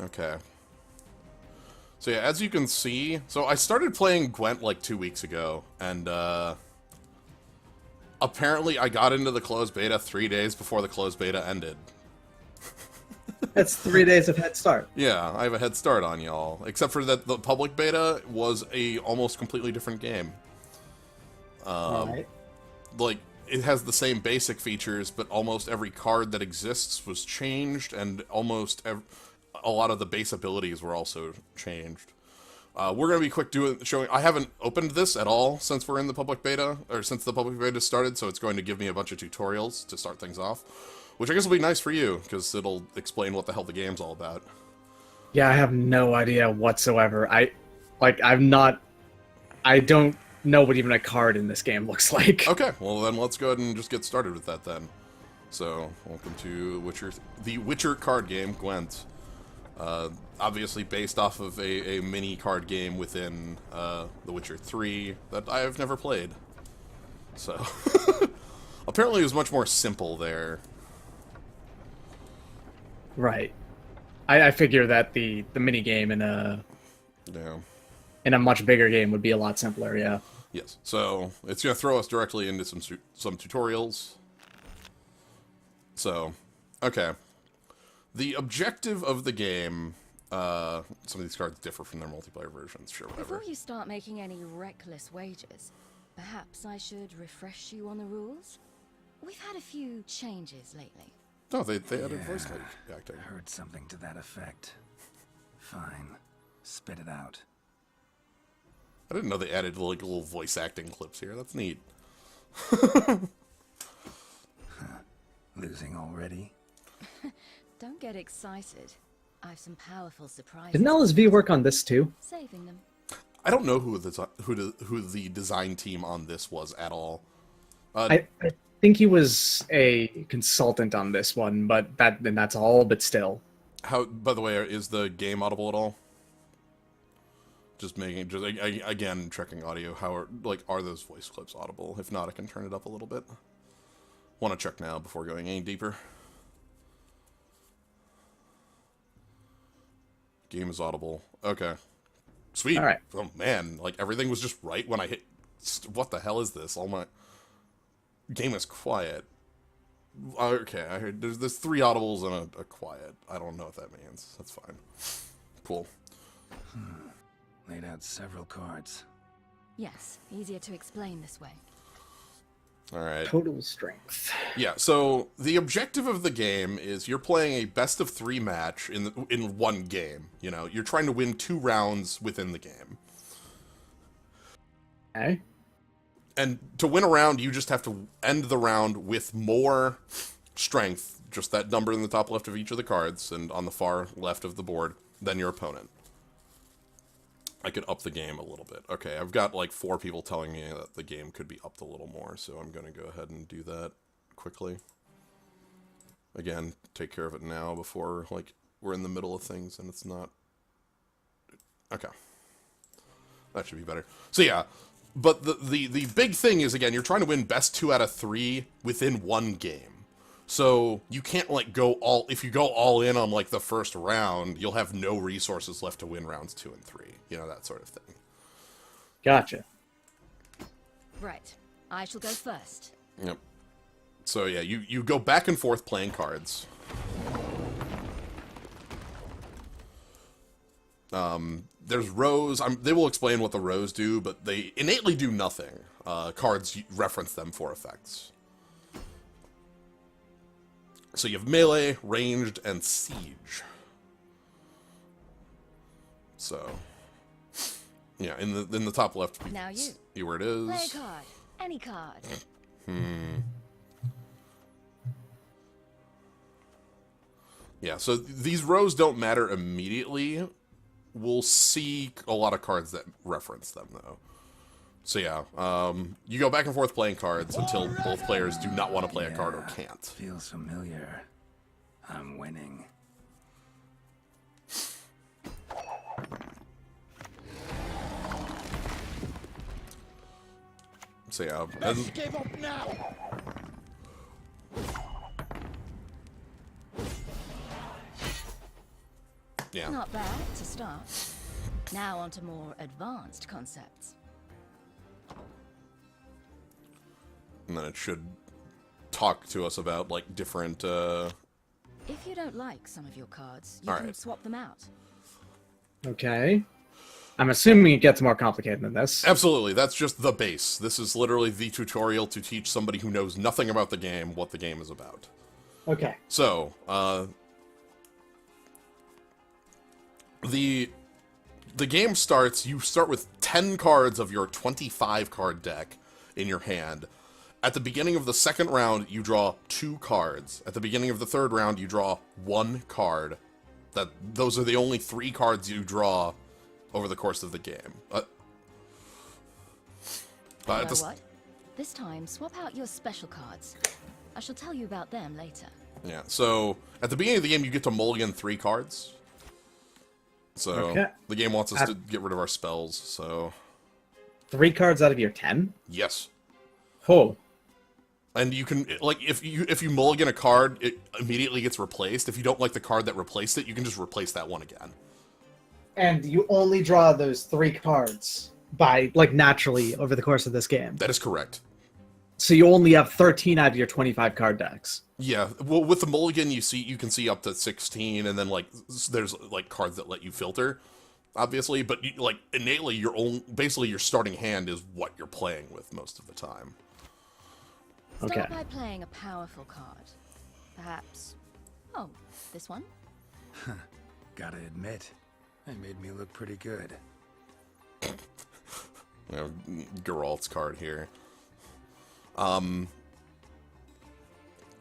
Okay. So yeah, as you can see, so I started playing Gwent like 2 weeks ago, and apparently I got into the closed beta 3 days before the closed beta ended. That's 3 days of head start. Yeah, I have a head start on y'all. Except for that the public beta was a almost completely different game. Alright. Like, it has the same basic features, but almost every card that exists was changed, and a lot of the base abilities were also changed. We're going to be quick showing... I haven't opened this at all since we're in the public beta, or since the public beta started, so it's going to give me a bunch of tutorials to start things off. Which I guess will be nice for you, because it'll explain what the hell the game's all about. Yeah, I have no idea whatsoever. I don't know what even a card in this game looks like. Okay, well then let's go ahead and just get started with that then. So, welcome to the Witcher card game, Gwent. Obviously based off of a mini card game within The Witcher 3 that I have never played. So, apparently it was much more simple there. Right. I figure that the mini game in a much bigger game would be a lot simpler. Yeah. Yes. So it's gonna throw us directly into some tutorials. So, okay. The objective of the game. Some of these cards differ from their multiplayer versions. Sure, whatever. Before you start making any reckless wagers, perhaps I should refresh you on the rules. We've had a few changes lately. No, they added voice acting. I heard something to that effect. Fine. Spit it out. I didn't know they added like little voice acting clips here. That's neat. Losing already? Don't get excited. I've some powerful surprises. Didn't LSV work on this too? Saving them. I don't know who the design team on this was at all. I think he was a consultant on this one, but that's all. But still, How? By the way, is the game audible at all? Again checking audio. Are those voice clips audible? If not, I can turn it up a little bit. Want to check now before going any deeper. Game is audible. Okay. Sweet. All right. Oh man, like everything was just right when I hit. What the hell is this? All my game is quiet. Okay, I heard there's 3 audibles and a quiet. I don't know what that means. That's fine. Cool. Laid out several cards. Yes, easier to explain this way. All right. total strength. Yeah. So the objective of the game is you're playing a best of 3 match in one game. You know, you're trying to win 2 rounds within the game. Okay. And to win a round, you just have to end the round with more strength, just that number in the top left of each of the cards, and on the far left of the board, than your opponent. I could up the game a little bit. Okay, I've got like 4 people telling me that the game could be upped a little more, so I'm going to go ahead and do that quickly. Again, take care of it now before like we're in the middle of things and it's not... Okay. That should be better. So yeah, but the big thing is, again, you're trying to win best 2 out of 3 within one game. So you can't like go all... If you go all in on like the first round, you'll have no resources left to win rounds 2 and 3. You know, that sort of thing. Gotcha. Right. I shall go first. Yep. So yeah, you go back and forth playing cards. There's rows. They will explain what the rows do, but they innately do nothing. Cards reference them for effects. So you have melee, ranged, and siege. So, yeah, in the top left, Now you. See where it is. Play a card. Any card. Yeah, so these rows don't matter immediately. We'll see a lot of cards that reference them, though. So yeah, you go back and forth playing cards until both players do not want to play a card or can't. Feels familiar. I'm winning. So yeah, Let's give up now. Yeah. Not bad to start. Now on to more advanced concepts. And then it should talk to us about, like, different, If you don't like some of your cards, you All can right. swap them out. Okay. I'm assuming it gets more complicated than this. Absolutely, that's just the base. This is literally the tutorial to teach somebody who knows nothing about the game what the game is about. Okay. So, the game starts, you start with 10 cards of your 25 card deck in your hand. At the beginning of the second round, you draw 2 cards. At the beginning of the third round, you draw 1 card. Those are the only 3 cards you draw over the course of the game. You know what? This time, swap out your special cards. I shall tell you about them later. Yeah, so at the beginning of the game, you get to mulligan 3 cards. So Okay. the game wants us to get rid of our spells, so 3 cards out of your 10? yes. Oh. And you can, like, if you mulligan a card, it immediately gets replaced. If you don't like the card that replaced it, you can just replace that one again. And you only draw those 3 cards by, like, naturally over the course of this game. That is correct. So you only have 13 out of your 25 card decks. Yeah, well, with the mulligan, you can see up to 16, and then, like, there's, like, cards that let you filter, obviously, but, like, innately, basically your starting hand is what you're playing with most of the time. Start Okay. by playing a powerful card. Perhaps... Oh, this one? Gotta admit, they made me look pretty good. You know, Geralt's card here.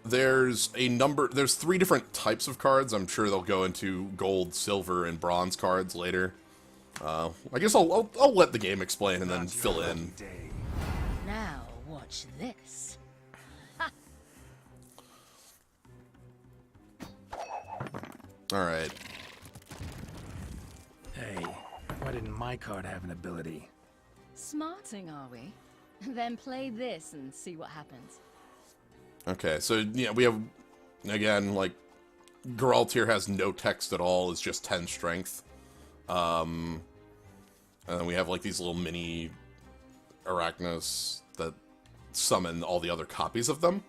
There's 3 different types of cards. I'm sure they'll go into gold, silver, and bronze cards later. I guess I'll let the game explain and then fill in. Now, watch this. Alright. Hey, why didn't my card have an ability? Smarting, are we? Then play this and see what happens. Okay, so, yeah, we have, again, like, Geralt here has no text at all. It's just 10 strength. And then we have, like, these little mini Arachnos that summon all the other copies of them.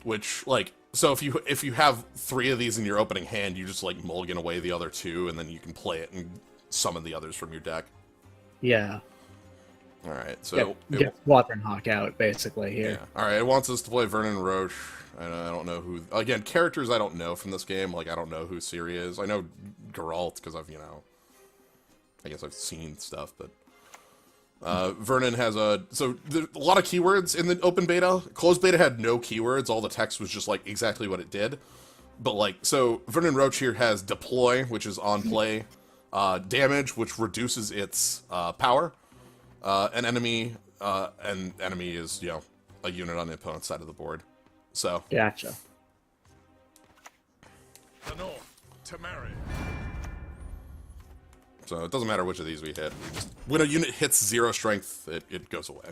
Which, like, so if you have 3 of these in your opening hand, you just, like, mulligan away the other 2, and then you can play it and summon the others from your deck. Yeah. Alright, so... Get Squadron Hawk out, basically, here. Yeah. Alright, it wants us to play Vernon Roche. I don't know who... Again, characters I don't know from this game. Like, I don't know who Ciri is. I know Geralt, because I've, I guess I've seen stuff, but... Vernon has so there's a lot of keywords in the open beta. Closed beta had no keywords. All the text was just, like, exactly what it did. But, like, so Vernon Roche here has deploy, which is on play. Damage, which reduces its power. An enemy, and enemy is, a unit on the opponent's side of the board. So. Gotcha. The North, to marry. So it doesn't matter which of these we hit. When a unit hits 0 strength, it goes away.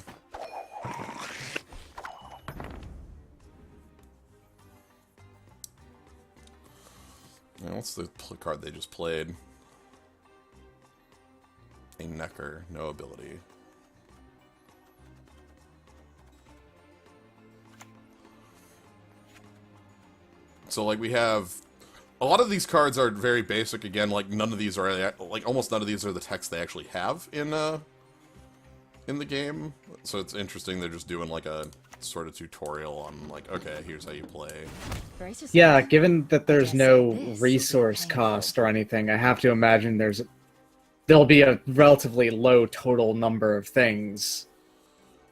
Now, what's the card they just played? A Necker, no ability. So, like, we have... A lot of these cards are very basic. Again, like, none of these are... Like, almost none of these are the text they actually have in the game. So it's interesting they're just doing, like, a sort of tutorial on, like, okay, here's how you play. Yeah, given that there's no resource cost or anything, I have to imagine there'll be a relatively low total number of things.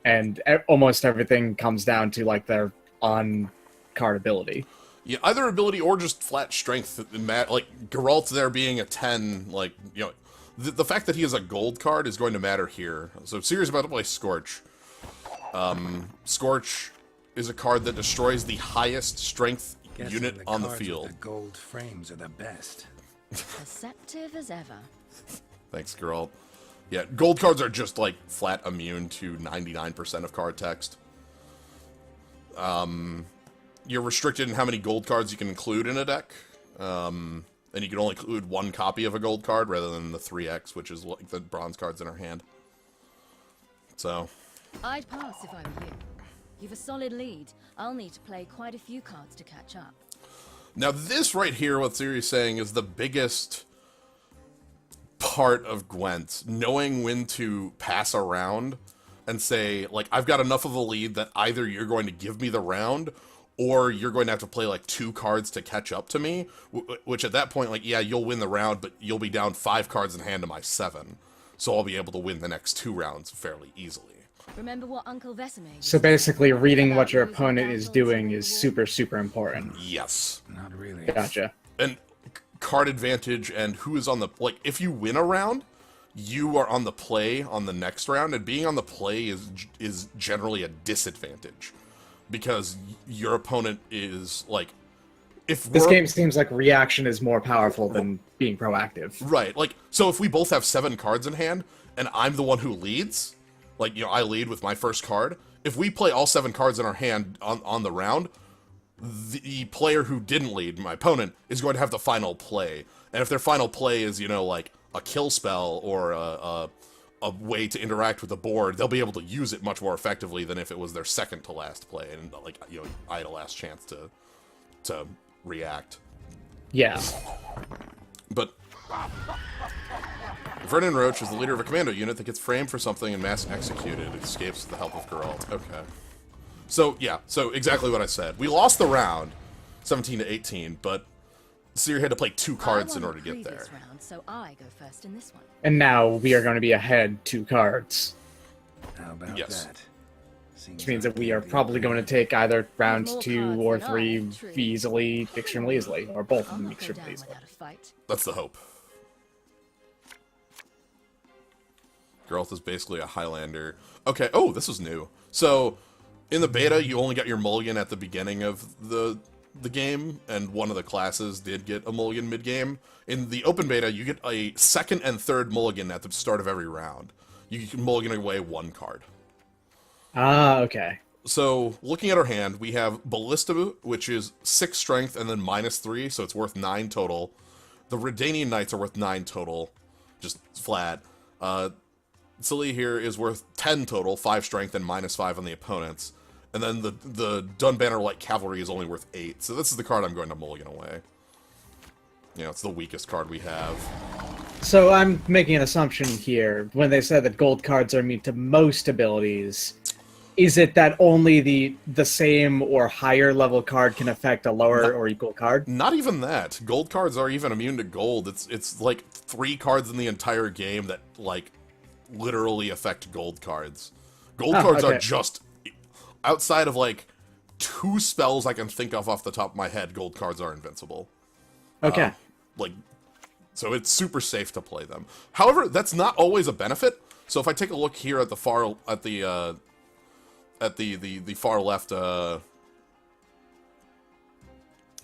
And almost everything comes down to, like, their on-card ability. Yeah, either ability or just flat strength. Like, Geralt there being a 10, like, the fact that he has a gold card is going to matter here. So Ciri's about to play Scorch. Scorch is a card that destroys the highest strength unit on the field. The gold frames are the best. Perceptive as ever. Thanks, Geralt. Yeah, gold cards are just, like, flat immune to 99% of card text. You're restricted in how many gold cards you can include in a deck. And you can only include one copy of a gold card rather than the 3x, which is like the bronze cards in our hand. So... I'd pass if I were you. You've a solid lead. I'll need to play quite a few cards to catch up. Now this right here, what Siri's saying, is the biggest part of Gwent. Knowing when to pass around and say, like, I've got enough of a lead that either you're going to give me the round, or you're going to have to play, like, 2 cards to catch up to me, which at that point, like, yeah, you'll win the round, but you'll be down 5 cards in hand to my 7. So I'll be able to win the next 2 rounds fairly easily. Remember what Uncle Vesemir So basically, reading what your opponent is doing is super, super important. Yes. Not really. Gotcha. And card advantage and who is on the... Like, if you win a round, you are on the play on the next round, and being on the play is generally a disadvantage. Because your opponent is, like... This game seems like reaction is more powerful than being proactive. Right, like, so if we both have 7 cards in hand, and I'm the one who leads... Like, you know, I lead with my first card. If we play all 7 cards in our hand on the round, the player who didn't lead, my opponent, is going to have the final play. And if their final play is, you know, like a kill spell or a way to interact with the board, they'll be able to use it much more effectively than if it was their second to last play. And, like, you know, I had a last chance to react. Yeah. But... Vernon Roach is the leader of a commando unit that gets framed for something and mass executed. It escapes with the help of Geralt. Okay. So, yeah. So, exactly what I said. We lost the round, 17 to 18, but Siri had to play 2 cards in order to get there. Round, so I go first in this one. And now we are going to be ahead 2 cards. How about Yes. that? Seems Which means like that we are it'll be probably a going to take either round More 2 cards or than 3 I, true. easily, extremely easily. Or both of I'll them not go extremely down easily. without a fight. That's the hope. Geralt is basically a Highlander. Okay, oh, this is new. So, in the beta, you only got your mulligan at the beginning of the game, and one of the classes did get a mulligan mid-game. In the open beta, you get a 2nd and 3rd mulligan at the start of every round. You can mulligan away 1 card. Ah, okay. So, looking at our hand, we have Ballista, which is 6 strength and then -3, so it's worth 9 total. The Redanian Knights are worth 9 total, just flat. Silly here is worth 10 total, 5 strength and -5 on the opponents. And then the Dunbanner Light Cavalry is only worth 8. So this is the card I'm going to mulligan away. You know, it's the weakest card we have. So I'm making an assumption here. When they said that gold cards are immune to most abilities, is it that only the same or higher level card can affect a lower or equal card? Not even that. Gold cards are even immune to gold. It's like 3 cards in the entire game that, like, literally affect gold cards. Gold cards okay. are just... Outside of, like, 2 spells I can think of off the top of my head, gold cards are invincible. Okay. Like, so it's super safe to play them. However, that's not always a benefit. So if I take a look here at the far left,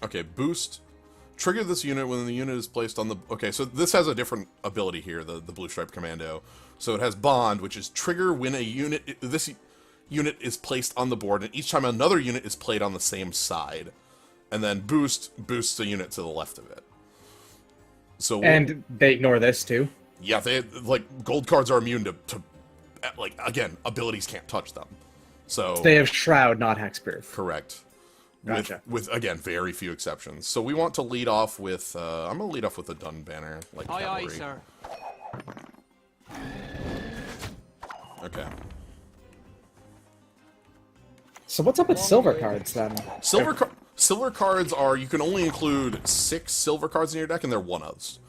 okay, boost. Trigger this unit when the unit is placed on the... Okay, so this has a different ability here, the Blue Stripe Commando. So it has Bond, which is trigger when a unit... This unit is placed on the board, and each time another unit is played on the same side. And then boost boosts a unit to the left of it. So And they ignore this, too? yeah, they, like, gold cards are immune to like, again, abilities can't touch them. So They have Shroud, not Hexproof. correct. Gotcha. With again, very few exceptions. So we want to lead off with, I'm going to lead off with the Dunbanner, like, Aye, cavalry. aye, sir. Okay. So what's up with silver cards, then? Silver cards are, you can only include 6 silver cards in your deck, and they're one-ofs.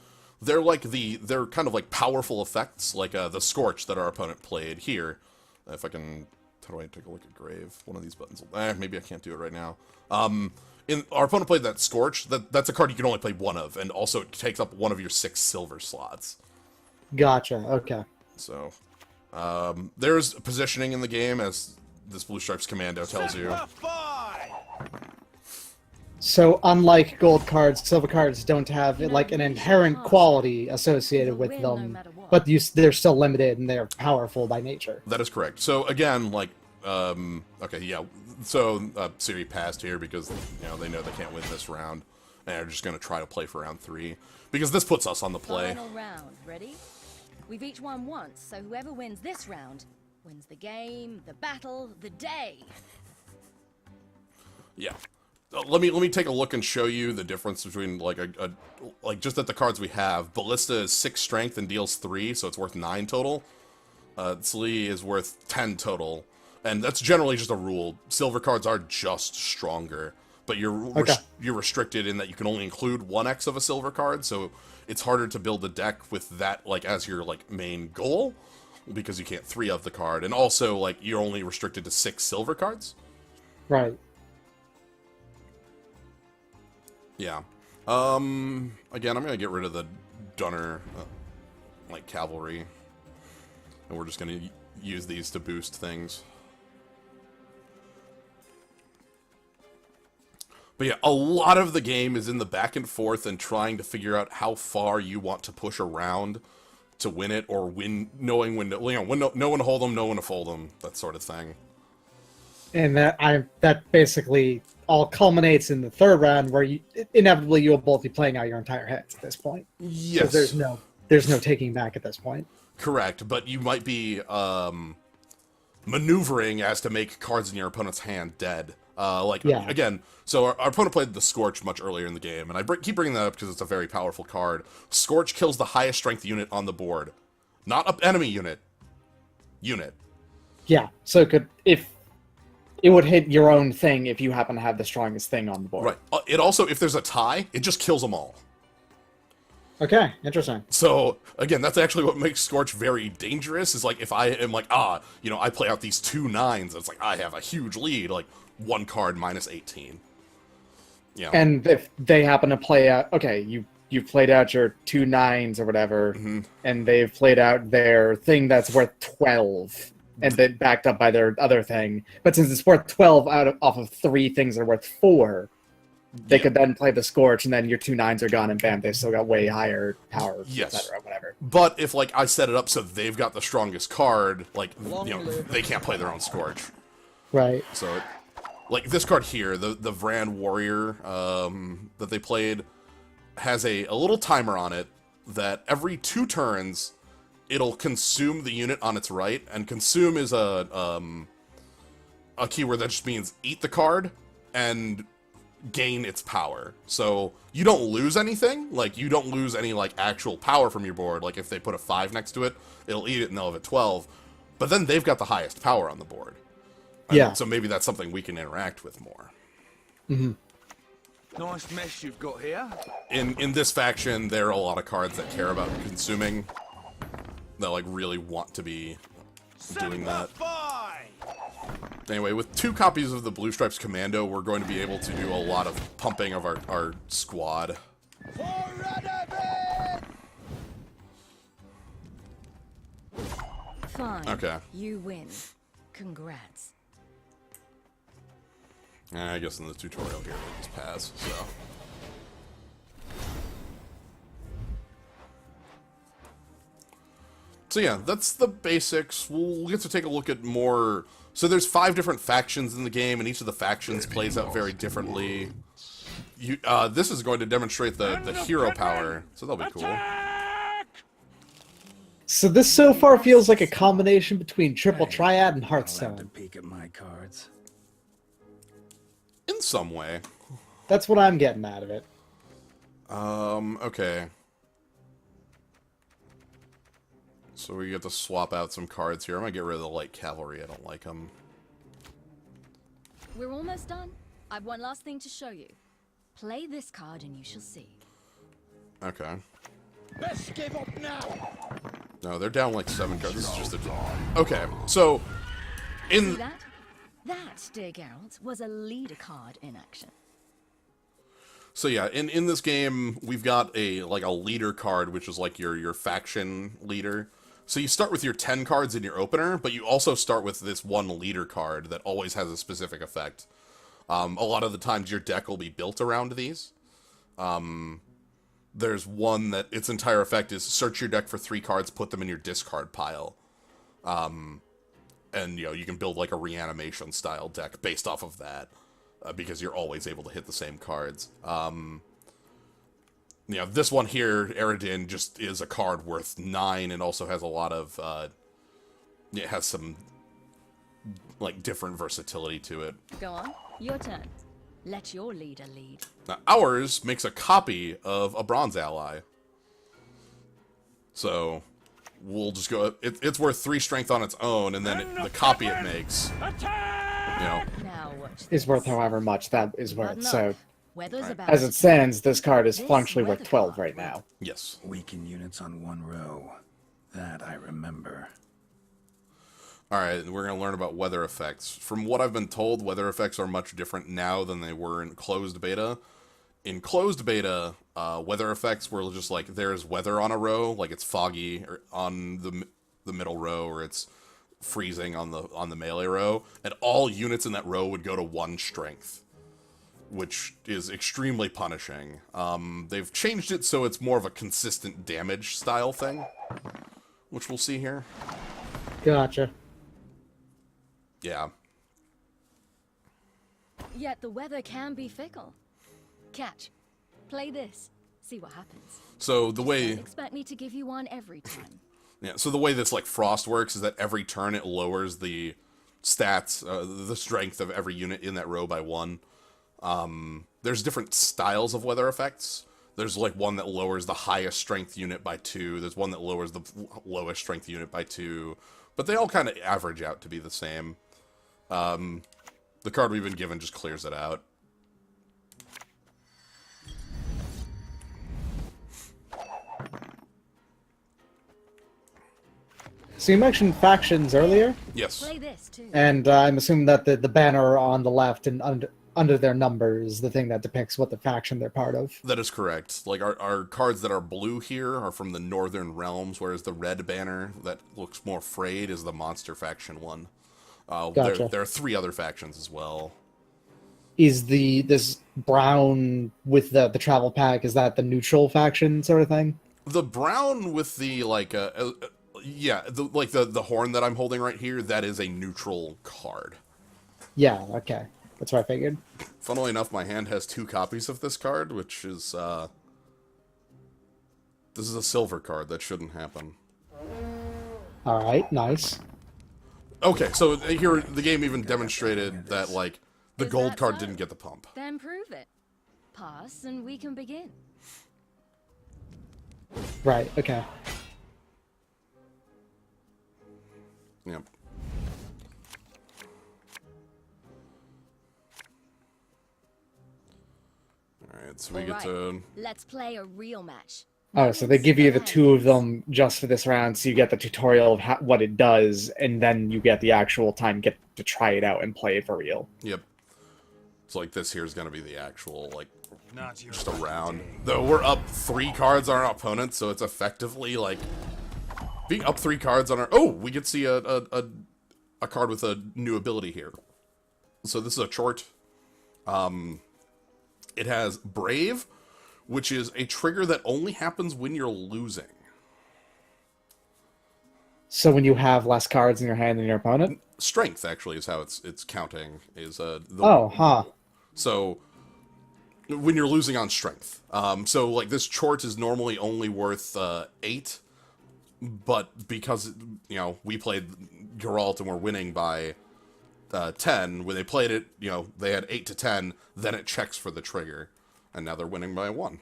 They're like they're kind of like powerful effects, like the Scorch that our opponent played here. If I can, how do I take a look at Grave? One of these buttons. Maybe I can't do it right now. Our opponent played that Scorch. That's a card you can only play one of, and also it takes up one of your 6 silver slots. Gotcha, okay. So, there's positioning in the game, as this Blue Stripes Commando tells you. So unlike gold cards, silver cards don't have like an inherent quality associated with them, but they're still limited and they're powerful by nature. That is correct. So again, like, okay, yeah. So Siri passed here because, you know, they know they can't win this round, and are just going to try to play for round 3. Because this puts us on the play. Final round. Ready? We've each won once, so whoever wins this round wins the game, the battle, the day. Yeah. Let me take a look and show you the difference between like like just at the cards we have. Ballista is 6 strength and deals 3, so it's worth 9 total. Slee is worth 10 total, and that's generally just a rule. Silver cards are just stronger, but you're restricted in that you can only include 1x of a silver card, so it's harder to build a deck with that like as your like main goal because you can't 3 of the card, and also like you're only restricted to 6 silver cards. Right. Yeah. Again, I'm gonna get rid of the Dunner, like, cavalry. And we're just gonna use these to boost things. But yeah, a lot of the game is in the back and forth and trying to figure out how far you want to push around to win it, or knowing when to, know when to hold them, know when to fold them, that sort of thing. And that basically all culminates in the third round, where inevitably you'll both be playing out your entire heads at this point. Yes. There's no taking back at this point. Correct, but you might be maneuvering as to make cards in your opponent's hand dead. Again, so our opponent played the Scorch much earlier in the game, and I keep bringing that up because it's a very powerful card. Scorch kills the highest strength unit on the board. Not an enemy unit. Yeah, so it would hit your own thing if you happen to have the strongest thing on the board. Right. It also, if there's a tie, it just kills them all. Okay, interesting. So, again, that's actually what makes Scorch very dangerous, is like, if I am like, I play out these 2 9s, it's like, I have a huge lead, like, 1 card minus 18. Yeah. And if they happen to play out, okay, you played out your 2 9s or whatever, and they've played out their thing that's worth 12, and then backed up by their other thing. But since it's worth 12 off of 3 things that are worth 4, they could then play the Scorch, and then your 2 9s are gone, and bam, they've still got way higher power, yes, etc., whatever. But if, like, I set it up so they've got the strongest card, like, they can't play their own Scorch. Right. So, like, this card here, the Vran Warrior that they played, has a little timer on it that every 2 turns, it'll consume the unit on its right, and consume is a keyword that just means eat the card and gain its power. So you don't lose anything, like you don't lose any like actual power from your board. Like if they put a 5 next to it, it'll eat it and they'll have a 12. But then they've got the highest power on the board. Yeah. So maybe that's something we can interact with more. Mm-hmm. Nice mess you've got here. In this faction, there are a lot of cards that care about consuming. That like really want to be doing that. Anyway, with 2 copies of the Blue Stripes Commando, we're going to be able to do a lot of pumping of our squad. Fine. Okay. You win. Congrats. I guess in the tutorial here, we'll just pass, so. So yeah, that's the basics. We'll get to take a look at more. So there's 5 different factions in the game, and each of the factions plays out very differently. This is going to demonstrate the hero power, so that'll be cool. So this so far feels like a combination between Triple Triad and I'll have to Hearthstone. peek at my cards. In some way. That's what I'm getting out of it. Okay. So we get to swap out some cards here. I'm gonna get rid of the light cavalry. I don't like them. We're almost done. I've one last thing to show you. Play this card and you shall see. Okay. Let's give up now. No, they're down like 7 cards. This is just a... Okay, so... See that? That, dear Geralt, was a leader card in action. So yeah, in this game, we've got a leader card, which is like your faction leader. So you start with your 10 cards in your opener, but you also start with this 1 leader card that always has a specific effect. A lot of the times your deck will be built around these. There's one that its entire effect is search your deck for 3 cards, put them in your discard pile. And, you can build like a reanimation style deck based off of that. Because you're always able to hit the same cards. You know, this one here, Eredin, just is a card worth 9 and also has a lot of, it has some, like, different versatility to it. Go on, your turn. Let your leader lead. Now, ours makes a copy of a bronze ally. So, we'll just go, it's worth 3 strength on its own, and then the copy it makes, you know. Now watch Is worth however much that is worth. Button So, up. Weather's Right. about as to it stands, this card is This functionally worth weather 12 card right now. Yes. Weaken units on 1 row. That I remember. Alright, we're going to learn about weather effects. From what I've been told, weather effects are much different now than they were in closed beta. In closed beta, weather effects were just like, there's weather on a row, like it's foggy or on the middle row, or it's freezing on the melee row, and all units in that row would go to 1 strength, which is extremely punishing. They've changed it so it's more of a consistent damage style thing, which we'll see here. Gotcha. Yeah. Yet the weather can be fickle. Catch. Play this. See what happens. So the way... Don't expect me to give you one every time. Yeah, so the way this, like, Frost works is that every turn it lowers the stats, the strength of every unit in that row by 1. There's different styles of weather effects. There's, like, one that lowers the highest strength unit by 2. There's one that lowers the lowest strength unit by 2. But they all kind of average out to be the same. The card we've been given just clears it out. So you mentioned factions earlier, Yes. Play this too. and I'm assuming that the banner on the left and under their number is the thing that depicts what the faction they're part of. That is correct. Like, our cards that are blue here are from the Northern Realms, whereas the red banner that looks more frayed is the Monster Faction one. Gotcha. There are 3 other factions as well. Is this brown with the travel pack, is that the neutral faction sort of thing? The brown with the, like, yeah, the horn that I'm holding right here, that is a neutral card. Yeah, okay. That's what I figured. Funnily enough, my hand has 2 copies of this card, which is, this is a silver card. That shouldn't happen. Alright, nice. Okay, so here, the game even demonstrated that, like, the Is gold that card so? didn't get the pump. Then prove it. Pass and we can begin. Right, okay. Yep. Alright, so we get Alright, to... let's play a real match. Oh, so they give you the 2 of them just for this round, so you get the tutorial of what it does, and then you get the actual time get to try it out and play it for real. Yep. So, like, this here is going to be the actual, like, Not your just a round. Though we're up 3 cards on our opponent, so it's effectively, like, being up 3 cards on our... Oh, we get to see a card with a new ability here. So this is a chort. It has Brave, which is a trigger that only happens when you're losing. So when you have less cards in your hand than your opponent? Strength, actually, is how it's counting. Is Oh, huh. So when you're losing on strength. So, like, this chort is normally only worth 8, but because, you know, we played Geralt and we're winning by 10, when they played it, you know, they had 8 to 10, then it checks for the trigger, and now they're winning by 1.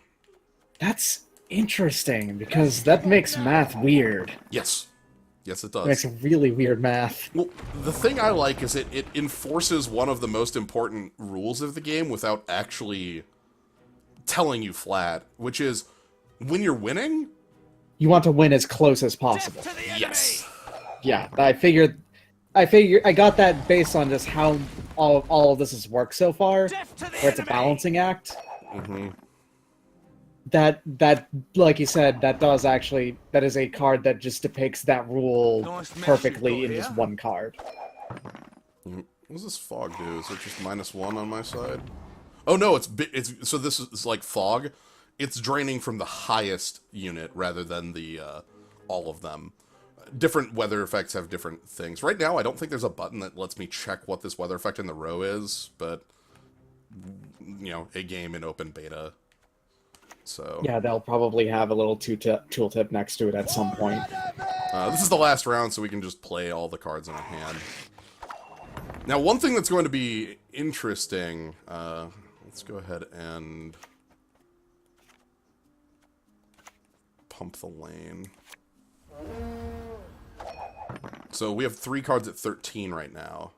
That's interesting, because that makes math weird. Yes. Yes, it It does. makes really weird math. Well, the thing I like is it enforces one of the most important rules of the game without actually telling you flat, which is, when you're winning, You want to win as close as possible. yes. Yeah, I got that based on just how all of this has worked so far, where it's a balancing act. Mm-hmm. That, like you said, that is a card that just depicts that rule Nice mess perfectly you've in got just here. one card. What does this fog do? Is it just -1 on my side? Oh no, so this is like fog. It's draining from the highest unit rather than the all of them. Different weather effects have different things. Right now, I don't think there's a button that lets me check what this weather effect in the row is, but you know, a game in open beta. So Yeah, they'll probably have a little tooltip next to it at some point. this is the last round, so we can just play all the cards in our hand. Now, one thing that's going to be interesting, let's go ahead and pump the lane. So we have 3 cards at 13 right now.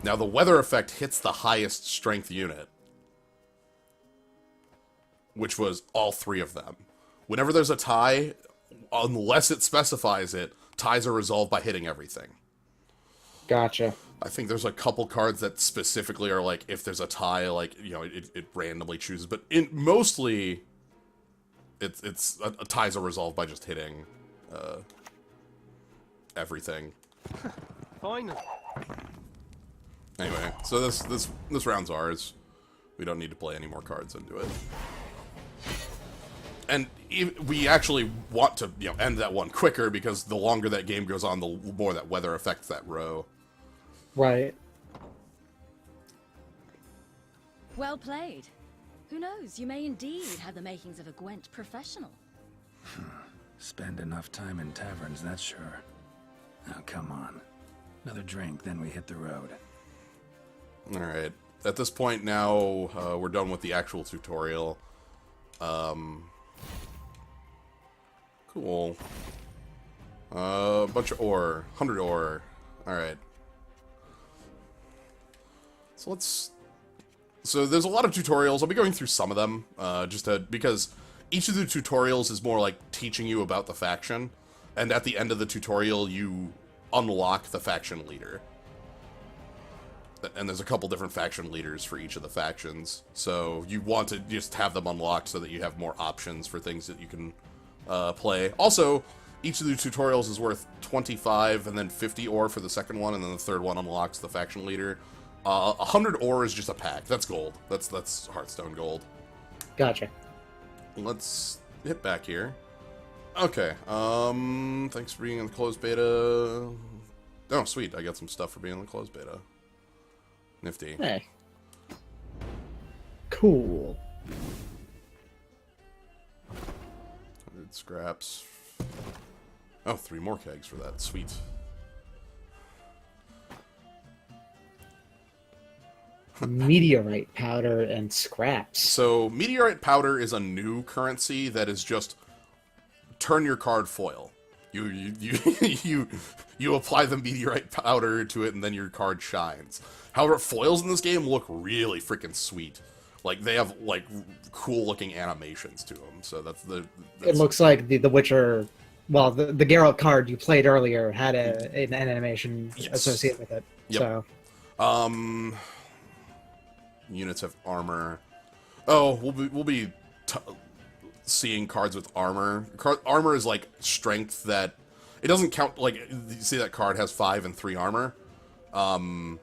Now, the weather effect hits the highest strength unit, which was all 3 of them. Whenever there's a tie, unless it specifies it, ties are resolved by hitting everything. Gotcha. I think there's a couple cards that specifically are like, if there's a tie, like, you know, it randomly chooses. But mostly, it's ties are resolved by just hitting everything. Finally. Anyway, so this round's ours. We don't need to play any more cards into it. And we actually want to, you know, end that one quicker, because the longer that game goes on, the more that weather affects that row. Right. Well played. Who knows, you may indeed have the makings of a Gwent professional. Spend enough time in taverns, that's sure. Now, come on. Another drink, then we hit the road. Alright. At this point now, we're done with the actual tutorial. Cool. Bunch of ore. 100 ore. Alright. So there's a lot of tutorials. I'll be going through some of them, because each of the tutorials is more like teaching you about the faction, and at the end of the tutorial you unlock the faction leader. And there's a couple different faction leaders for each of the factions, so you want to just have them unlocked so that you have more options for things that you can play. Also, each of the tutorials is worth 25 and then 50 ore for the second one, and then the third one unlocks the faction leader. 100 ore is just a pack. That's gold. That's Hearthstone gold. Gotcha. Let's hit back here. Okay. Thanks for being in the closed beta. Oh, sweet. I got some stuff for being in the closed beta. Nifty. Hey. Cool. 100 scraps. Oh, 3 more kegs for that. Sweet. Meteorite powder and scraps. So, meteorite powder is a new currency that is just turn your card foil. You apply the meteorite powder to it, and then your card shines. However, foils in this game look really freaking sweet. Like, they have, like, cool-looking animations to them, so that's It looks like the Witcher... Well, the Geralt card you played earlier had an animation associated with it. Yep. So, units have armor. Oh, we'll be seeing cards with armor. Armor is like strength that... It doesn't count, like, you see that card has 5 and 3 armor. I'm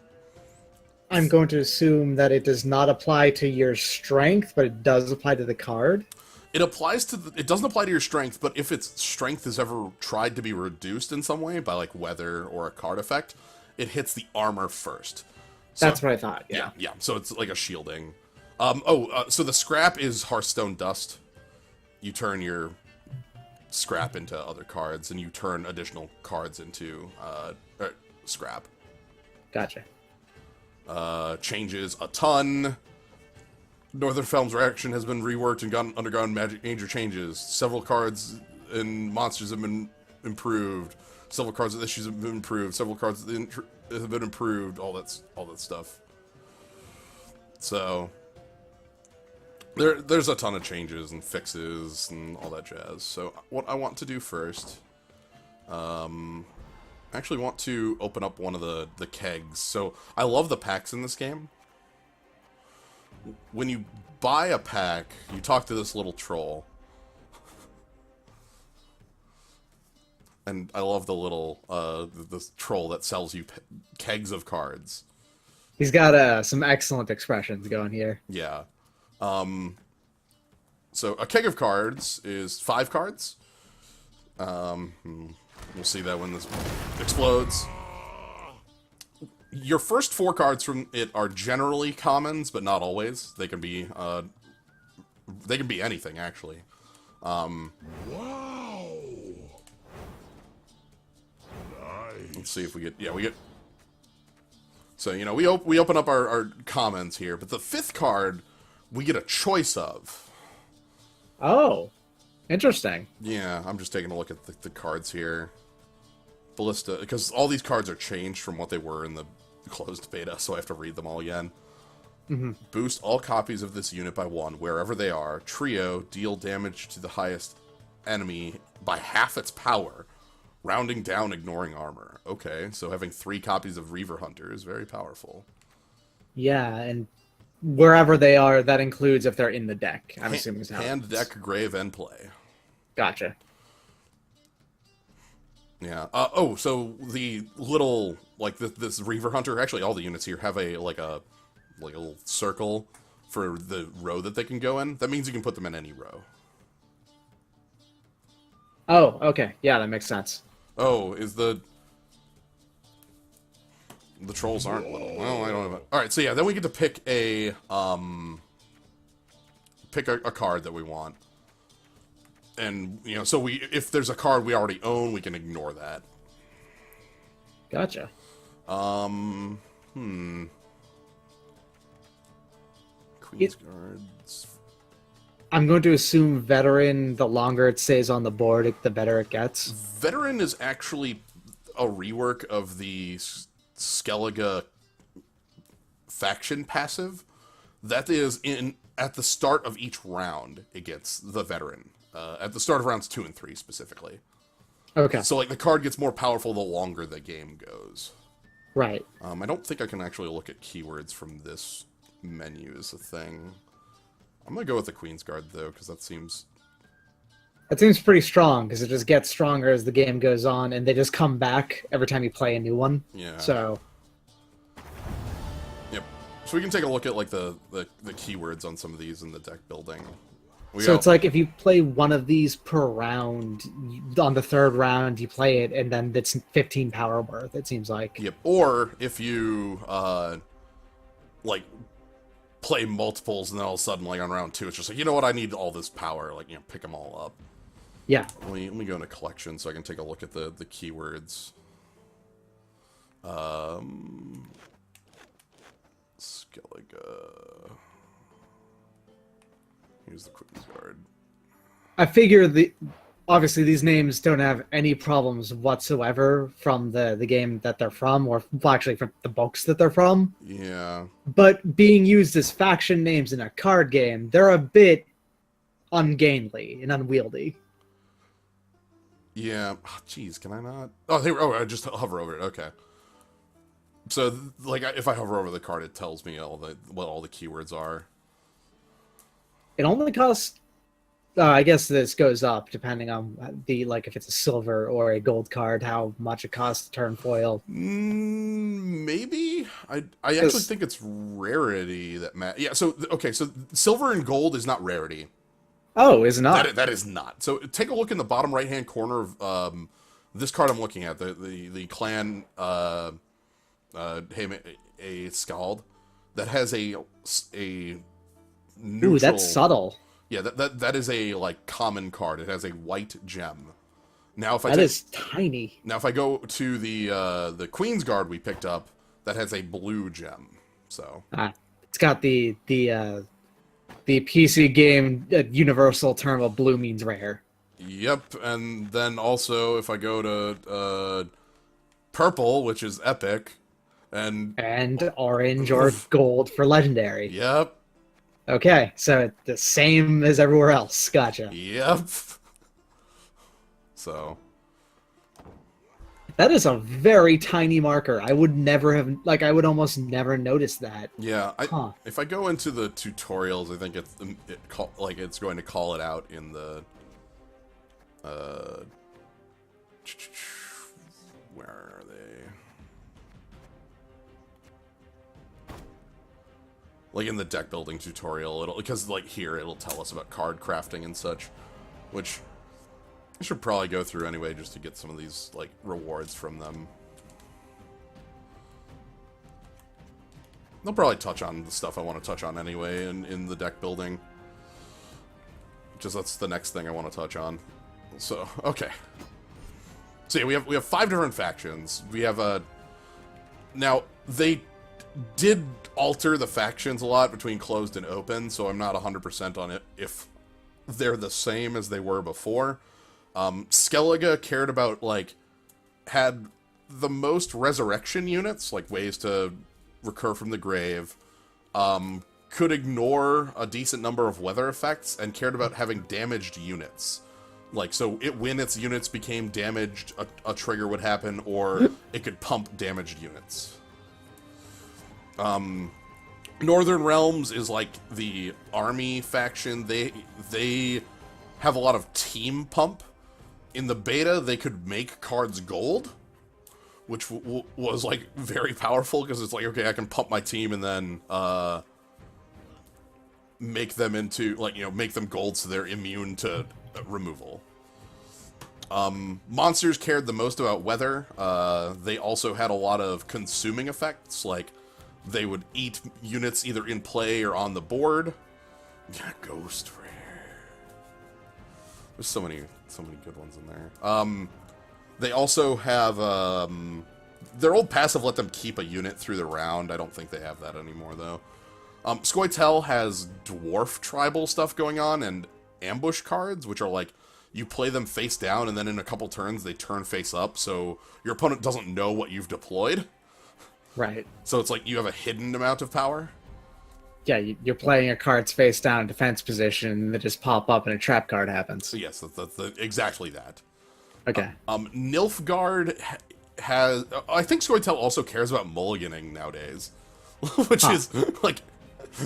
going to assume that it does not apply to your strength, but it does apply to the card. It applies to it doesn't apply to your strength, but if its strength is ever tried to be reduced in some way by, like, weather or a card effect, it hits the armor first. So, that's what I thought, yeah. Yeah, so it's like a shielding. So the scrap is Hearthstone dust. You turn your scrap into other cards, and you turn additional cards into scrap. Gotcha. Changes a ton. Northern Felm's reaction has been reworked and undergone major changes. Several cards and monsters have been improved. Several cards with issues have been improved. Several cards have been improved. All that stuff. So there's a ton of changes and fixes and all that jazz. So what I want to do first, I actually want to open up one of the kegs. So I love the packs in this game. When you buy a pack, you talk to this little troll. And I love the little, this troll that sells you kegs of cards. He's got some excellent expressions going here. Yeah. So a keg of cards is 5 cards. We'll see that when this explodes. Your first 4 cards from it are generally commons, but not always. They can be they can be anything actually. Wow. Let's see if we get we get. So you know we open up our comments here, but the 5th card we get a choice of. Oh, interesting. Yeah, I'm just taking a look at the cards here. Ballista, because all these cards are changed from what they were in the closed beta, so I have to read them all again. Boost all copies of this unit by 1, wherever they are. Trio, deal damage to the highest enemy by half its power. Rounding down, ignoring armor. Okay, so having 3 copies of Reaver Hunter is very powerful. Yeah, and wherever they are, that includes if they're in the deck. I'm assuming is how Hand, it is. deck, grave, and play. Gotcha. Yeah. Oh, so the little, like, this Reaver Hunter, actually all the units here have a little circle for the row that they can go in. That means you can put them in any row. Oh, okay. Yeah, that makes sense. Oh, is the trolls aren't little. Well, I don't know. All right, so yeah, then we get to pick a card that we want. And, you know, so if there's a card we already own, we can ignore that. Gotcha. Queen's Guards. I'm going to assume veteran, the longer it stays on the board, the better it gets. Veteran is actually a rework of the Skellige faction passive. That is at the start of each round, it gets the veteran. At the start of rounds 2 and 3 specifically. Okay. So like the card gets more powerful the longer the game goes. Right. I don't think I can actually look at keywords from this menu as a thing. I'm gonna go with the Queen's Guard though, because that seems pretty strong, because it just gets stronger as the game goes on, and they just come back every time you play a new one. Yeah. So. Yep. So we can take a look at like the keywords on some of these in the deck building. It's like if you play one of these per round, on the 3rd round you play it, and then it's 15 power worth, it seems like. Yep. Or if you like play multiples and then all of a sudden like on round 2 it's just like, you know what, I need all this power, like, you know, pick them all up. Yeah. Let me go into collection so I can take a look at the keywords. Skellige. Here's the Queen's Guard. I figure obviously these names don't have any problems whatsoever from the game that they're from, or actually from the books that they're from. Yeah. But being used as faction names in a card game, they're a bit ungainly and unwieldy. Yeah. Jeez, can I not? Oh, I just hover over it. Okay. So, like, if I hover over the card, it tells me what all the keywords are. It only costs... I guess this goes up depending on if it's a silver or a gold card, how much it costs to turn foil. Maybe? I actually think it's rarity that matters. Yeah, so, okay, so silver and gold is not rarity. Oh, is not? That is not. So take a look in the bottom right-hand corner of this card I'm looking at, the clan a Scald, that has a neutral... Ooh, that's subtle. Yeah, that is a like common card. It has a white gem. Now, if that is tiny. Now, if I go to the Queen's Guard we picked up, that has a blue gem. So it's got the PC game universal term of blue means rare. Yep, and then also if I go to purple, which is epic, and orange or gold for legendary. Yep. Okay, so the same as everywhere else. Gotcha. Yep. So. That is a very tiny marker. I would never have, I would almost never notice that. Yeah, if I go into the tutorials, I think it's going to call it out in the, where are they? Like in the deck building tutorial, because like here it'll tell us about card crafting and such, which I should probably go through anyway just to get some of these like rewards from them. They'll probably touch on the stuff I want to touch on anyway in the deck building. because that's the next thing I want to touch on. So, okay. So yeah, we have 5 different factions. We have a... Now, they did alter the factions a lot between closed and open, so I'm not 100% on it if they're the same as they were before. Skellige cared about, like, had the most resurrection units, like ways to recur from the grave, could ignore a decent number of weather effects, and cared about having damaged units. Like, so when its units became damaged, a trigger would happen, or it could pump damaged units. Northern Realms is like the army faction. They have a lot of team pump. In the beta, they could make cards gold, which was like very powerful, because it's like, okay, I can pump my team and then make them into, like, make them gold so they're immune to removal. Monsters cared the most about weather. They also had a lot of consuming effects, like they would eat units either in play or on the board. Yeah, Ghost Rare. There's so many good ones in there. They also have, their old passive let them keep a unit through the round. I don't think they have that anymore, though. Scoia'tael has dwarf tribal stuff going on, and ambush cards, which are like, you play them face down, and then in a couple turns they turn face up, so your opponent doesn't know what you've deployed. Right. So it's like you have a hidden amount of power. Yeah, you're playing your cards face down in defense position, and they just pop up and a trap card happens. So yes, that's exactly that. Okay. Nilfgaard has... I think Scoia'tael also cares about mulliganing nowadays. Which is, like...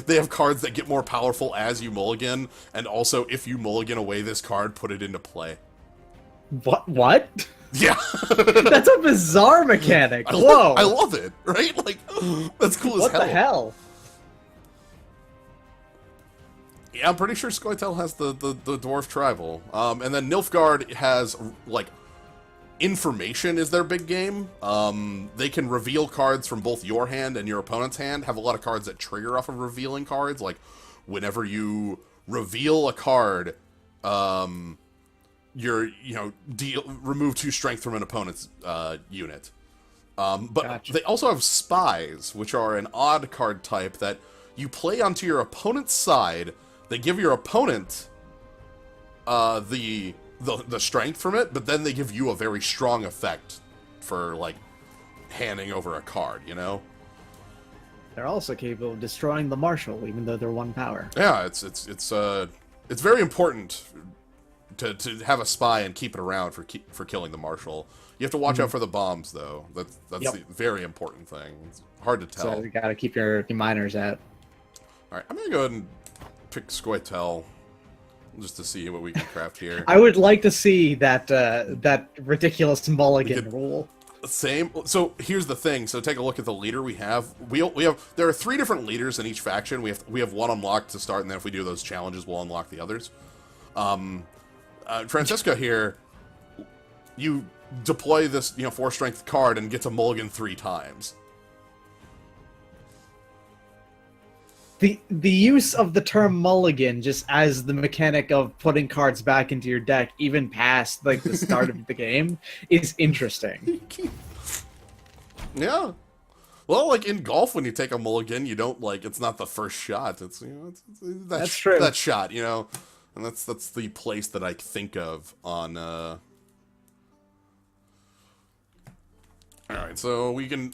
They have cards that get more powerful as you mulligan, and also, if you mulligan away this card, put it into play. What? Yeah. That's a bizarre mechanic. I Whoa. love it, right? Like, that's cool as What hell. the hell? Yeah, I'm pretty sure Scoia'tael has the Dwarf Tribal. And then Nilfgaard has, like, information is their big game. They can reveal cards from both your hand and your opponent's hand. Have a lot of cards that trigger off of revealing cards. Like, whenever you reveal a card, remove 2 strength from an opponent's unit. But Gotcha. they also have spies, which are an odd card type that you play onto your opponent's side. They give your opponent the strength from it, but then they give you a very strong effect for, like, handing over a card, you know? They're also capable of destroying the marshal, even though they're 1 power. Yeah, it's very important to have a spy and keep it around for killing the marshal. You have to watch out for the bombs, though. That's the very important thing. It's hard to tell. So you gotta keep your miners out. Alright, I'm gonna go ahead and pick Scoia'tael just to see what we can craft here. I would like to see that ridiculous mulligan rule. Same. So here's the thing. So take a look at the leader we have. There are 3 different leaders in each faction. We have 1 unlocked to start, and then if we do those challenges, we'll unlock the others. Francisca here, you deploy this 4 strength card and get to mulligan 3 times. The use of the term mulligan just as the mechanic of putting cards back into your deck, even past like the start of the game, is interesting. Yeah. Well, like in golf, when you take a mulligan, you don't it's not the first shot. It's That's true. That shot, and that's the place that I think of on. All right, so we can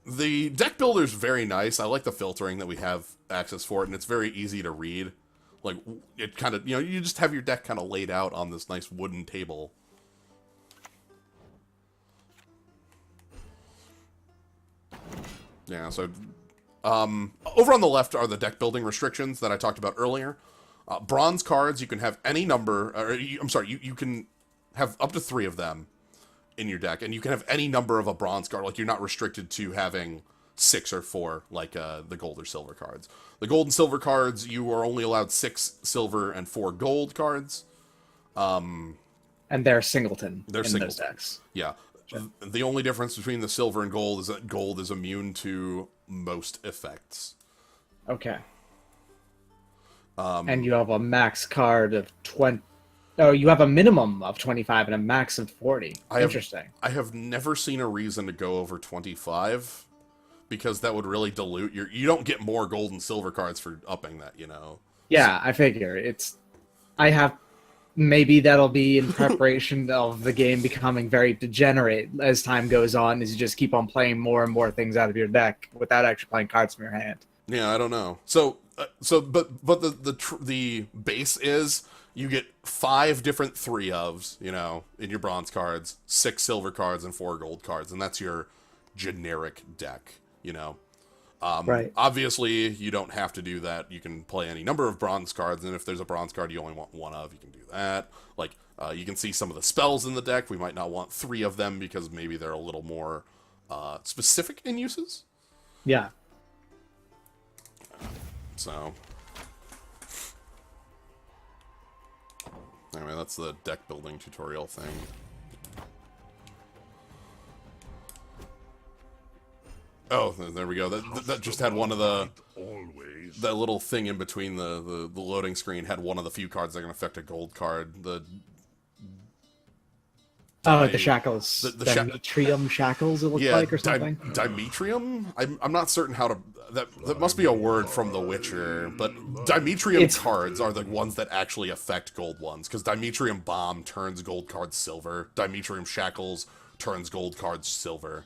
The deck builder is very nice. I like the filtering that we have access for it, and it's very easy to read. Like, it kind of, you just have your deck kind of laid out on this nice wooden table. Yeah, so, over on the left are the deck building restrictions that I talked about earlier. Bronze cards, you can have any number, you can have up to 3 of them in your deck, and you can have any number of a bronze card. Like, you're not restricted to having 6 or 4, like the gold or silver cards. The gold and silver cards, you are only allowed 6 silver and 4 gold cards. And they're singleton in singleton. those decks. Yeah. Sure. The only difference between the silver and gold is that gold is immune to most effects. Okay. And you have a max card of 20. Oh, you have a minimum of 25 and a max of 40. Interesting. I have never seen a reason to go over 25 because that would really dilute your. You don't get more gold and silver cards for upping that, you know. Yeah, I figure I have. Maybe that'll be in preparation of the game becoming very degenerate as time goes on, as you just keep on playing more and more things out of your deck without actually playing cards from your hand. Yeah, I don't know. But the base is you get 5 different 3-ofs, you know, in your bronze cards, 6 silver cards, and 4 gold cards, and that's your generic deck, you know. Right. Obviously, you don't have to do that. You can play any number of bronze cards, and if there's a bronze card you only want 1 of, you can do that. Like, you can see some of the spells in the deck. We might not want 3 of them because maybe they're a little more specific in uses. Yeah. So, anyway, that's the deck building tutorial thing. Oh, there we go. That just had one of the... That little thing in between the loading screen had one of the few cards that can affect a gold card. The shackles. The Dimetrium shackles, it looks like, or something? Dimetrium? I'm not certain how to... That must be a word from The Witcher, but Dimetrium cards are the ones that actually affect gold ones, because Dimetrium Bomb turns gold cards silver. Dimetrium Shackles turns gold cards silver.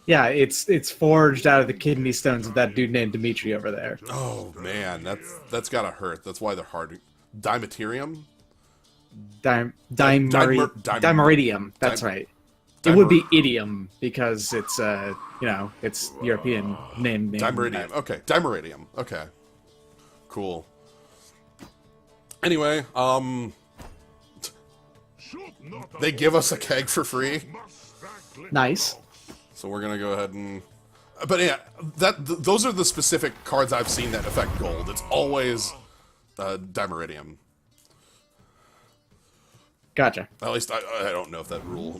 Yeah, it's forged out of the kidney stones of that dude named Dimitri over there. Oh, man, that's gotta hurt. That's why they're hard. Dimetrium? Dimeridium. That's right. It would be idiom because it's it's European name. Dimeridium. Okay, Dimeridium. Okay, cool. Anyway, they give us a keg for free. Nice. So we're gonna go ahead and. But yeah, those are the specific cards I've seen that affect gold. It's always Dimeridium. Gotcha. At least I don't know if that rule.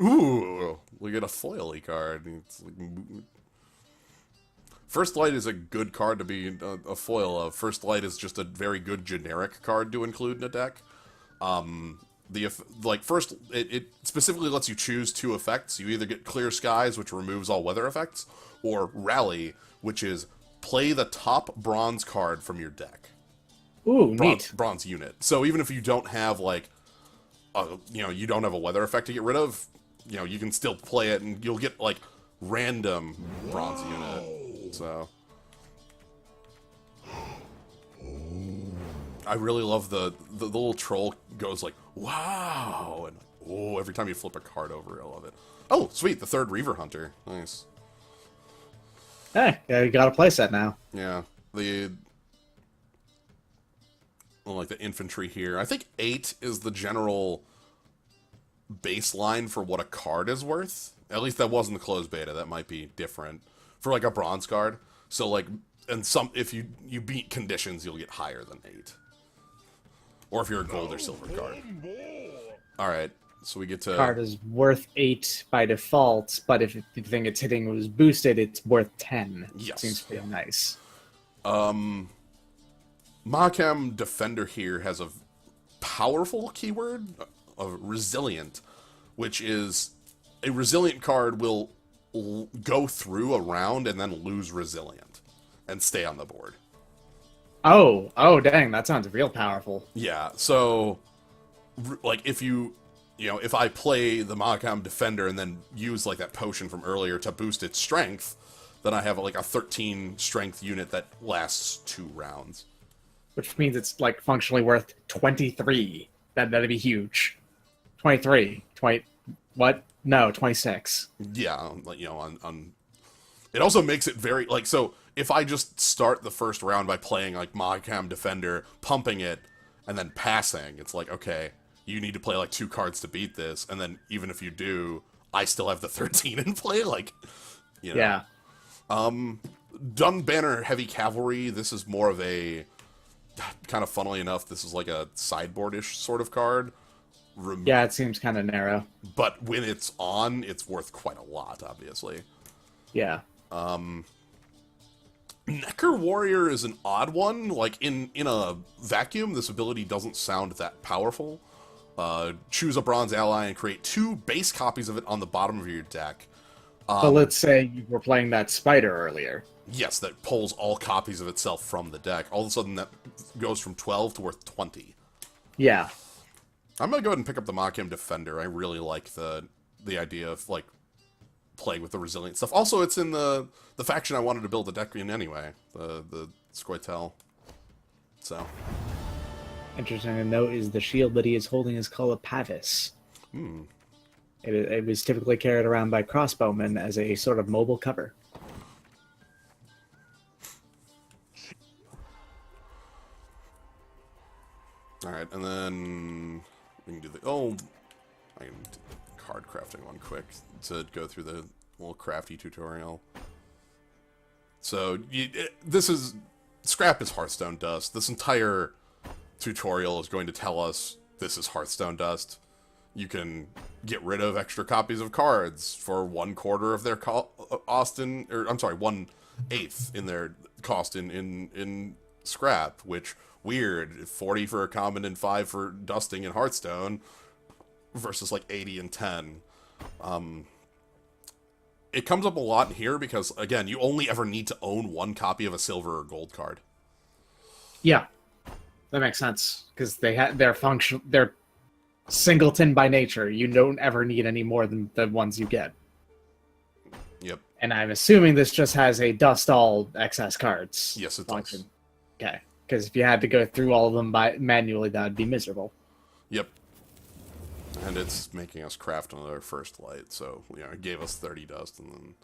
Ooh, we get a foily card. It's like, First Light is a good card to be a foil of. First Light is just a very good generic card to include in a deck. It specifically lets you choose 2 effects. You either get Clear Skies, which removes all weather effects, or Rally, which is play the top bronze card from your deck. Ooh, neat. Bronze unit. So even if you don't have you don't have a weather effect to get rid of, you can still play it, and you'll get like random bronze unit. So I really love the little troll goes like wow, and every time you flip a card over, I love it. Oh, sweet, the 3rd Reaver Hunter. Nice. Hey, yeah, you got a playset now. Yeah, like the infantry here. I think 8 is the general baseline for what a card is worth. At least that wasn't the closed beta. That might be different for like a bronze card. So like, and if you beat conditions, you'll get higher than 8. Or if you're a gold or silver card. All right, so we get to... Card is worth 8 by default, but if the thing it's hitting was boosted, it's worth 10. Yes. Seems pretty nice. Mulligan Defender here has a powerful keyword, resilient, which is a resilient card will go through a round and then lose resilient and stay on the board. Oh, dang, that sounds real powerful. Yeah, so like if if I play the Mulligan Defender and then use like that potion from earlier to boost its strength, then I have like a 13 strength unit that lasts 2 rounds. Which means it's like functionally worth 23. That'd be huge. 23. What? No, 26. Yeah, on it also makes it very like, so if I just start the first round by playing like Mulligan Defender, pumping it, and then passing, it's like, okay, you need to play like 2 cards to beat this, and then even if you do, I still have the 13 in play, like, Yeah. Dunbanner Heavy Cavalry, this is more of a kind of, funnily enough, this is like a sideboard-ish sort of card. Yeah, it seems kind of narrow. But when it's on, it's worth quite a lot, obviously. Yeah. Necker Warrior is an odd one. Like, in a vacuum, this ability doesn't sound that powerful. Choose a bronze ally and create 2 base copies of it on the bottom of your deck. So let's say you were playing that spider earlier. Yes, that pulls all copies of itself from the deck. All of a sudden, that goes from 12 to worth 20. Yeah. I'm gonna go ahead and pick up the Macham Defender. I really like the idea of, like, playing with the resilient stuff. Also, it's in the faction I wanted to build a deck in anyway, the Scoia'tael. So, Interesting to note is the shield that he is holding is called a Pavis. It was typically carried around by crossbowmen as a sort of mobile cover. alright, and then we can do I can do card crafting one quick to go through the little crafty tutorial. So, scrap is Hearthstone dust. This entire tutorial is going to tell us this is Hearthstone dust. You can get rid of extra copies of cards for 1/4 of their cost in, or I'm sorry, 1/8 in their cost in scrap, which, weird, 40 for a common and 5 for dusting in Hearthstone versus like 80 and 10. It comes up a lot here because, again, you only ever need to own 1 copy of a silver or gold card. Yeah, that makes sense because they're singleton by nature. You don't ever need any more than the ones you get. Yep. And I'm assuming this just has a dust all excess cards. Yes, it function. does. Okay, because if you had to go through all of them manually, that would be miserable. Yep. And it's making us craft another first light, so, it gave us 30 dust, and then...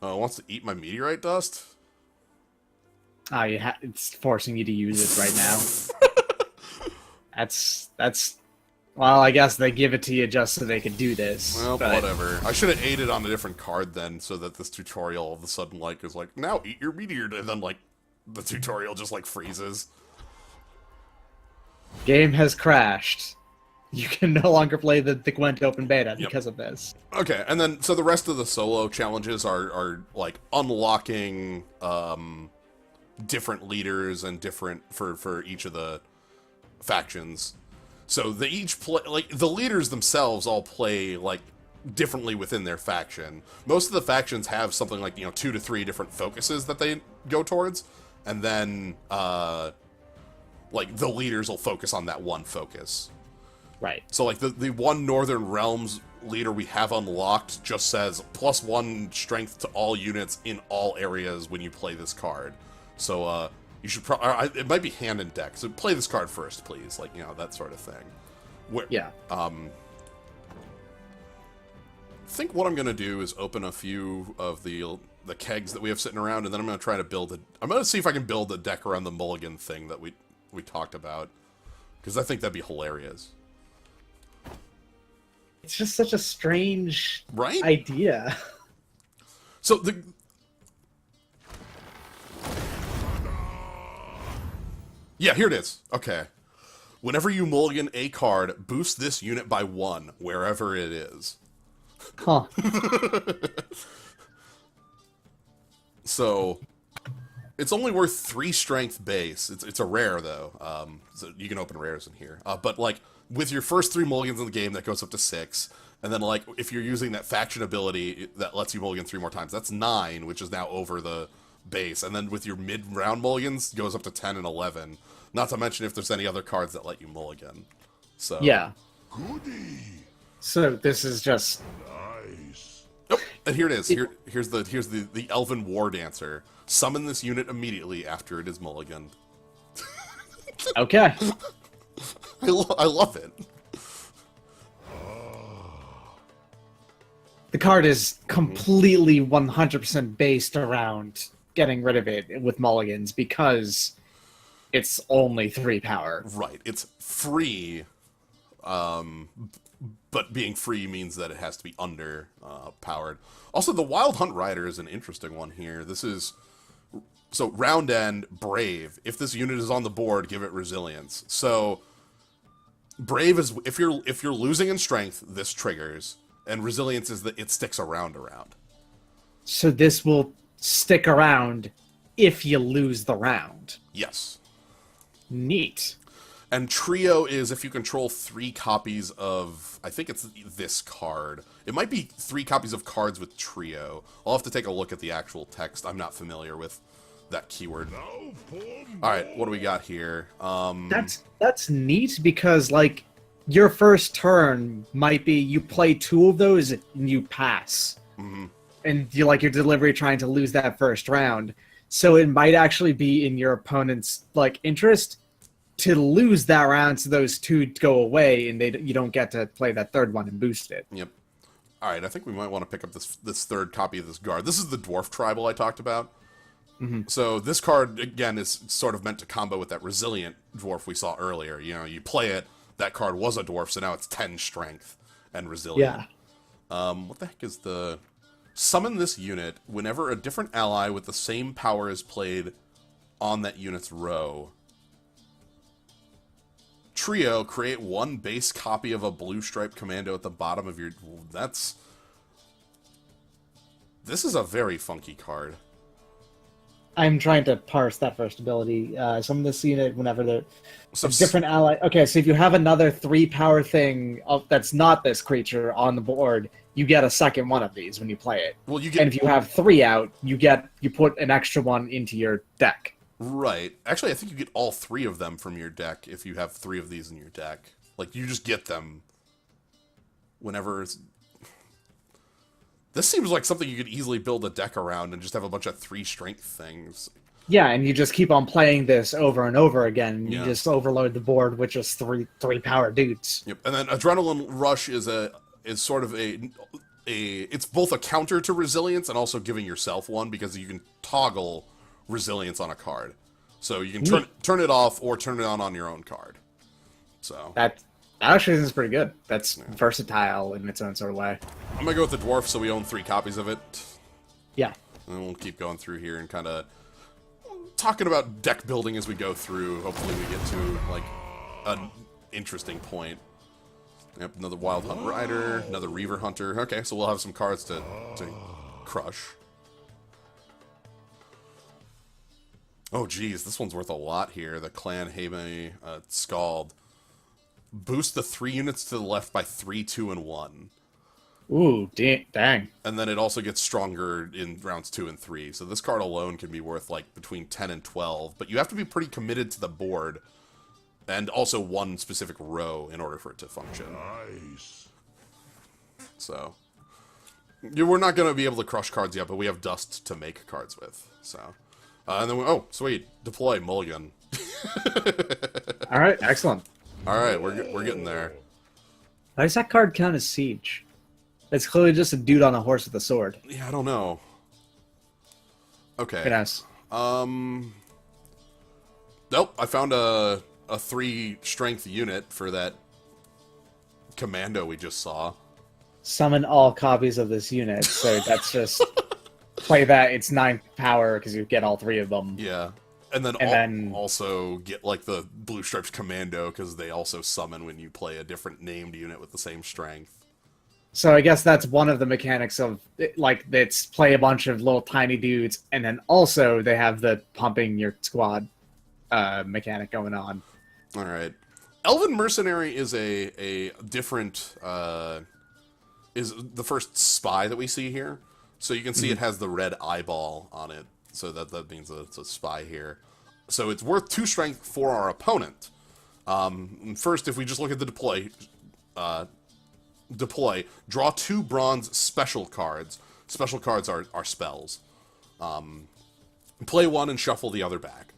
Oh, it wants to eat my meteorite dust? It's forcing you to use it right now. That's. Well, I guess they give it to you just so they could do this. Well, but whatever. I should have ate it on a different card then, so that this tutorial all of a sudden, like, is like, now eat your meteor, and then, like, the tutorial just, like, freezes. Game has crashed. You can no longer play the Gwent open beta because of this. Okay, and then, so the rest of the solo challenges are like, unlocking, different leaders and different, for each of the factions. So they each play, like, the leaders themselves all play, like, differently within their faction. Most of the factions have something like, 2 to 3 different focuses that they go towards, and then, like, the leaders will focus on that one focus. Right. So, like, the one Northern Realms leader we have unlocked just says +1 strength to all units in all areas when you play this card. So, you should it might be hand and deck, so play this card first, please. Like, that sort of thing. Yeah. I think what I'm going to do is open a few of the kegs that we have sitting around, and then I'm going to try to I'm going to see if I can build a deck around the Mulligan thing that we talked about, because I think that'd be hilarious. It's just such a strange idea. So yeah, here it is. Okay. Whenever you mulligan a card, boost this unit by 1, wherever it is. Huh. So, it's only worth 3 strength base. It's a rare, though. So you can open rares in here. But, like, with your first 3 mulligans in the game, that goes up to 6. And then, like, if you're using that faction ability that lets you mulligan 3 more times, that's 9, which is now over the base. And then with your mid-round mulligans, it goes up to 10 and 11. Not to mention if there's any other cards that let you mulligan. So Yeah. Goody. So this is just... Nice. Nope. And here it is. Here's the Elven War Dancer. Summon this unit immediately after it is mulliganed. Okay. I love it. The card is completely 100% based around getting rid of it with mulligans because it's only 3 power. Right. It's free, but being free means that it has to be under powered. Also, the Wild Hunt Rider is an interesting one here. This is... So, round end, Brave. If this unit is on the board, give it Resilience. So, Brave is... If you're losing in strength, this triggers. And resilience is that it sticks around. So this will stick around if you lose the round. Yes. Neat. And trio is if you control 3 copies of, I think it's this card. It might be 3 copies of cards with trio. I'll have to take a look at the actual text. I'm not familiar with that keyword. Alright, what do we got here? That's neat because, like, your first turn might be you play 2 of those and you pass. Mm-hmm. And you're deliberately trying to lose that first round. So it might actually be in your opponent's, like, interest to lose that round so those 2 go away and you don't get to play that third one and boost it. Yep. Alright, I think we might want to pick up this third copy of this guard. This is the Dwarf Tribal I talked about. Mm-hmm. So this card, again, is sort of meant to combo with that Resilient Dwarf we saw earlier. You know, you play it, that card was a Dwarf, so now it's 10 Strength and Resilient. Yeah. What the heck is the... Summon this unit whenever a different ally with the same power is played on that unit's row. Trio, create 1 base copy of a blue striped commando at the bottom of your... This is a very funky card. I'm trying to parse that first ability. Summon this unit whenever a So different ally... Okay, so if you have another 3 power thing that's not this creature on the board, you get a second one of these when you play it. Well, you get... And if you have 3 out, you put an extra one into your deck. Right. Actually, I think you get all 3 of them from your deck if you have 3 of these in your deck. Like, you just get them whenever it's... This seems like something you could easily build a deck around and just have a bunch of 3 strength things. Yeah, and you just keep on playing this over and over again. And Yeah. You just overload the board with just three power dudes. Yep. And then Adrenaline Rush is sort of it's both a counter to Resilience and also giving yourself one because you can toggle Resilience on a card. So you can turn it off or turn it on your own card. So That actually is pretty good. That's versatile in its own sort of way. I'm going to go with the Dwarf so we own 3 copies of it. Yeah. And we'll keep going through here and kind of talking about deck building as we go through. Hopefully we get to, like, an interesting point. Yep, another Wild Hunt Rider, another Reaver Hunter. Okay, so we'll have some cards to crush. Oh, geez, this one's worth a lot here. The Clan Hame Scald. Boost the 3 units to the left by 3, 2, and 1. Ooh, dang. And then it also gets stronger in rounds 2 and 3. So this card alone can be worth, like, between 10 and 12. But you have to be pretty committed to the board. And also one specific row in order for it to function. Nice. So... we're not going to be able to crush cards yet, but we have dust to make cards with. So... and then oh, sweet. Deploy Mulligan. All right, excellent. All right, we're getting there. Why does that card count as siege? It's clearly just a dude on a horse with a sword. Yeah, I don't know. Okay. Good ass. Nope, I found a 3 strength unit for that commando we just saw. Summon all copies of this unit. So that's just play that. It's 9 power because you get all 3 of them. Yeah. And then also get, like, the Blue Stripes Commando, because they also summon when you play a different named unit with the same strength. So I guess that's one of the mechanics of, like, it's play a bunch of little tiny dudes, and then also they have the pumping your squad mechanic going on. All right. Elven Mercenary is a different, is the first spy that we see here. So you can see it has the red eyeball on it. So that means that it's a spy here. So it's worth 2 strength for our opponent. First, if we just look at the deploy, draw 2 bronze special cards. Special cards are spells. Play 1 and shuffle the other back.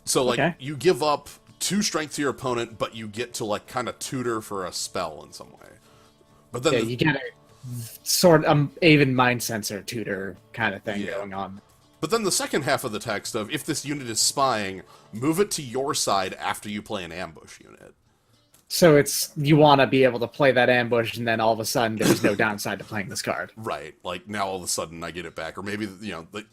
So, like, you give up 2 strength to your opponent, but you get to, like, kind of tutor for a spell in some way. But then you get a sort of even mind sensor tutor kind of thing going on. But then the second half of the text of, if this unit is spying, move it to your side after you play an ambush unit. So you want to be able to play that ambush, and then all of a sudden there's no downside to playing this card. Right. Like, now all of a sudden I get it back. Or maybe, you know, like,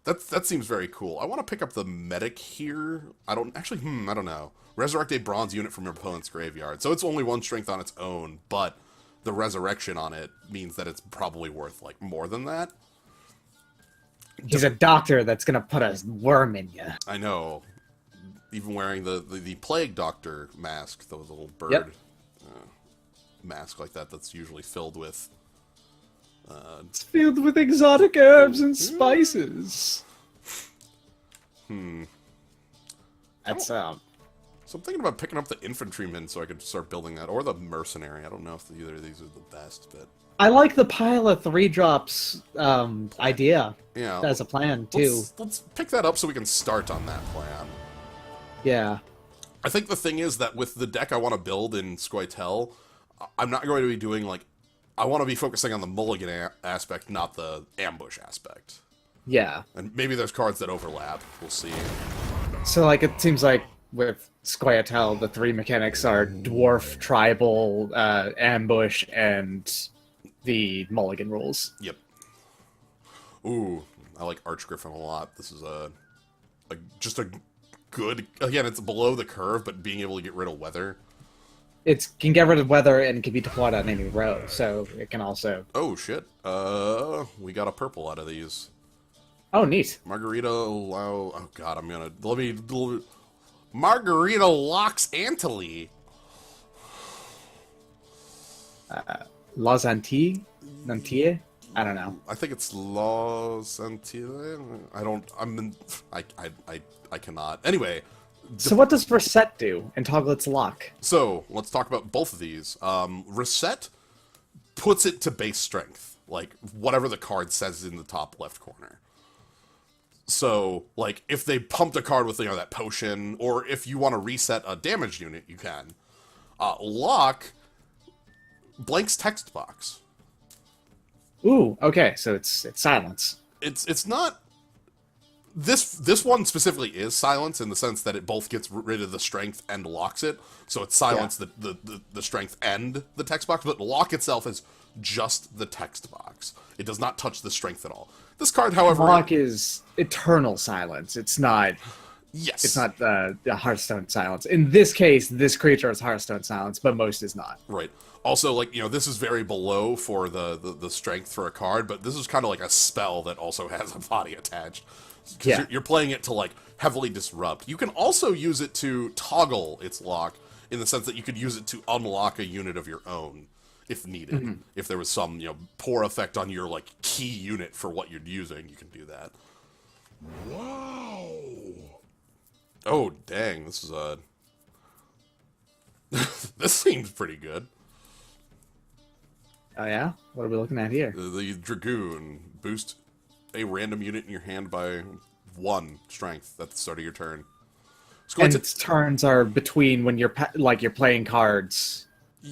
that seems very cool. I want to pick up the medic here. I don't know. Resurrect a bronze unit from your opponent's graveyard. So it's only 1 strength on its own, but the resurrection on it means that it's probably worth, like, more than that. He's a doctor that's gonna put a worm in you. I know. Even wearing the Plague Doctor mask, the little bird Yep. mask like that, that's usually filled with... It's filled with exotic herbs and spices. That's So I'm thinking about picking up the infantryman so I could start building that, or the mercenary. I don't know if either of these are the best, but... I like the pile of 3-drops idea Yeah. as a plan, too. Let's pick that up so we can start on that plan. Yeah. I think the thing is that with the deck I want to build in Squirtle, I'm not going to be doing, like... I want to be focusing on the mulligan aspect, not the ambush aspect. Yeah. And maybe there's cards that overlap. We'll see. So, like, it seems like with Squirtle, the 3 mechanics are dwarf, tribal, ambush, and the mulligan rules. Yep. Ooh, I like Archgriffin a lot. This is just a good... Again, it's below the curve, but being able to get rid of weather. It can get rid of weather and can be deployed on any row, so it can also... Oh, shit. We got a purple out of these. Oh, neat. Margarita allow... Oh, God, I'm gonna... Let me... Margarita locks Antony. Los Antilles? Nantie? I don't know. I think it's Los Antilles. I don't... I cannot. Anyway... So what does Reset do in Toglet's Lock? So, let's talk about both of these. Reset puts it to base strength. Like, whatever the card says in the top left corner. So, like, if they pumped a card with, that potion, or if you want to reset a damage unit, you can. Lock blanks text box. Ooh, okay, so it's silence. It's not... This one specifically is silence in the sense that it both gets rid of the strength and locks it. So it's silence the strength and the text box, but lock itself is just the text box. It does not touch the strength at all. This card, however... Lock is eternal silence. It's not... Yes. It's not the Hearthstone silence. In this case, this creature is Hearthstone silence, but most is not. Right. Also, like, this is very below for the strength for a card, but this is kind of like a spell that also has a body attached. Because you're playing it to, like, heavily disrupt. You can also use it to toggle its lock, in the sense that you could use it to unlock a unit of your own, if needed. Mm-hmm. If there was some, poor effect on your, like, key unit for what you're using, you can do that. Wow! Oh, dang, this is a... This seems pretty good. Oh, yeah? What are we looking at here? The Dragoon. Boost a random unit in your hand by 1 strength at the start of your turn. And its turns are between when you're you're playing cards,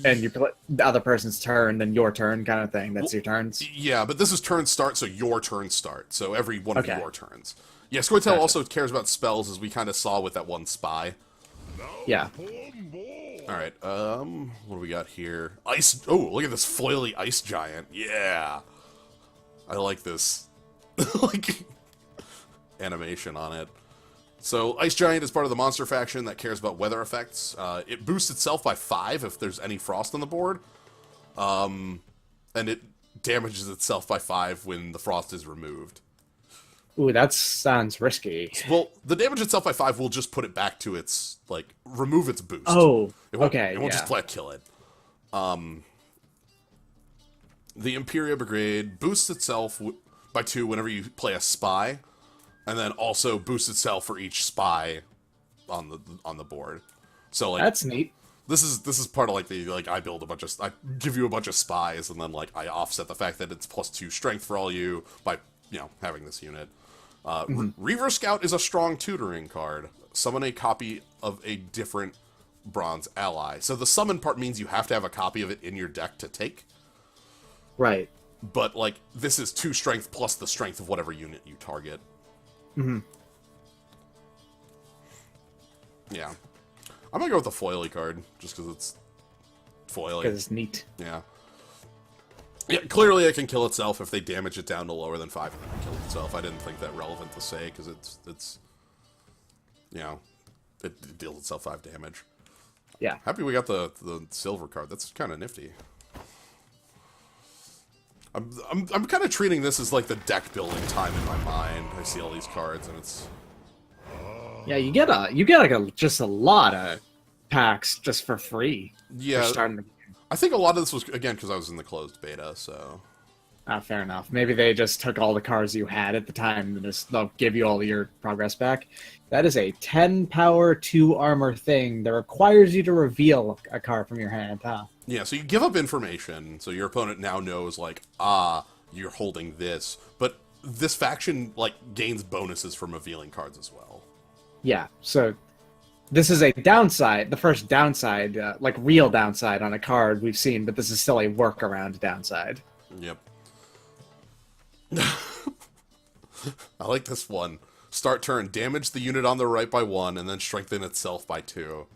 and you play the other person's turn, then your turn kind of thing. That's your turns. Yeah, but this is turn start, so your turn start. So every one of your turns. Yeah, Squirtle also cares about spells, as we kind of saw with that one spy. Yeah. Alright, what do we got here? Ice... Oh, look at this foily ice giant. Yeah! I like this. like, animation on it. So, Ice Giant is part of the monster faction that cares about weather effects. It boosts itself by 5 if there's any frost on the board. And it damages itself by 5 when the frost is removed. Ooh, that sounds risky. Well, the damage itself by 5 will just put it back to its, like, remove its boost. Oh, it won't, okay, It won't just flat kill it. The Imperial Brigade boosts itself by 2 whenever you play a spy, and then also boosts itself for each spy on the board. So, like, that's neat. This is part of, like, I build a bunch of... I give you a bunch of spies, and then, like, I offset the fact that it's +2 strength for all you by, having this unit. Reaver Scout is a strong tutoring card. Summon a copy of a different bronze ally. So the summon part means you have to have a copy of it in your deck to take. Right. But, like, this is 2 strength plus the strength of whatever unit you target. Mm-hmm. Yeah. I'm gonna go with the foily card, just because it's foily. Because it's neat. Yeah. Yeah, clearly it can kill itself if they damage it down to lower than 5 and then it kills itself. I didn't think that relevant to say, because it's it deals itself 5 damage. Yeah. Happy we got the silver card. That's kind of nifty. I'm kind of treating this as like the deck building time in my mind. I see all these cards, and it's Yeah, you get like just a lot of packs just for free. yeah. For starting. I think a lot of this was again because I was in the closed beta, so Fair enough. Maybe they just took all the cards you had at the time and they'll give you all your progress back. That is a 10 power, 2 armor thing that requires you to reveal a card from your hand, huh? yeah. So you give up information, so your opponent now knows like you're holding this, but this faction like gains bonuses from revealing cards as well. Yeah, so this is a downside, the first downside, like real downside on a card we've seen, but this is still a workaround downside. Yep. I like this one. Start turn, damage the unit on the right by 1, and then strengthen itself by 2.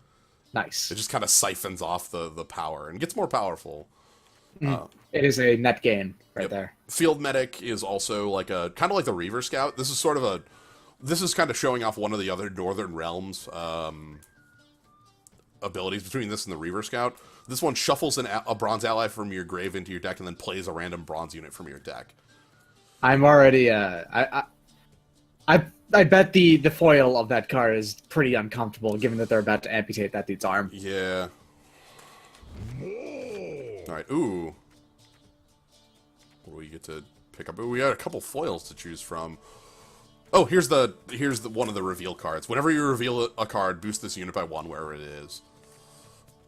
Nice. It just kind of siphons off the power and gets more powerful. It is a net gain right there. Field Medic is also like a kind of like the Reaver Scout. This is kind of showing off one of the other Northern Realms abilities between this and the Reaver Scout. This one shuffles a bronze ally from your grave into your deck and then plays a random bronze unit from your deck. I'm already I bet the foil of that card is pretty uncomfortable given that they're about to amputate that dude's arm. Yeah. Alright, ooh. What do we get to pick up? Ooh, we got a couple foils to choose from. Oh, here's the one of the reveal cards. Whenever you reveal a card, boost this unit by 1 wherever it is.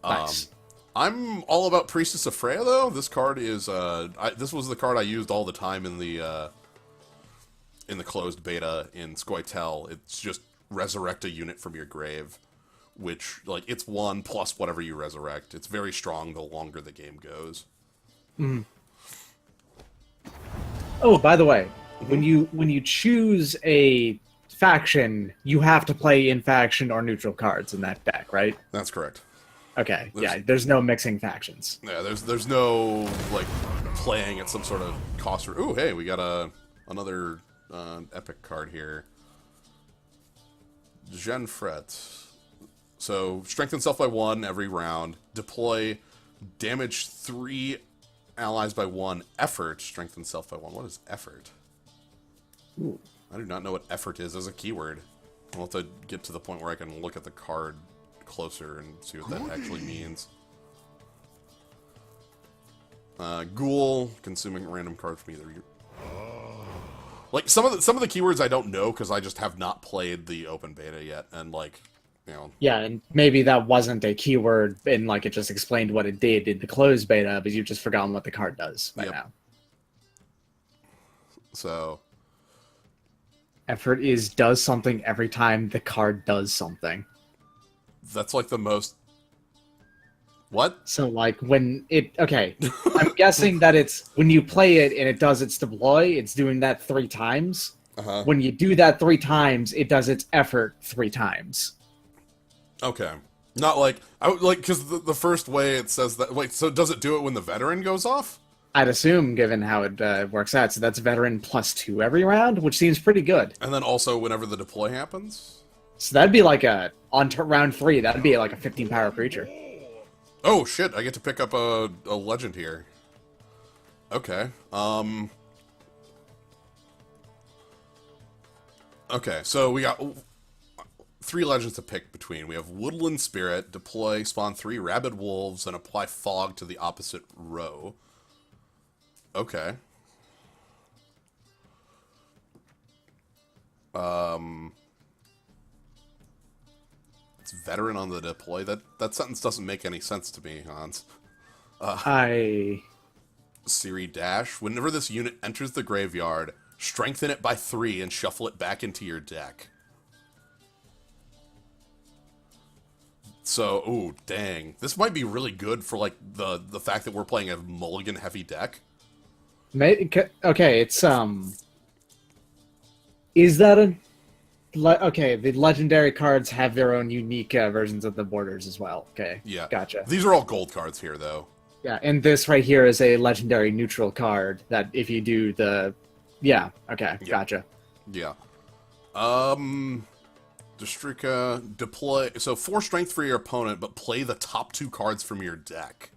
Nice. I'm all about Priestess of Freya, though. This card is, this was the card I used all the time in the closed beta in Scoia'tael. It's just resurrect a unit from your grave, which, like, it's 1 plus whatever you resurrect. It's very strong the longer the game goes. Oh, by the way, when you choose a faction, you have to play in faction or neutral cards in that deck, right? That's correct. Okay, there's no mixing factions. Yeah, there's no, like, playing at some sort of cost. Ooh, hey, we got another epic card here. Genfret. So, strengthen self by 1 every round. Deploy, damage 3 allies by 1. Effort, strengthen self by 1. What is effort? Ooh. I do not know what effort is as a keyword. I'll have to get to the point where I can look at the card closer and see what that actually means. Ghoul, consuming a random card from either you. Like some of the keywords I don't know because I just have not played the open beta yet, and like, you know. Yeah, and maybe that wasn't a keyword, and like it just explained what it did in the closed beta, but you've just forgotten what the card does right now. So, effort does something every time the card does something. That's like the most. What? So like when I'm guessing that it's when you play it and it does its deploy, it's doing that 3 times. When you do that 3 times, it does its effort 3 times. Okay. Not like because the first way it says that. Wait, so does it do it when the veteran goes off? I'd assume, given how it works out, so that's veteran +2 every round, which seems pretty good. And then also whenever the deploy happens. So that'd be like round 3, that'd be like a 15 power creature. Oh shit! I get to pick up a legend here. Okay. Okay, so we got 3 legends to pick between. We have Woodland Spirit, deploy, spawn 3 rabid wolves, and apply fog to the opposite row. Okay. It's veteran on the deploy. That sentence doesn't make any sense to me, Hans. Siri Dash. Whenever this unit enters the graveyard, strengthen it by 3 and shuffle it back into your deck. So, ooh, dang. This might be really good for, like, the fact that we're playing a Mulligan heavy deck. Okay, it's, is that a... Okay, the legendary cards have their own unique versions of the borders as well. Okay, yeah, gotcha. These are all gold cards here, though. Yeah, and this right here is a legendary neutral card that if you do the... Yeah, okay, yeah. Gotcha. Yeah. Distrika, deploy... So 4 strength for your opponent, but play the top 2 cards from your deck.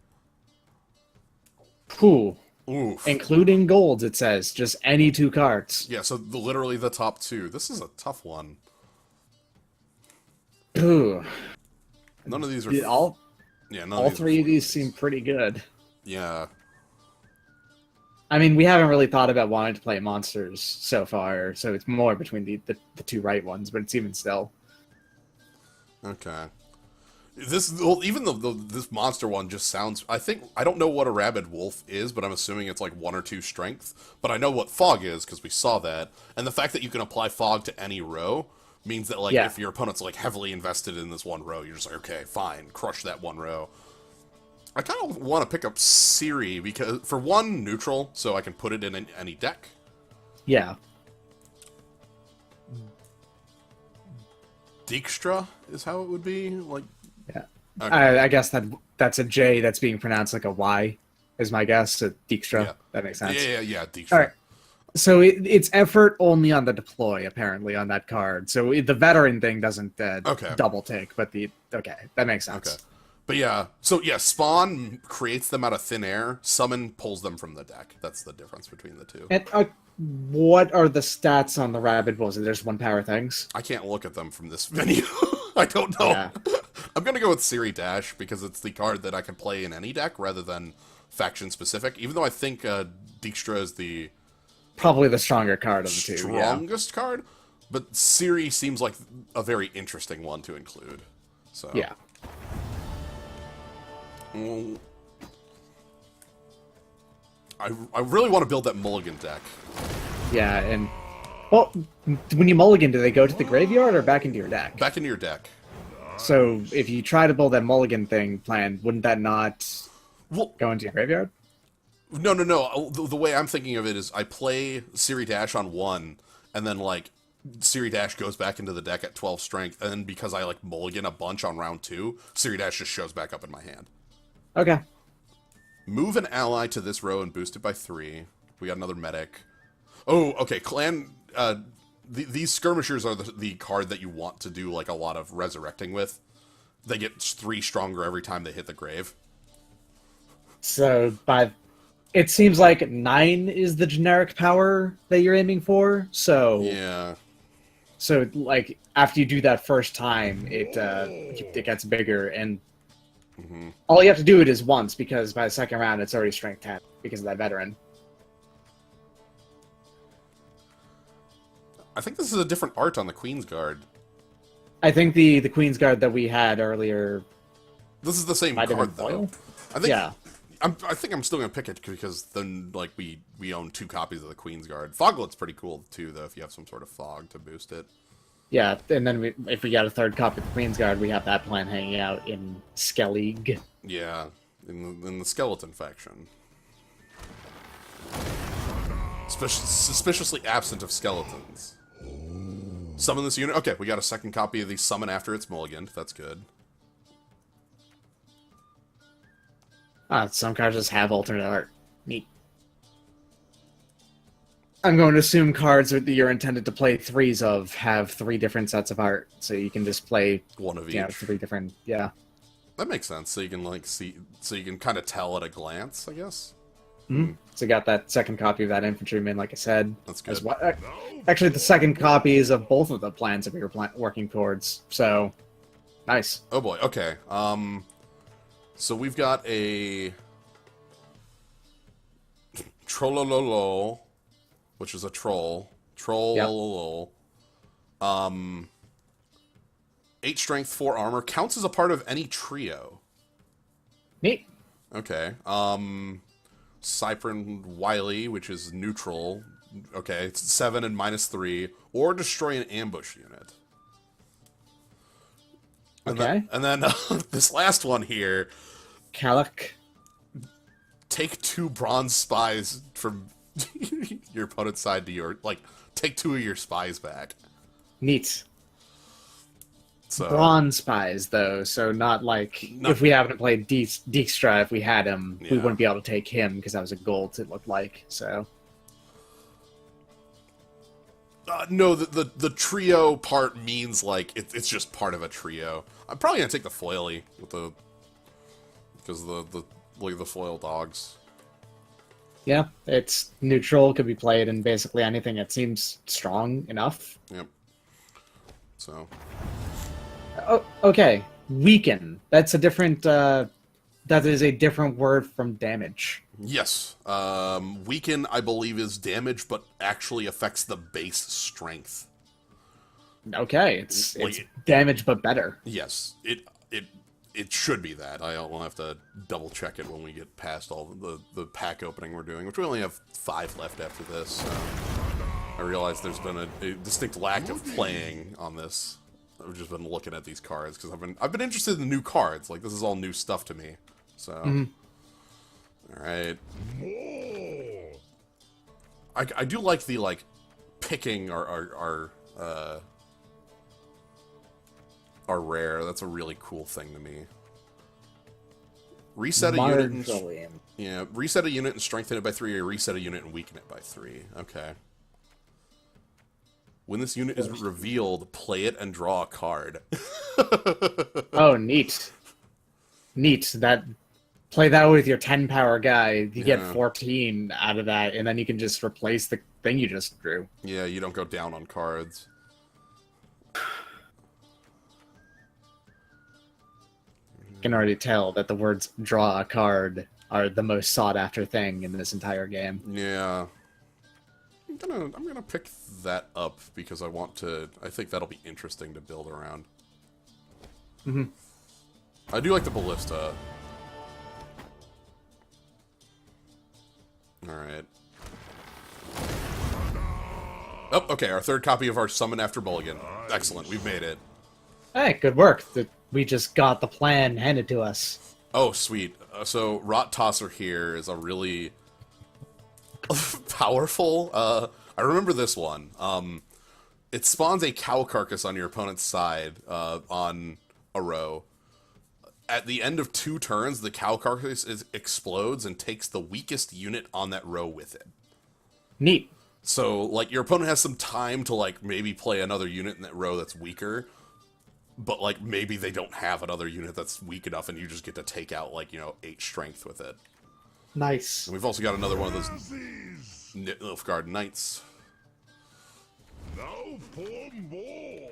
Cool. Oof. including golds. It says just any 2 cards. Yeah, so literally the top 2. This is a tough one. Ooh. None of these are... All none all of 3 of these are seem pretty good. Yeah. I mean, we haven't really thought about wanting to play monsters so far, so it's more between the 2 right ones, but it's even still. Okay. Even though this monster one just sounds... I don't know what a rabid wolf is, but I'm assuming it's like 1 or 2 strength. But I know what fog is, because we saw that. And the fact that you can apply fog to any row means that, like, Yeah. if your opponent's, like, heavily invested in this one row, you're just like, okay, fine, crush that one row. I kind of want to pick up Ciri, because, for one, neutral, so I can put it in any deck. Yeah. Dijkstra is how it would be, like... Yeah. Okay. I guess that's a J that's being pronounced like a Y, is my guess. So Dijkstra. Yeah. That makes sense. Yeah, Dijkstra. All right. So it's effort only on the deploy, apparently, on that card. So the veteran thing doesn't double take, but that makes sense. Okay. But yeah, so yeah, Spawn creates them out of thin air, Summon pulls them from the deck. That's the difference between the two. And what are the stats on the Rabid Wolves? There's 1 power things. I can't look at them from this menu. I don't know. Yeah. I'm going to go with Ciri Dash, because it's the card that I can play in any deck rather than faction-specific, even though I think Dijkstra is the... Probably the stronger card of the 2, strongest card, but Ciri seems like a very interesting one to include. So yeah. Mm. I really want to build that Mulligan deck. Yeah, and... Well, when you mulligan, do they go to the graveyard or back into your deck? Back into your deck. So if you try to build that mulligan thing planned, wouldn't that not go into your graveyard? No. The way I'm thinking of it is I play Ciri Dash on 1, and then, like, Ciri Dash goes back into the deck at 12 strength, and then because I, like, mulligan a bunch on round 2, Ciri Dash just shows back up in my hand. Okay. Move an ally to this row and boost it by 3. We got another medic. Oh, okay, Clan... these skirmishers are the card that you want to do, like, a lot of resurrecting with. They get 3 stronger every time they hit the grave. So it seems like 9 is the generic power that you're aiming for. So Yeah. So like after you do that first time, it gets bigger, and all you have to do it is once, because by the second round it's already strength 10 because of that veteran. I think this is a different art on the Queen's Guard. I think the Queen's Guard that we had earlier. This is the same might have been card, though. foil? I think. Yeah. I think I'm still gonna pick it because then, like, we own 2 copies of the Queen's Guard. Foglet's pretty cool too, though, if you have some sort of fog to boost it. Yeah, and then if we got a 3rd copy of the Queen's Guard, we have that plan hanging out in Skellig. Yeah, in the skeleton faction. Suspiciously absent of skeletons. Summon this unit. Okay, we got a 2nd copy of the summon after it's mulliganed. That's good. Some cards just have alternate art. Neat. I'm going to assume cards that you're intended to play 3s of have 3 different sets of art, so you can just play one of each. 3 different. Yeah. That makes sense. So you can, like, see, so you can kind of tell at a glance, I guess. Mm-hmm. So you got that 2nd copy of that infantryman, like I said. That's good. Actually, the 2nd copies of both of the plans that we were working towards. So, nice. Oh boy. Okay. So we've got a Trollololo, which is a troll. Trollololo. Yep. 8 strength, 4 armor. Counts as a part of any trio. Neat. Okay. Cypern Wily, which is neutral. Okay, it's 7 and -3. Or destroy an ambush unit. Okay. And then this last one here. Calic. Take 2 bronze spies from your opponent's side to your... Like, take 2 of your spies back. Neat. So, Bronze spies, though, so not like... If we haven't played Dijkstra, if we had him, we wouldn't be able to take him, because that was a gold, it looked like, so... no, the trio part means, like, it's just part of a trio. I'm probably gonna take the foily with the... Because look at the foil dogs. Yeah, it's neutral, could be played in basically anything. It seems strong enough. Yep. So, Oh, okay. Weaken. That's a different. That is a different word from damage. yes. Weaken, I believe, is damage, but actually affects the base strength. Okay, it's Like- damage but better. Yes. It should be that. I'll have to double check it when we get past all the pack opening we're doing, which we only have 5 left after this. So I realize there's been a distinct lack of playing on this. I've just been looking at these cards because I've been interested in the new cards. Like, this is all new stuff to me. So, all right. I do like the like picking our rare. That's a really cool thing to me. Reset a unit and reset a unit and strengthen it by 3, or reset a unit and weaken it by 3. Okay. When this unit is revealed, play it and draw a card. Oh, neat. Neat. Play that with your 10 power guy. You get 14 out of that, and then you can just replace the thing you just drew. Yeah, you don't go down on cards. You can already tell that the words draw a card are the most sought after thing in this entire game. Yeah. I'm gonna pick that up because I think that'll be interesting to build around. I do like the ballista. Alright. Oh, okay, our 3rd copy of our Summon After Mulligan. Excellent, we've made it. Hey, good work. We just got the plan handed to us. Oh, sweet. So, Rot Tosser here is a really powerful, I remember this one. It spawns a cow carcass on your opponent's side, on a row. At the end of 2 turns, the cow carcass explodes and takes the weakest unit on that row with it. Neat. So, like, your opponent has some time to, like, maybe play another unit in that row that's weaker, but, like, maybe they don't have another unit that's weak enough, and you just get to take out, like, 8 strength with it. Nice. And we've also got another one of those Nilfgaard Knights. Now for more.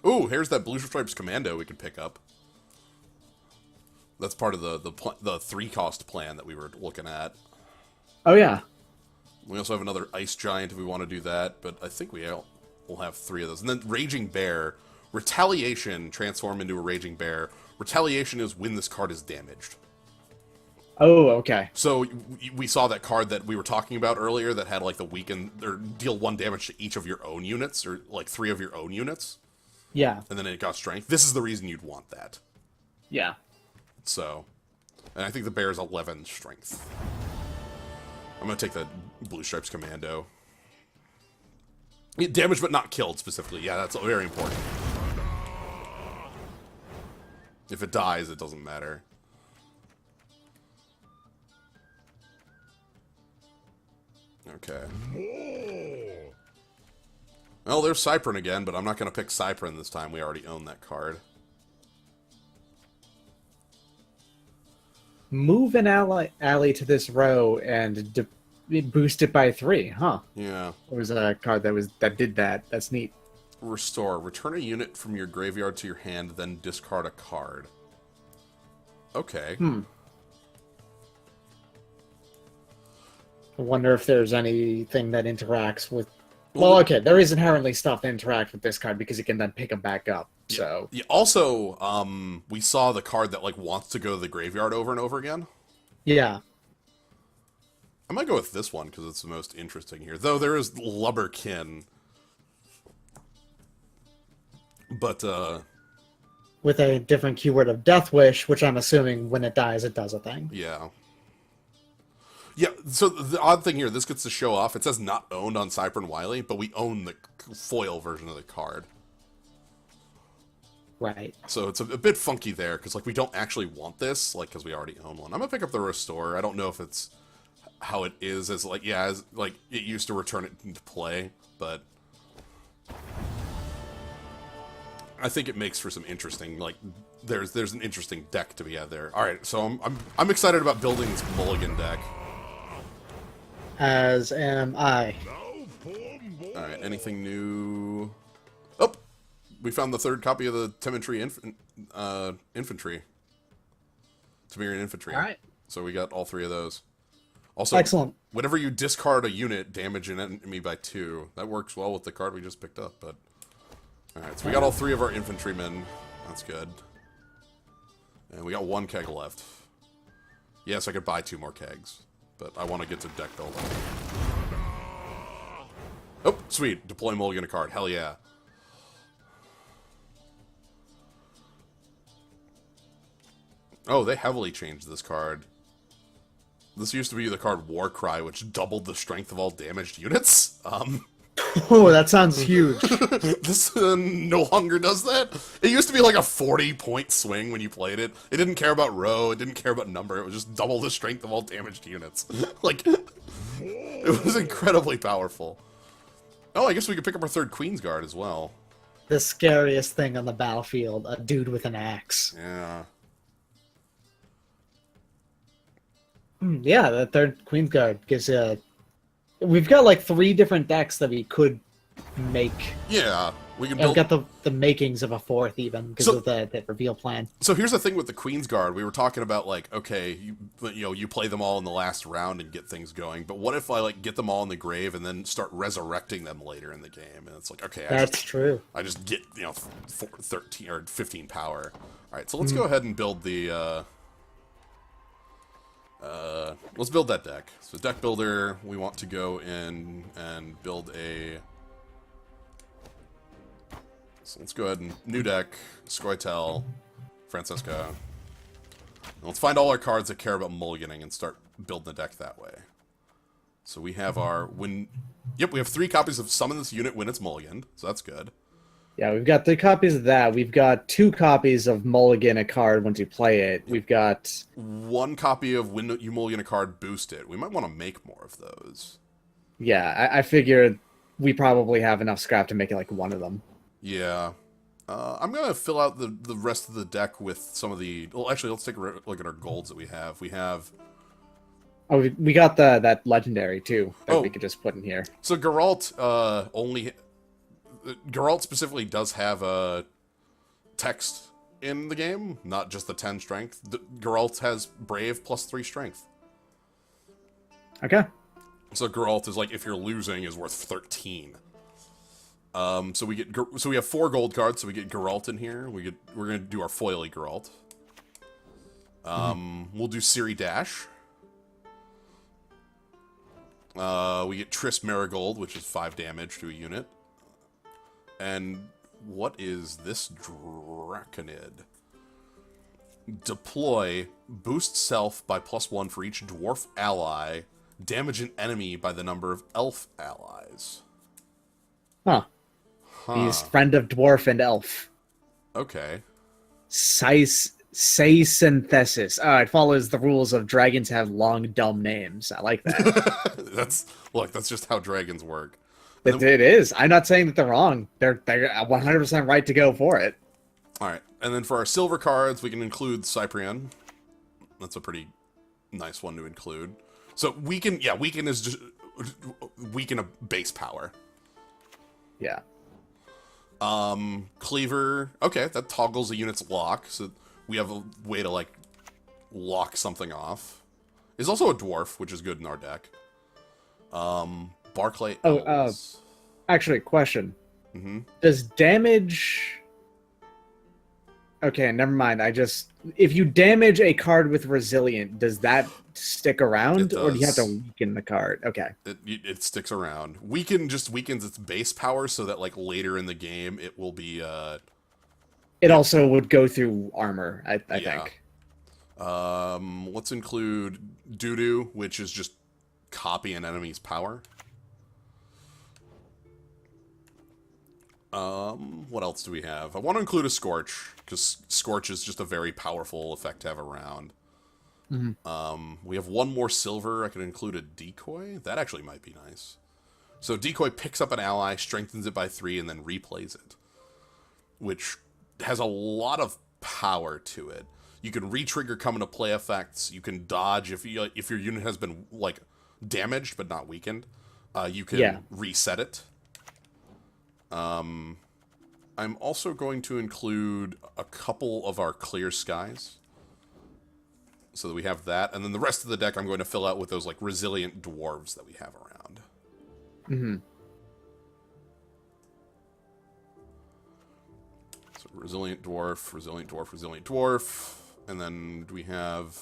Ooh, here's that Blue Stripes Commando we can pick up. That's part of the 3-cost plan that we were looking at. Oh, yeah. We also have another Ice Giant if we want to do that, but I think we'll have 3 of those. And then Raging Bear. Retaliation transform into a Raging Bear. Retaliation is when this card is damaged. Oh, okay. So we saw that card that we were talking about earlier that had like the weaken or deal 1 damage to each of your own units, or like 3 of your own units. Yeah. And then it got strength. This is the reason you'd want that. Yeah. So, and I think the bear is 11 strength. I'm gonna take the Blue Stripes Commando. Damaged but not killed specifically. Yeah, that's very important. If it dies, it doesn't matter. Okay. Well, there's Cypern again, but I'm not going to pick Cypern this time. We already own that card. Move an ally to this row and boost it by 3, huh? Yeah. There was a card that did that. That's neat. Restore. Return a unit from your graveyard to your hand, then discard a card. Okay. I wonder if there's anything that interacts with... Well, okay, there is inherently stuff that interact with this card because you can then pick them back up, so... Yeah, also, we saw the card that, like, wants to go to the graveyard over and over again. Yeah. I might go with this one because it's the most interesting here. Though there is Lubberkin. But, With a different keyword of Death Wish, which I'm assuming when it dies, it does a thing. yeah. Yeah, so the odd thing here, this gets to show off. It says not owned on Cypern Wily, but we own the foil version of the card. Right. So it's a bit funky there, because, like, we don't actually want this, like, because we already own one. I'm going to pick up the Restore. I don't know if it's how it is as, like, yeah, as, like, it used to return it into play, but... I think it makes for some interesting, like, there's an interesting deck to be had there. All right, so I'm excited about building this Mulligan deck. As am I. All right, anything new? Oh, we found the third copy of the Temerian infantry. Temerian infantry. All right. So we got all 3 of those. Also, Excellent. whenever you discard a unit, damage an enemy by 2. That works well with the card we just picked up, but... Alright, so we got all 3 of our infantrymen. That's good. And we got 1 keg left. Yes, I could buy 2 more kegs, but I want to get to deck building. Oh, sweet. Deploy Mulligan a card. Hell yeah. Oh, they heavily changed this card. This used to be the card Warcry, which doubled the strength of all damaged units. Oh, that sounds huge. This no longer does that. It used to be like a 40-point swing when you played it. It didn't care about row, it didn't care about number, it was just double the strength of all damaged units. Like, it was incredibly powerful. Oh, I guess we could pick up our 3rd Queen's Guard as well. The scariest thing on the battlefield, a dude with an axe. Yeah. Yeah, the 3rd Queen's Guard gives a... We've got like 3 different decks that we could make. Yeah, we can And build... we've got the makings of a 4th even, because of the reveal plan. So here's the thing with the Queen's Guard. We were talking about, like, okay, you play them all in the last round and get things going, but what if I, like, get them all in the grave and then start resurrecting them later in the game? And it's like, okay, True. I just get, 13 or 15 power. Alright, so let's go ahead and build the, let's build that deck. So deck builder, we want to go in and build a... So let's go ahead and new deck, Scoia'tael, Francesca. And let's find all our cards that care about mulliganing and start building the deck that way. So we have our Yep, we have 3 copies of Summon This Unit when it's mulliganed, so that's good. Yeah, we've got 3 copies of that. We've got 2 copies of Mulligan a card once you play it. We've got 1 copy of when you mulligan a card, boost it. We might want to make more of those. Yeah, I figured we probably have enough scrap to make it like 1 of them. Yeah. I'm going to fill out the rest of the deck with some of the... Well, actually, let's take a look at our golds that we have. We have... Oh, we got that legendary, too, that we could just put in here. So Geralt Geralt specifically does have a text in the game, not just the 10 strength. Geralt has Brave plus 3 strength. Okay. So Geralt is like, if you're losing, is worth 13. So we have 4 gold cards, so we get Geralt in here. We're gonna do our foily Geralt. We'll do Ciri Dash. We get Triss Marigold, which is 5 damage to a unit. And what is this Draconid? Deploy, boost self by +1 for each dwarf ally, damage an enemy by the number of elf allies. Huh. He's friend of dwarf and elf. Okay. Say synthesis. It follows the rules of dragons have long, dumb names. I like that. That's just how dragons work. It is. I'm not saying that they're wrong. They're 100% right to go for it. Alright, and then for our silver cards, we can include Cyprian. That's a pretty nice one to include. So weaken is just weaken a base power. Yeah. Cleaver, okay, that toggles a unit's lock, so we have a way to, like, lock something off. Is also a dwarf, which is good in our deck. Barclay Elves. Actually, question. Mm-hmm. Does damage... Okay, never mind. If you damage a card with Resilient, does that stick around? Or do you have to weaken the card? Okay. It sticks around. Weaken just weakens its base power so that, like, later in the game it will be, It also would go through armor, I think. Let's include Doo-Doo, which is just copy an enemy's power. What else do we have? I want to include a Scorch, because Scorch is just a very powerful effect to have around. Mm-hmm. We have 1 more silver. I could include a Decoy. That actually might be nice. So Decoy picks up an ally, strengthens it by 3, and then replays it. Which has a lot of power to it. You can re-trigger come into play effects. You can dodge if your unit has been like damaged but not weakened. You can reset it. I'm also going to include a couple of our clear skies, so that we have that, and then the rest of the deck I'm going to fill out with those like resilient dwarves that we have around. Mm-hmm. So resilient dwarf, resilient dwarf, resilient dwarf, and then do we have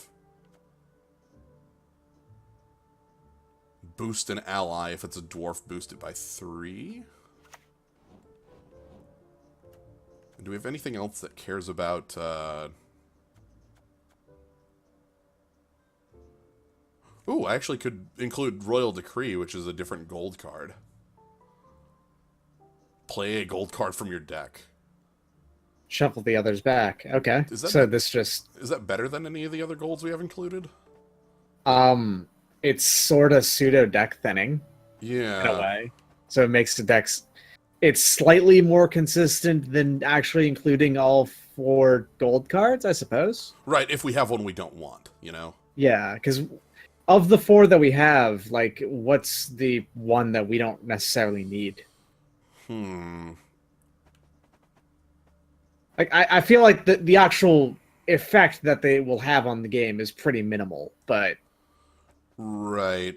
boost an ally if it's a dwarf boosted by 3? And do we have anything else that cares about Ooh, I actually could include Royal Decree, which is a different gold card. Play a gold card from your deck. Shuffle the others back. Okay. Is that So this just... Is that better than any of the other golds we have included? It's sort of pseudo deck thinning Yeah. in a way. So it makes the decks... It's slightly more consistent than actually including all 4 gold cards, I suppose. Right, if we have one we don't want, you know? Yeah, because of the 4 that we have, like, what's the one that we don't necessarily need? Like, I feel like the actual effect that they will have on the game is pretty minimal, but... Right.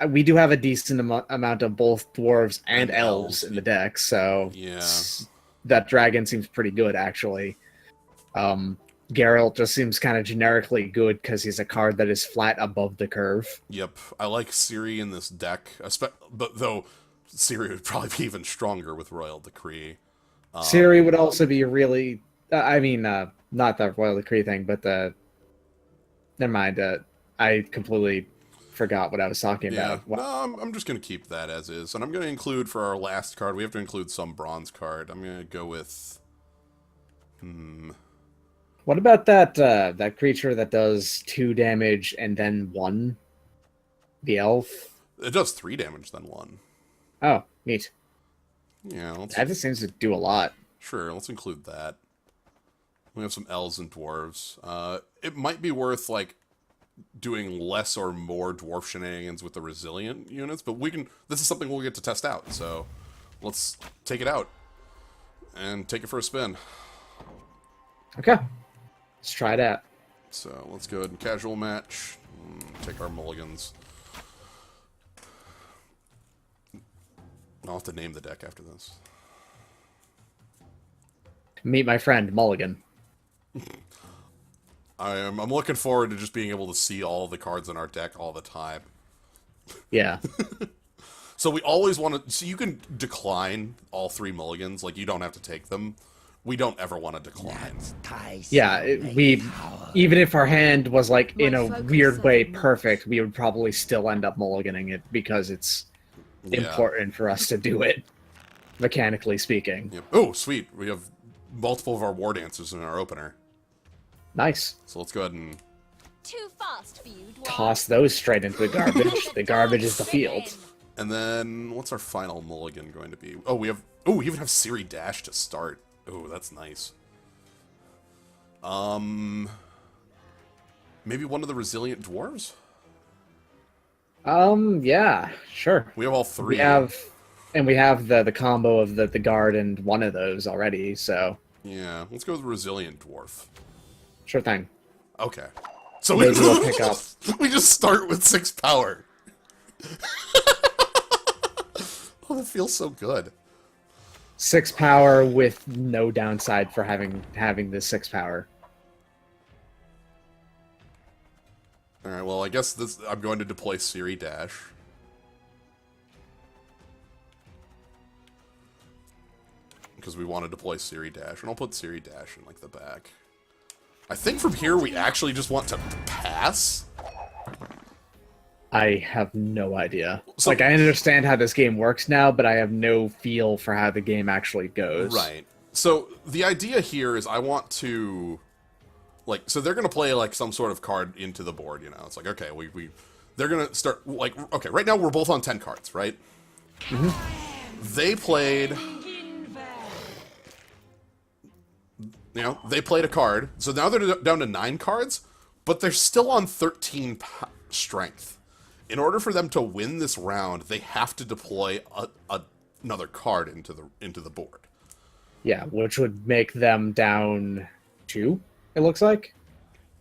We do have a decent amount of both dwarves and And elves elves, in the deck, so... Yeah. That dragon seems pretty good, actually. Geralt just seems kind of generically good because he's a card that is flat above the curve. Yep. I like Ciri in this deck, but though Ciri would probably be even stronger with Royal Decree. Ciri would also be really... not the Royal Decree thing, but the... Never mind, I completely forgot what I was talking Yeah. about. Wow. No, I'm just going to keep that as is. And I'm going to include for our last card, we have to include some bronze card. I'm going to go with... What about that creature that does 2 damage and then 1? The elf? It does 3 damage, then 1. Oh, neat. Yeah, That just seems to do a lot. Sure, let's include that. We have some elves and dwarves. It might be worth, like, doing less or more dwarf shenanigans with the resilient units, but this is something we'll get to test out, so let's take it out and take it for a spin. Okay. Let's try it out. So let's go ahead and casual match. Take our mulligans. I'll have to name the deck after this. Meet my friend, Mulligan. I'm looking forward to just being able to see all the cards in our deck all the time. Yeah. So we always want to... So you can decline all 3 mulligans. Like, you don't have to take them. We don't ever want to decline. Yeah, even if our hand was, like, in a weird way perfect, we would probably still end up mulliganing it because it's important for us to do it, mechanically speaking. Yep. Oh, sweet. We have multiple of our war dancers in our opener. Nice. So let's go ahead and... Too fast for you, dwarf. Toss those straight into the garbage. The garbage is the field. And then, what's our final mulligan going to be? Oh, we even have Ciri Dash to start. Oh, that's nice. Maybe one of the resilient dwarves? Yeah, sure. We have all 3. We have the combo of the guard and one of those already, so... Yeah, let's go with resilient dwarf. Sure thing. Okay. So Maybe we'll pick up. we just start with 6 power. Oh, that feels so good. 6 power with no downside for having the 6 power. Alright, well, I guess I'm going to deploy Ciri Dash. Because we want to deploy Ciri Dash, and I'll put Ciri Dash in, like, the back. I think from here we actually just want to pass. I have no idea. So- I understand how this game works now, but I have no feel for how the game actually goes. Right. So the idea here is I want to, like, so they're going to play, like, some sort of card into the board, you know. It's like, okay, they're going to start, like, okay, right now we're both on 10 cards, right? Mm-hmm. They played You know, they played a card, so now they're down to 9 cards, but they're still on 13 strength. In order for them to win this round, they have to deploy another card into the board. Yeah, which would make them down 2, it looks like.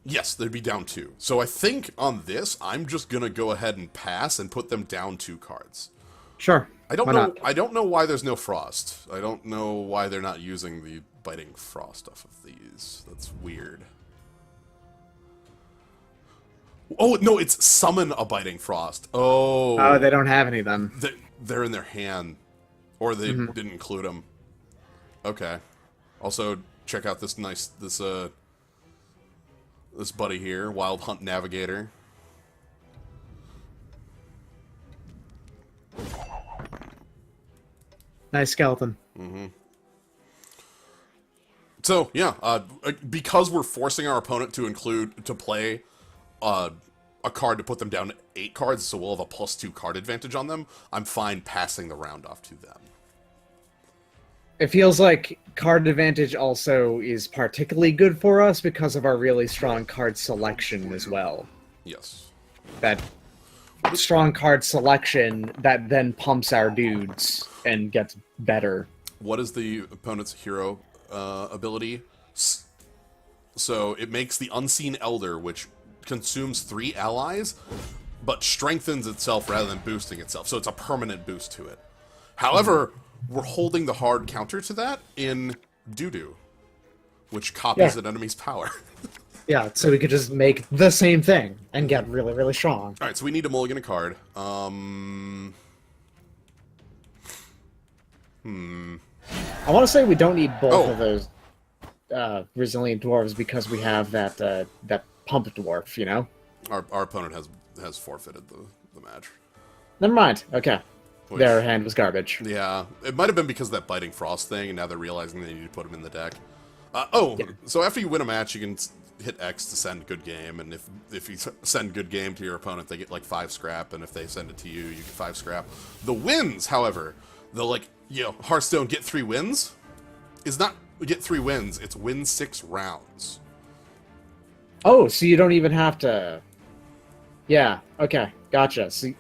Yes, they'd be down 2. So I think on this, I'm just gonna go ahead and pass and put them down 2 cards. Sure. I don't why know. not? I don't know why there's no frost. I don't know why they're not using the biting frost off of these. That's weird. Oh no, it's summon a biting frost. Oh. Oh, they don't have any then. They're in their hand, or they didn't include them. Okay. Also, check out this this buddy here, Wild Hunt Navigator. Nice skeleton. So yeah, because we're forcing our opponent to play a card to put them down 8 cards, so we'll have a +2 card advantage on them. I'm fine passing the round off to them. It feels like card advantage also is particularly good for us because of our really strong card selection as well. Yes. That strong card selection that then pumps our dudes and gets better. What is the opponent's hero ability? So it makes the Unseen Elder, which consumes 3 allies, but strengthens itself rather than boosting itself. So it's a permanent boost to it. However, we're holding the hard counter to that in Doo-Doo, which copies an enemy's power. Yeah, so we could just make the same thing and get really, really strong. Alright, so we need to mulligan a card. I want to say we don't need both of those resilient dwarves because we have that that pump dwarf, you know? Our opponent has forfeited the match. Never mind. Okay. Which, Their hand was garbage. Yeah, it might have been because of that biting frost thing, and now they're realizing they need to put him in the deck. So after you win a match, you can hit X to send good game, and if you send good game to your opponent, they get like 5 scrap, and if they send it to you, you get 5 scrap. The wins, however, Hearthstone get 3 wins is not get 3 wins, it's win 6 rounds. Oh, so you don't even have to... Yeah, okay, gotcha. So,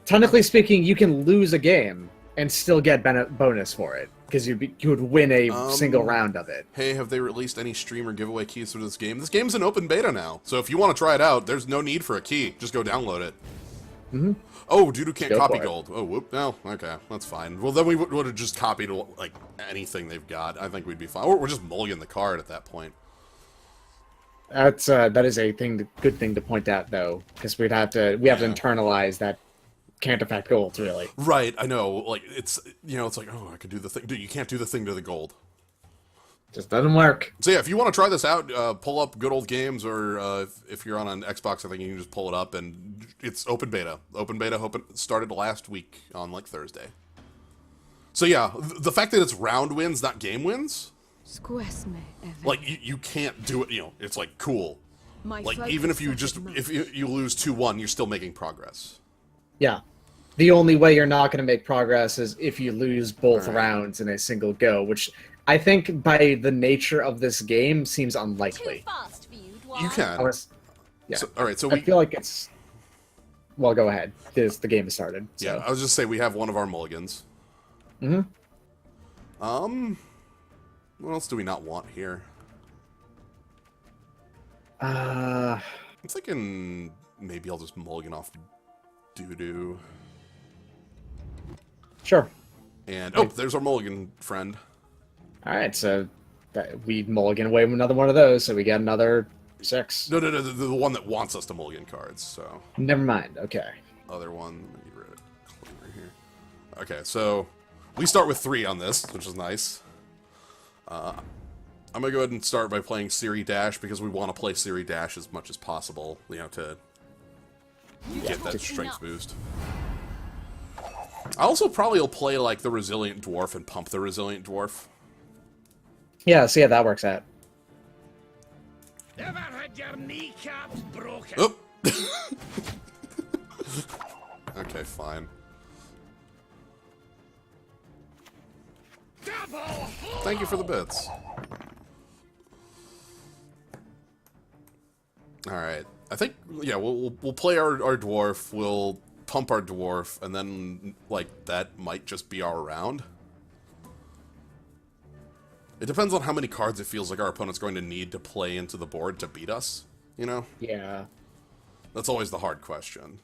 technically speaking, you can lose a game and still get bonus for it, because you would win a single round of it. Hey, have they released any stream or giveaway keys for this game? This game's in open beta now, so if you want to try it out, there's no need for a key. Just go download it. Mm-hmm. Oh, Doo-Doo can't copy for it. gold. Oh, whoop. No, okay, that's fine. Well, then we would have just copied like anything they've got. I think we'd be fine. Or we're just mulligan the card at that point. That is a good thing to point out, though, because we have to internalize that can't affect gold, really. Right, I know. Like it's like, oh, I could do the thing. Dude, you can't do the thing to the gold. Just doesn't work. So yeah, if you want to try this out, pull up Good Old Games, or if you're on an Xbox, I think you can just pull it up, and it's open beta. Open beta started last week on like Thursday. So yeah, the fact that it's round wins, not game wins, like you can't do it. It's like cool. Like even if you you lose 2-1, you're still making progress. Yeah. The only way you're not going to make progress is if you lose both rounds in a single go, which I think by the nature of this game seems unlikely. Too fast for you, Dwarf. You can. Yeah. So, all right. So I feel like it's... Well, go ahead. The game has started. So. Yeah, I was just say we have one of our mulligans. Mm-hmm. What else do we not want here? Uh... I'm thinking maybe I'll just mulligan off Doo-Doo. Sure. And, there's our mulligan friend. Alright, so we mulligan away with another one of those, so we get another 6. No, the one that wants us to mulligan cards, so... Never mind, okay. Other one, let me get rid of Cleaver here. Okay, so we start with 3 on this, which is nice. I'm gonna go ahead and start by playing Siri Dash, because we want to play Siri Dash as much as possible, to get that strength boost. I also probably will play, like, the Resilient Dwarf and pump the Resilient Dwarf. Yeah, see how that works out. Ever had your kneecaps broken? Oh! Okay, fine. Thank you for the bits. All right. I think yeah, we'll play our dwarf. We'll pump our dwarf, and then like that might just be our round. It depends on how many cards it feels like our opponent's going to need to play into the board to beat us. You know? Yeah. That's always the hard question.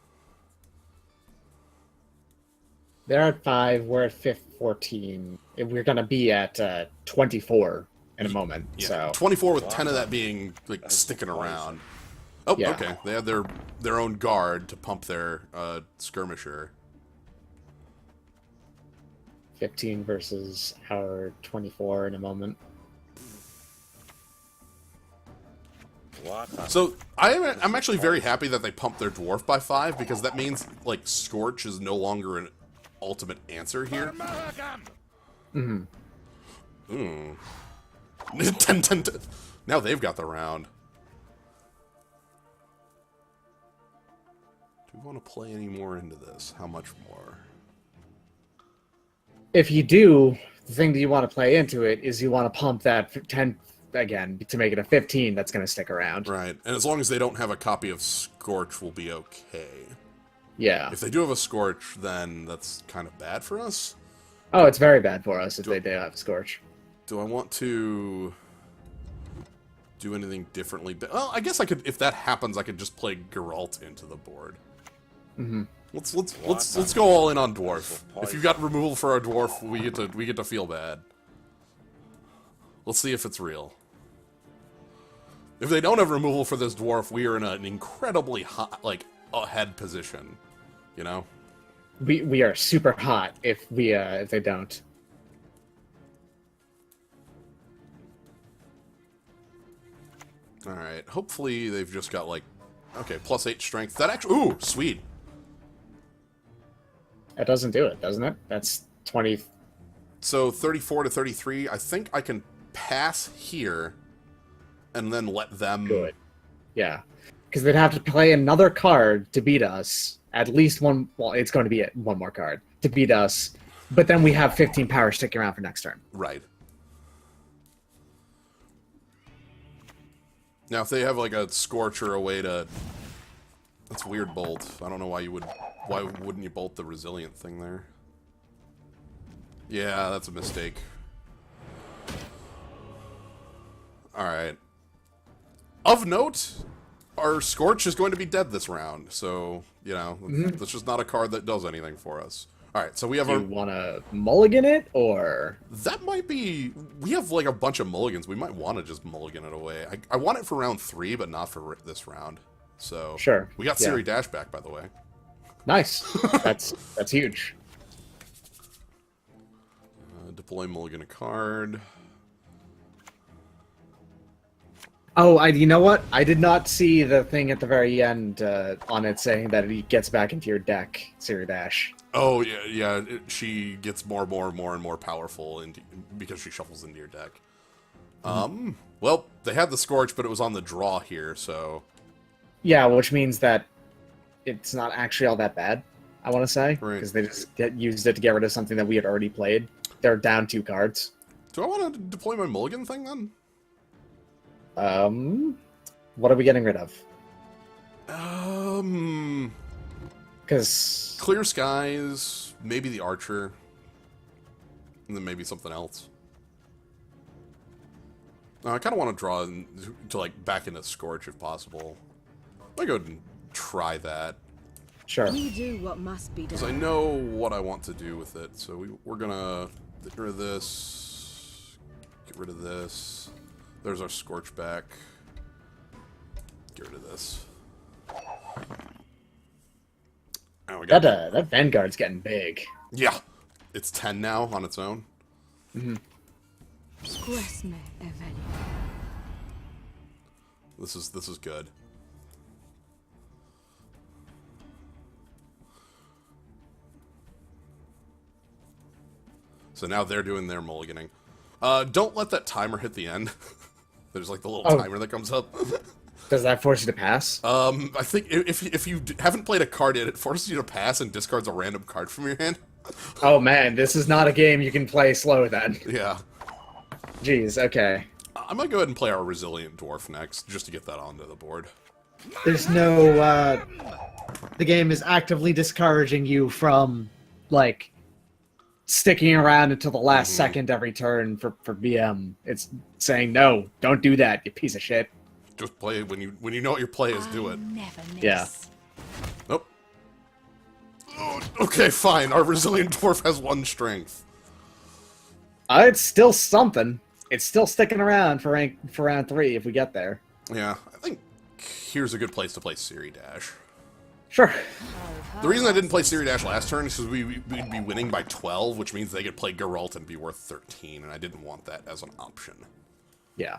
They're at 5, we're at 14. We're going to be at 24 in a moment. Yeah, So 24 with 10 of that being like sticking around. Oh, Yeah. okay. They have their own guard to pump their skirmisher. 15 versus our 24 in a moment. So I'm actually very happy that they pumped their dwarf by 5 because that means like Scorch is no longer an ultimate answer here. Mm-hmm. 10, 10, 10. Now they've got the round. Do we want to play any more into this? How much more? If you do, the thing that you want to play into it is you want to pump that 10 again to make it a 15 that's going to stick around. Right, and as long as they don't have a copy of Scorch, we'll be okay. Yeah. If they do have a Scorch, then that's kind of bad for us. Oh, it's very bad for us if they do have Scorch. Do I want to do anything differently? Well, I guess I could. If that happens, I could just play Geralt into the board. Mm-hmm. Let's go all in on dwarf. If you've got removal for our dwarf, we get to feel bad. Let's see if it's real. If they don't have removal for this dwarf, we are in an incredibly hot, like ahead position. You know. We are super hot if they don't. All right. Hopefully they've just got like, okay, +8 strength. That actually, ooh, sweet. That doesn't do it, doesn't it? That's 20. So 34 to 33. I think I can pass here, and then let them. Good. Yeah, because they'd have to play another card to beat us. At least one. Well, it's going to be one more card to beat us. But then we have 15 power sticking around for next turn. Right. Now, if they have like a Scorch or a way to, that's weird bolt. I don't know why you would. Why wouldn't you bolt the resilient thing there? Yeah, that's a mistake. All right. Of note, our Scorch is going to be dead this round, so you know that's just not a card that does anything for us. All right, so we have Do you want to mulligan it, or that might be. We have like a bunch of mulligans. We might want to just mulligan it away. I want it for round 3, but not for this round. So Sure. We got Yeah. Siri Dash back, by the way. nice? That's huge. Deploy mulligan a card. Oh, you know what? I did not see the thing at the very end on it saying that it gets back into your deck, Siri Dash. Oh yeah. She gets more and more powerful because she shuffles into your deck. Well, they had the Scorch, but it was on the draw here, so. Yeah, which means that it's not actually all that bad, I want to say. Right. Because they just used it to get rid of something that we had already played. They're down 2 cards. Do I want to deploy my mulligan thing then? What are we getting rid of? Because Clear Skies, maybe the Archer, and then maybe something else. I kind of want to draw to like back into Scorch if possible. I go ahead and try that. Sure. We do what must be Because I done. know what I want to do with it, so we're gonna get rid of this, get rid of this. There's our Scorch back. Get rid of this. Oh, we got That Vanguard's getting big. yeah, it's 10 now on its own. Squesme eveli. This is good. So now they're doing their mulliganing. Don't let that timer hit the end. There's like the little Oh. timer that comes up. Does that force you to pass? I think if you haven't played a card yet, it forces you to pass and discards a random card from your hand. Oh man, this is not a game you can play slow then. Yeah. Jeez, okay. I might go ahead and play our Resilient Dwarf next, just to get that onto the board. there's no the game is actively discouraging you from like sticking around until the last second every turn for BM. It's saying no, don't do that, you piece of shit. Just play when you know what your play is. Do it. Never miss. Yeah. Nope. Oh, okay, fine. Our resilient dwarf has 1 strength. It's still something. It's still sticking around for round 3 if we get there. Yeah, I think here's a good place to play Siri Dash. Sure. The reason I didn't play Siri Dash last turn is because we'd be winning by 12, which means they could play Geralt and be worth 13, and I didn't want that as an option. Yeah.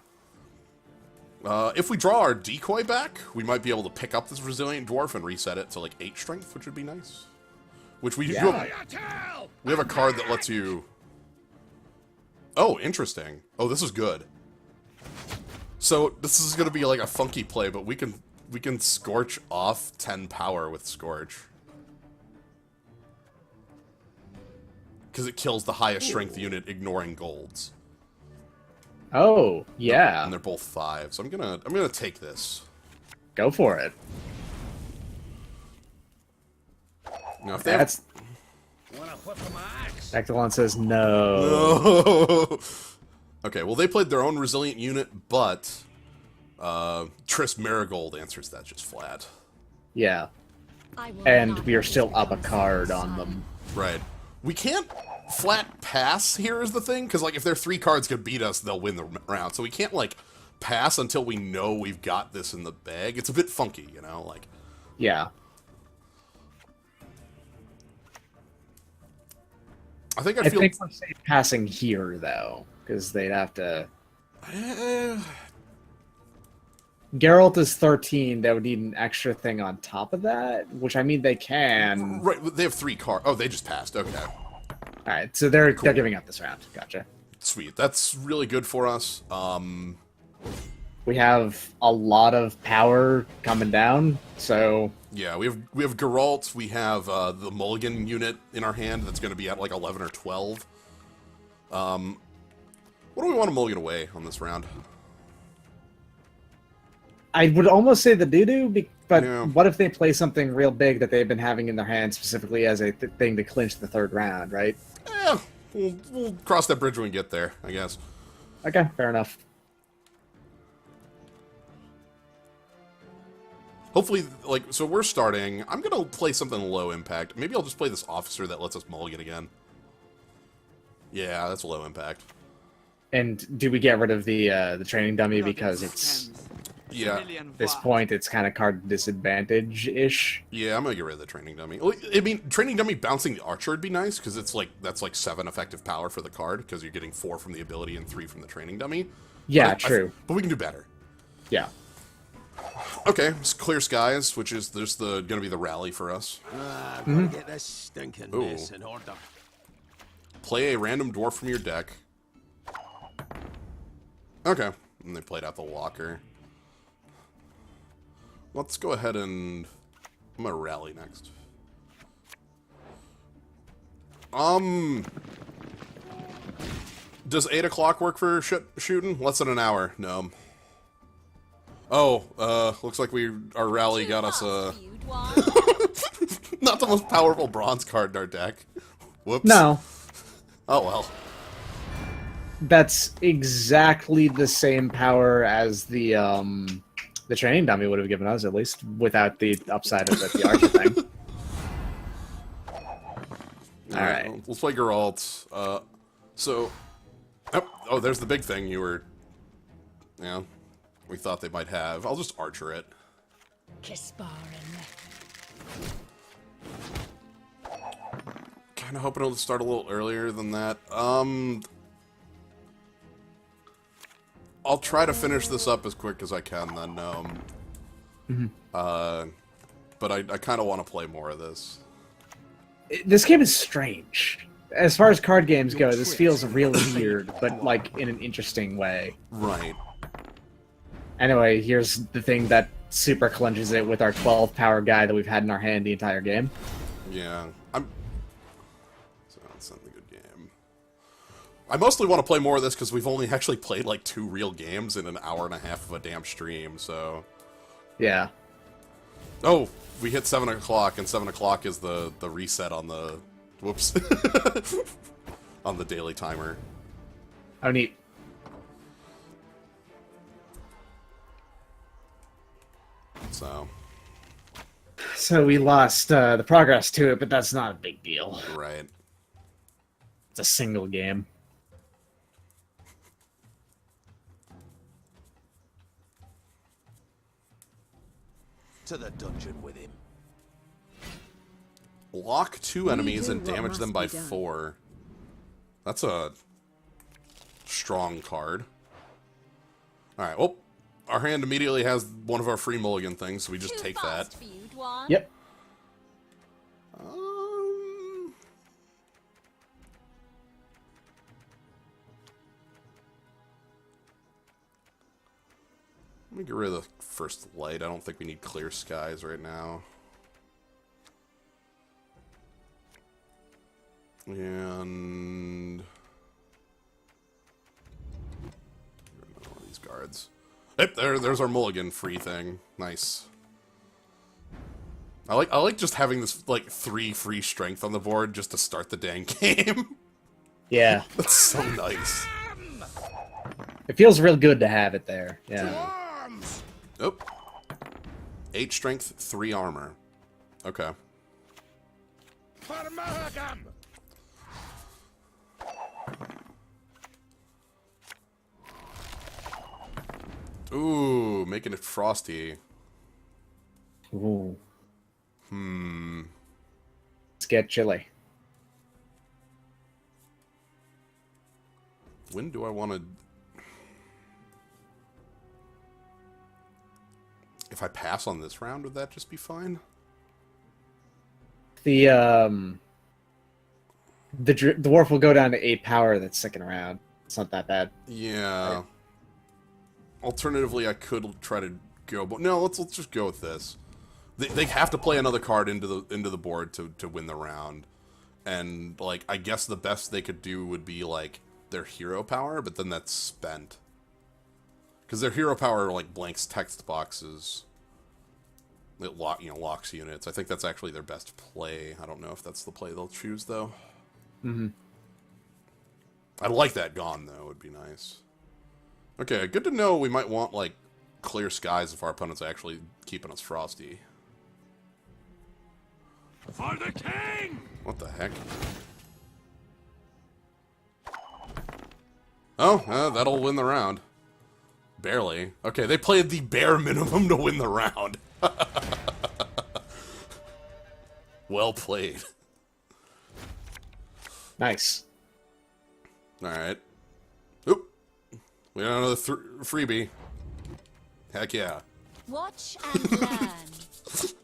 If we draw our decoy back, we might be able to pick up this resilient dwarf and reset it to like 8 strength, which would be nice. Which we Yeah. we have a card that lets you. Oh, interesting. Oh, this is good. So this is gonna be like a funky play, but we can scorch off 10 power with Scorch. Because it kills the highest strength unit, ignoring golds. Oh, yeah. And they're both 5, so I'm gonna take this. Go for it. Now, if they have... That's... Wanna whip my axe? Echelon says no. Oh. Okay, well, they played their own resilient unit, but Triss Marigold answers that just flat. Yeah. I will And not we are still let up a you card down, on son. them. Right. We can't flat pass here is the thing, because, like, if their 3 cards could beat us, they'll win the round. So we can't, like, pass until we know we've got this in the bag. It's a bit funky, you know? Like, Yeah. I think I feel... think we're safe passing here, though, because they'd have to... Geralt is 13. That would need an extra thing on top of that, which I mean they can. Right, they have 3 cards. Oh, they just passed. Okay. All right, so they're giving up this round. Gotcha. Sweet. That's really good for us. We have a lot of power coming down, so Yeah, we have Geralt, we have the Mulligan unit in our hand that's going to be at like 11 or 12. What do we want to Mulligan away on this round? I would almost say the doo-doo, but Yeah. what if they play something real big that they've been having in their hand specifically as a thing to clinch the 3rd round, right? Yeah, we'll cross that bridge when we get there, I guess. Okay, fair enough. Hopefully, like, so we're starting. I'm going to play something low impact. Maybe I'll just play this officer that lets us Mulligan again. Yeah, that's low impact. And do we get rid of the training dummy because it's Yeah. at this point it's kind of card disadvantage-ish? Yeah, I'm going to get rid of the training dummy. Well, I mean, training dummy bouncing the archer would be nice, because it's like, that's like 7 effective power for the card, because you're getting 4 from the ability and 3 from the training dummy. Yeah, But true. but we can do better. Yeah. Okay, it's Clear Skies, which is just going to be the rally for us. Gotta get this stinking Ooh. mess in order. Play a random dwarf from your deck. Okay, and they played out the walker. Let's go ahead and... I'm gonna rally next. Does 8 o'clock work for shooting? Less than an hour. No. Oh, looks like our rally got us, Feud one. not the most powerful bronze card in our deck. Whoops. No, Oh, well. that's exactly the same power as the training dummy would have given us, at least without the upside of the archer thing. Alright. Let's play Geralt. So... Oh, there's the big thing you were... Yeah. We thought they might have. I'll just archer it. Kisbarin. Kinda hoping it'll start a little earlier than that. I'll try to finish this up as quick as I can then. But I kinda want to play more of this. This game is strange. As far as card games go, this feels real weird, but like in an interesting way. Right. Anyway, here's the thing that super clinches it with our 12 power guy that we've had in our hand the entire game. Yeah. So it's not a good game. I mostly want to play more of this because we've only actually played like 2 real games in an hour and a half of a damn stream, so... Yeah. Oh, we hit 7 o'clock, and 7 o'clock is the reset on the... Whoops. On the daily timer. Oh, neat. So we lost the progress to it, but that's not a big deal. Right. It's a single game. To the dungeon with him. Lock 2 enemies do and what damage must them by be done. 4. That's a strong card. Alright, well, our hand immediately has one of our free mulligan things, so we just take that. For you, Dwan. Yep. Let me get rid of the first light. I don't think we need clear skies right now. And... one of these guards. Yep, there's our mulligan free thing. Nice. I like just having this, like, 3 free strength on the board just to start the dang game. Yeah. That's so nice. It feels real good to have it there. Yeah. Oh. 8 strength, 3 armor. Okay. Ooh, making it frosty. Ooh. Let's get chilly. When do I want to... If I pass on this round, would that just be fine? The dwarf will go down to 8 power that's sticking around. It's not that bad. Yeah. Right. Alternatively, I could try to go, but no, let's just go with this. They have to play another card into the board to win the round, and like I guess the best they could do would be like their hero power, but then that's spent because their hero power like blanks text boxes. It locks units. I think that's actually their best play. I don't know if that's the play they'll choose though. Mm-hmm. I'd like that gone though. Would be nice. Okay, good to know. We might want like clear skies if our opponent's actually keeping us frosty. For the king! What the heck? Oh, that'll win the round. Barely. Okay, they played the bare minimum to win the round. Well played. Nice. Alright. Oop. We got another freebie. Heck yeah. Watch and learn.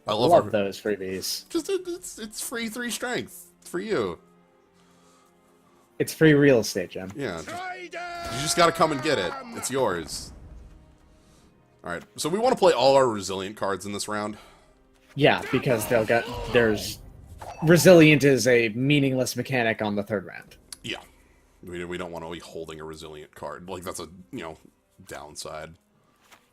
I Love love our... those freebies. Just it's free 3 strength for you. It's free real estate, Jim. Yeah. You just gotta come and get it. It's yours. Alright, so we want to play all our resilient cards in this round. Yeah, because there's resilient is a meaningless mechanic on the 3rd round. Yeah. We don't want to be holding a resilient card. Like, that's a, downside.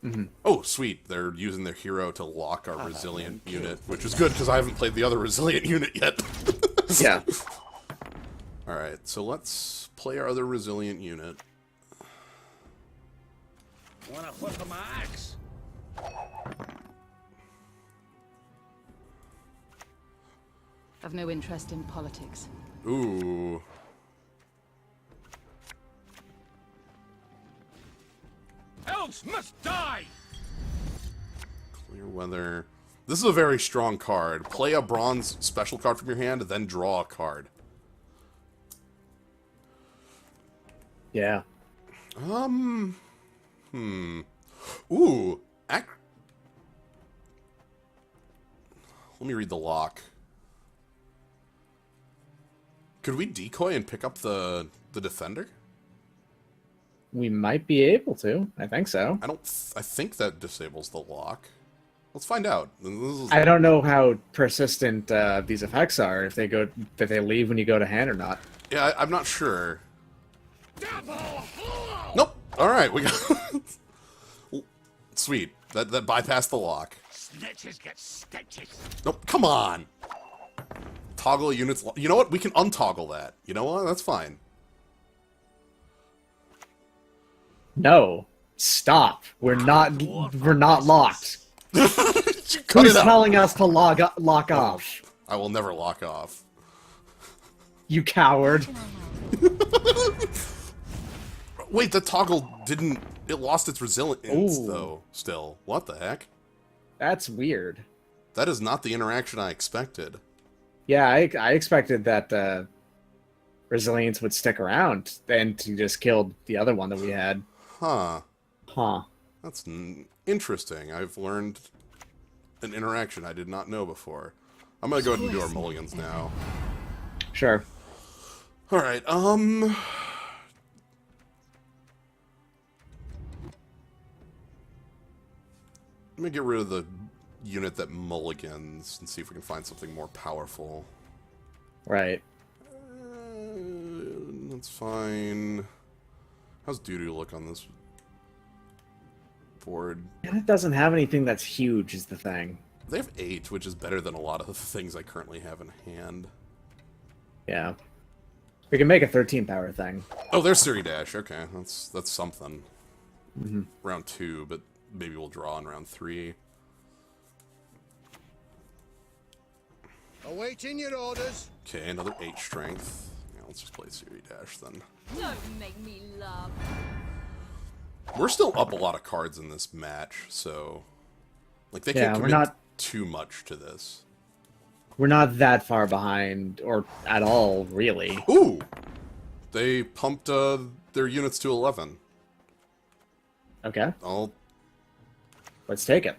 Mm-hmm. Oh, sweet. They're using their hero to lock our resilient unit, which is good, because I haven't played the other resilient unit yet. Yeah. Alright, so let's play our other resilient unit. Wanna whip my axe? I've no interest in politics. Ooh. Elves must die! Clear weather. This is a very strong card. Play a bronze special card from your hand, then draw a card. Yeah. Ooh. Let me read the lock. Could we decoy and pick up the defender? We might be able to. I think so. I think that disables the lock. Let's find out. I don't know how persistent these effects are. If they leave when you go to hand or not. Yeah, I'm not sure. Nope. All right, we got. Sweet. That bypassed the lock. Snitches get stitches. Nope, come on! Toggle units... You know what? We can untoggle that. You know what? That's fine. No. Stop. We're not locked. Cut Who's it out. telling us to lock off? I will never lock off. You coward. Wait, the toggle didn't... It lost its resilience, Ooh. though, still. What the heck? That's weird. That is not the interaction I expected. Yeah, I expected that resilience would stick around and to just kill the other one that we had. Huh. Huh. That's interesting. I've learned an interaction I did not know before. I'm gonna go ahead and do our mulligans now. Sure. Alright, let me get rid of the unit that mulligans and see if we can find something more powerful. Right. That's fine. How's doo-doo look on this board? And it doesn't have anything that's huge is the thing. They have 8, which is better than a lot of the things I currently have in hand. Yeah. We can make a 13 power thing. Oh, there's Siri Dash. Okay, that's something. Mm-hmm. Round 2, but maybe we'll draw in round 3. Awaiting your orders. Okay, another 8 strength. Yeah, let's just play Siri Dash then. Don't make me laugh. We're still up a lot of cards in this match, so like they Yeah, can't we're commit not- too much to this. We're not that far behind, or at all, really. Ooh, they pumped their units to 11. Okay, I'll let's take it.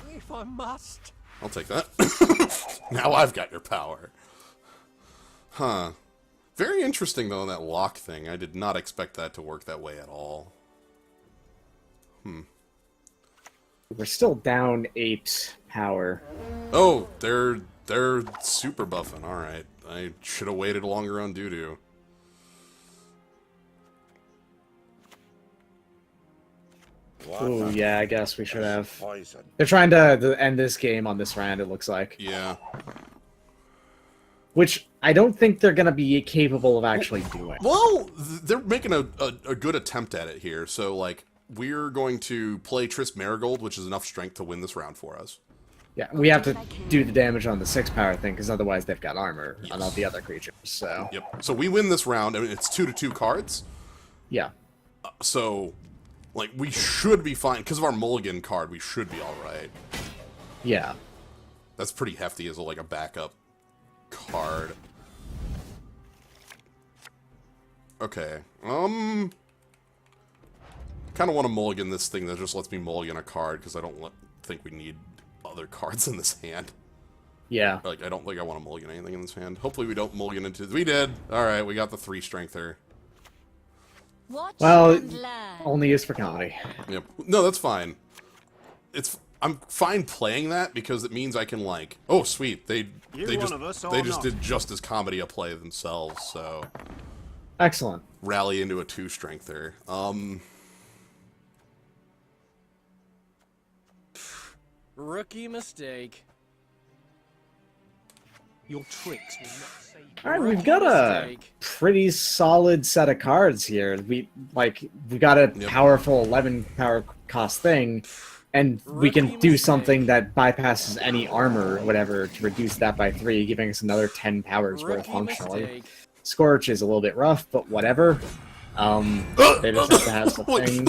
If I must. I'll take that. Now I've got your power. Huh. Very interesting though, that lock thing. I did not expect that to work that way at all. We're still down 8 power. Oh, they're super buffing. All right, I should have waited longer on doo-doo. Ooh, yeah, I guess we should have. Poison. They're trying to end this game on this round, it looks like. Yeah. Which I don't think they're going to be capable of actually doing. Well, they're making a good attempt at it here. So, like, we're going to play Triss Marigold, which is enough strength to win this round for us. Yeah, we have to do the damage on the 6 power thing, because otherwise they've got armor on all the other creatures, so... Yep. So we win this round. I mean, it's 2-2 cards. Yeah. So, like, we should be fine. Because of our Mulligan card, we should be alright. Yeah. That's pretty hefty as, like, a backup card. Okay. Kind of want to mulligan this thing that just lets me mulligan a card, because I don't think we need other cards in this hand. Yeah. Like, I don't think I want to mulligan anything in this hand. Hopefully we don't mulligan into... We did! Alright, we got the 3 strength there. Watch Well, and learn. only used for comedy. Yep. No, that's fine. I'm fine playing that, because it means I can, like... Oh, sweet. They just did just as comedy a play themselves, so... Excellent. Rally into a 2 strength there. Rookie mistake. Your tricks will not save you. Alright, we've got a pretty solid set of cards here. We've got a powerful 11 power cost thing, and we can do something that bypasses any armor or whatever to reduce that by 3, giving us another 10 powers worth functionally. Scorch is a little bit rough, but whatever. They just have to have something.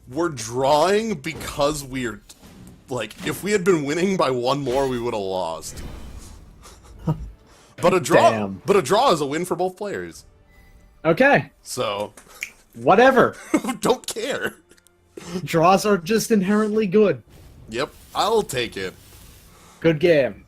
We're drawing because we're... Like, if we had been winning by 1 more, we would have lost. But a draw, Damn. but a draw is a win for both players. Okay, So, whatever. don't care. Draws are just inherently good. Yep, I'll take it. Good game.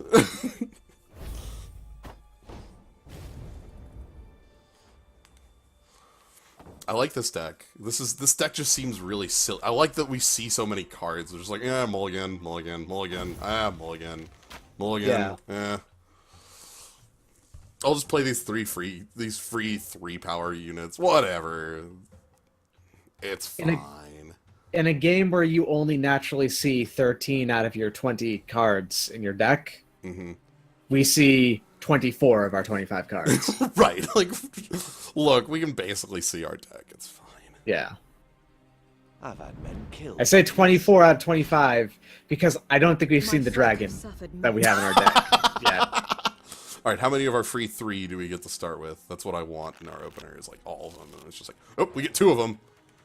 I like this deck. This deck just seems really silly. I like that we see so many cards. They're just like, yeah, mulligan, mulligan, mulligan, mulligan, mulligan, Yeah. I'll just play these free 3 power units. Whatever. It's fine. in a game where you only naturally see 13 out of your 20 cards in your deck, we see 24 of our 25 cards. Right. Like, look, we can basically see our deck. It's fine. Yeah. I've had men killed. I say 24 out of 25 because I don't think we've seen the folk dragon have suffered that we have in our deck yet. All right, how many of our free 3 do we get to start with? That's what I want in our opener, is like all of them. And it's just like, oh, we get 2 of them.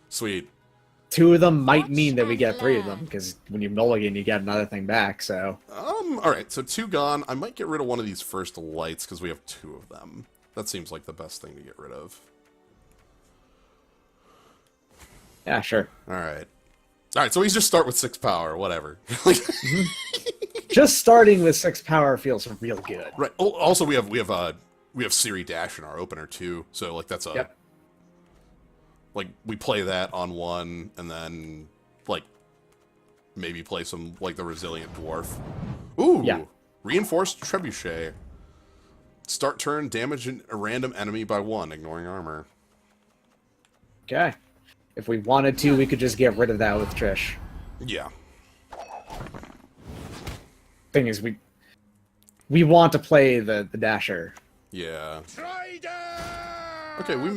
Sweet. 2 of them might mean that we get 3 of them, because when you mulligan, you get another thing back, so... All right, so 2 gone. I might get rid of one of these first lights, because we have 2 of them. That seems like the best thing to get rid of. Yeah, sure. All right. All right, so we just start with 6 power, whatever. Just starting with 6 power feels real good. Right. Oh, also, we have Siri Dash in our opener too, so like that's a Yep. like we play that on 1, and then like maybe play some like the Resilient Dwarf. Ooh, Yeah. Reinforced Trebuchet. Start turn, damage a random enemy by 1, ignoring armor. Okay. If we wanted to, we could just get rid of that with Trish. Yeah. Thing is, we want to play the Dasher. Yeah. Traitor! Okay, we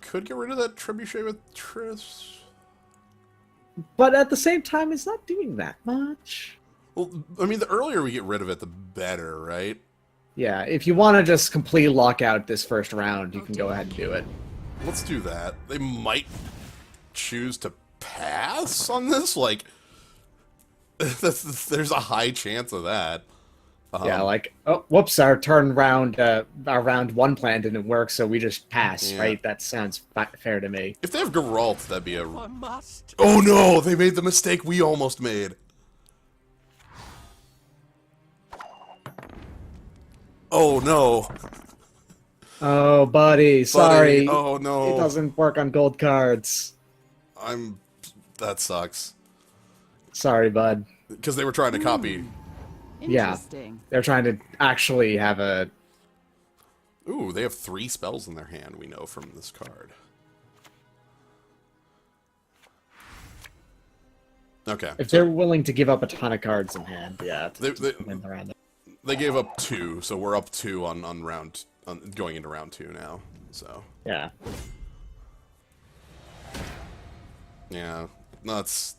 could get rid of that Trebuchet with Triss. But at the same time, it's not doing that much. Well, I mean, the earlier we get rid of it, the better, right? Yeah, if you want to just completely lock out this first round, you can go ahead and do it. Let's do that. They might choose to pass on this. Like, there's a high chance of that. Yeah, like, oh, whoops, our round 1 plan didn't work, so we just pass, Yeah. right? That sounds fair to me. If they have Geralt, that'd be a... I must. Oh no, they made the mistake we almost made. Oh no. Oh, buddy, sorry. Oh no. It doesn't work on gold cards. That sucks. Sorry, bud. Because they were trying to copy. Yeah. Interesting. They're trying to actually have a... Ooh, they have 3 spells in their hand, we know from this card. Okay. If they're willing to give up a ton of cards in hand, yeah. They gave up 2, so we're up 2 on going into round 2 now. So Yeah. yeah, this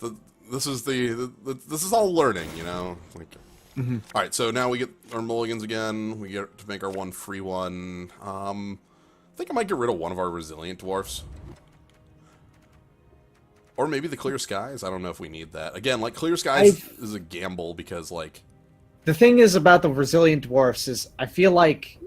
is all learning, you know. Like, all right, so now we get our mulligans again. We get to make our 1 free 1. I think I might get rid of one of our resilient dwarfs. Or maybe the clear skies. I don't know if we need that. Again, like clear skies is a gamble because like The thing is about the resilient dwarfs is I feel like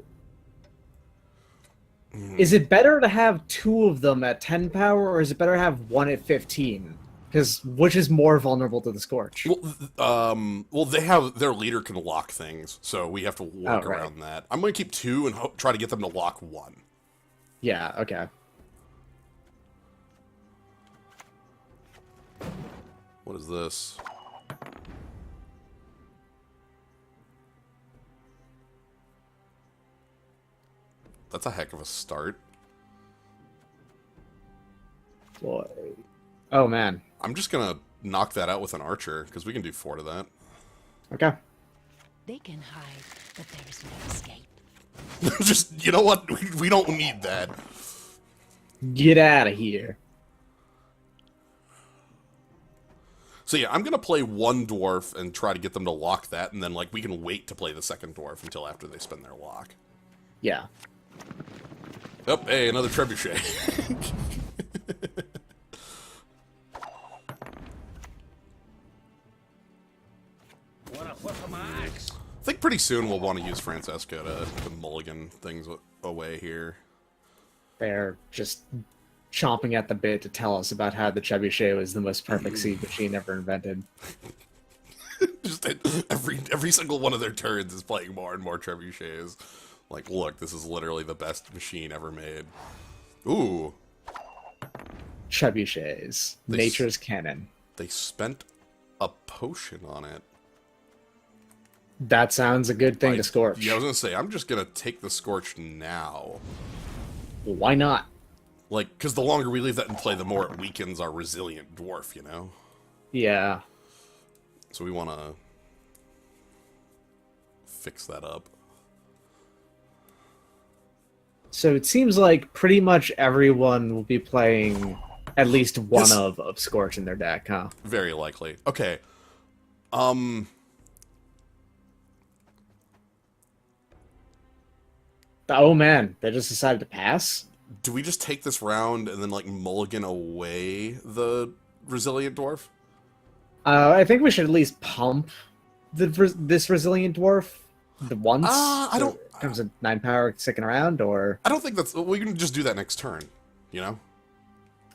is it better to have 2 of them at 10 power or is it better to have 1 at 15? Because which is more vulnerable to the Scorch? well, they have their leader can lock things, so we have to work right. around that. I'm going to keep 2 and try to get them to lock 1. Yeah, okay. What is this? That's a heck of a start. Boy. Oh, man. I'm just going to knock that out with an archer, because we can do 4 to that. Okay. They can hide, but there is no escape. Just, you know what? We don't need that. Get out of here. So yeah, I'm going to play 1 dwarf and try to get them to lock that, and then like we can wait to play the 2nd dwarf until after they spend their lock. Yeah. Oh, hey, another trebuchet. I think pretty soon we'll want to use Francesca to mulligan things away here. They're just chomping at the bit to tell us about how the trebuchet was the most perfect seed machine ever invented. Just every single one of their turns is playing more and more trebuchets. Like, look, this is literally the best machine ever made. Ooh. Trebuchets. Nature's cannon. They spent a potion on it. That sounds a good thing to Scorch. Yeah, I was gonna say, I'm just gonna take the Scorch now. Why not? Like, because the longer we leave that in play, the more it weakens our resilient dwarf, you know? Yeah. So we want to fix that up. So it seems like pretty much everyone will be playing at least one of Scorch in their deck, huh? Very likely. Okay. Oh man, they just decided to pass? Do we just take this round and then, like, mulligan away the resilient dwarf? I think we should at least pump this resilient dwarf the once. I don't. Comes a 9 power sticking around, or I don't think that's. We can just do that next turn. You know.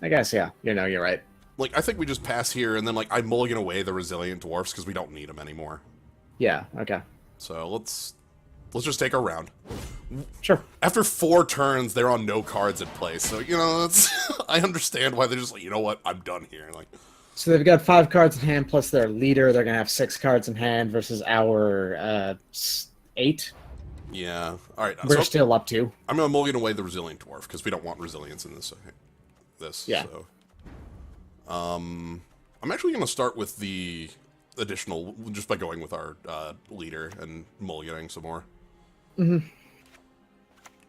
I guess yeah. You're right. Like, I think we just pass here and then, like, I mulligan away the resilient dwarfs because we don't need them anymore. Yeah. Okay. So let's just take a round. Sure. After 4 turns, they're on no cards in play. So, you know, that's I understand why they're just like, you know what, I'm done here. Like, So they've got 5 cards in hand plus their leader. They're gonna have 6 cards in hand versus our 8. yeah. All right. We're so still up 2. I'm gonna mulligan away the resilient dwarf because we don't want resilience in this. Yeah. So, I'm actually gonna start with the additional just by going with our leader and mulliganing some more. Mm-hmm.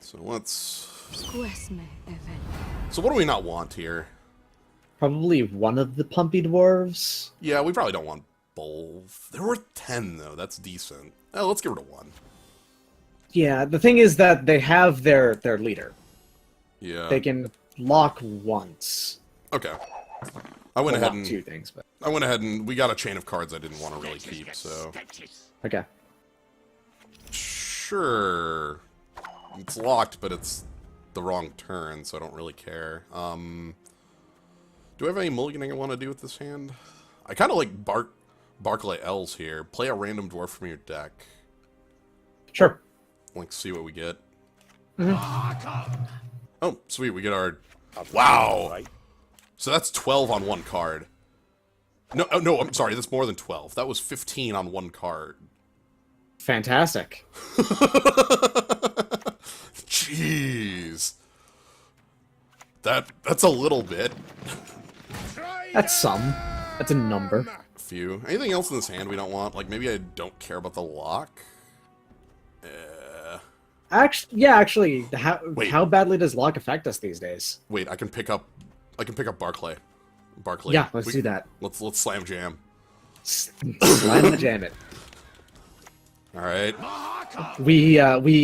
So let's. Squesme event. So what do we not want here? Probably one of the pumpy dwarves. Yeah, we probably don't want both. They're worth 10 though. That's decent. Oh, let's get rid of 1. Yeah, the thing is that they have their leader. Yeah. They can lock once. Okay. I went Well, ahead lock and 2 things, but I went ahead and we got a chain of cards I didn't want to really keep. So okay. sure, it's locked, but it's the wrong turn, so I don't really care. Do I have any mulliganing I want to do with this hand? I kind of like Barclay L's here. Play a random dwarf from your deck. Sure. Like, see what we get. Mm-hmm. Oh, sweet, we get our... Wow! So that's 12 on 1 card. No, oh, no, I'm sorry, that's more than 12. That was 15 on 1 card. Fantastic. Jeez. That's a little bit. That's some. That's a number. Few. Anything else in this hand we don't want? Like, maybe I don't care about the lock? Actually, Wait. how badly does lock affect us these days? Wait, I can pick up Barclay. Yeah, let's do that. Let's slam jam. Slam and jam it. Alright. We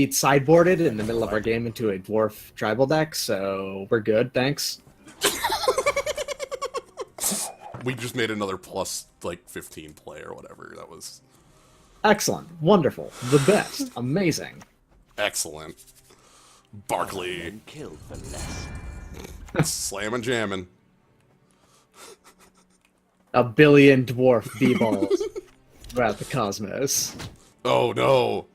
sideboarded in the middle of our game into a dwarf tribal deck, so we're good, thanks. We just made another plus, like, 15 play or whatever. That was... Excellent. Wonderful. The best. Amazing. Excellent. Barkley. Men killed for less. Slamming jamming. A billion dwarf b-balls throughout the cosmos. Oh no.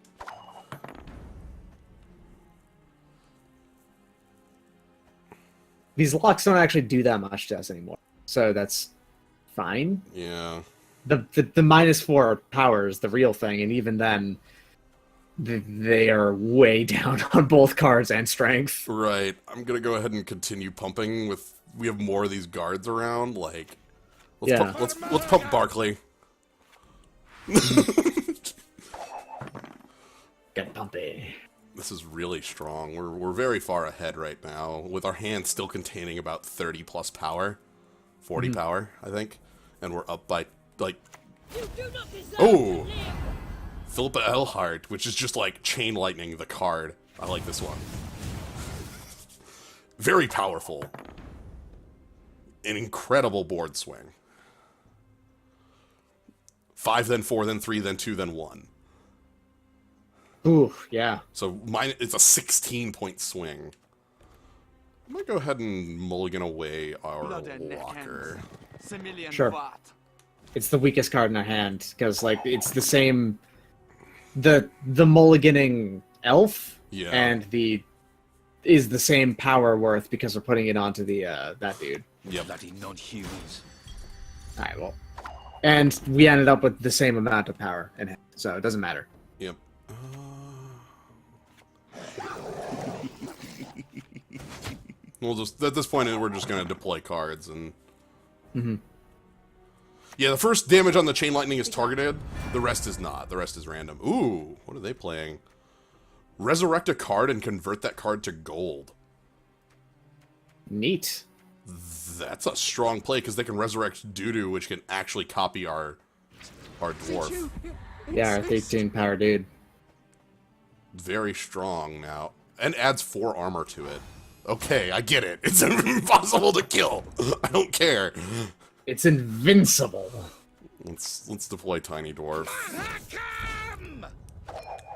These locks don't actually do that much to us anymore, so that's fine. Yeah. The -4 power is the real thing, and even then, they are way down on both cards and strength. Right. I'm gonna go ahead and continue pumping with. We have more of these guards around. Like, let's pump Barkley. Get pumpy. This is really strong. We're very far ahead right now, with our hand still containing about 30 plus power, 40 power, I think, and we're up by like. Oh. Philippa Elhart, which is just like chain lightning the card. I like this one. Very powerful. An incredible board swing. 5, then 4, then 3, then 2, then 1. Ooh, yeah. So it's a 16-point swing. I'm gonna go ahead and mulligan away our locker. Sure. It's the weakest card in our hand, because like it's the same. The mulliganing elf and is the same power worth because we're putting it onto the that dude. Yep. Bloody non-humans. Alright, well. And we ended up with the same amount of power in it, so it doesn't matter. Yep. We'll just at this point we're just gonna deploy cards and. Yeah, the first damage on the chain lightning is targeted. The rest is not. The rest is random. Ooh, what are they playing? Resurrect a card and convert that card to gold. Neat. That's a strong play because they can resurrect Doodoo, which can actually copy our dwarf. Yeah, our 13 power dude. Very strong now. And adds 4 armor to it. Okay, I get it. It's impossible to kill. I don't care. It's invincible. Let's deploy Tiny Dwarf.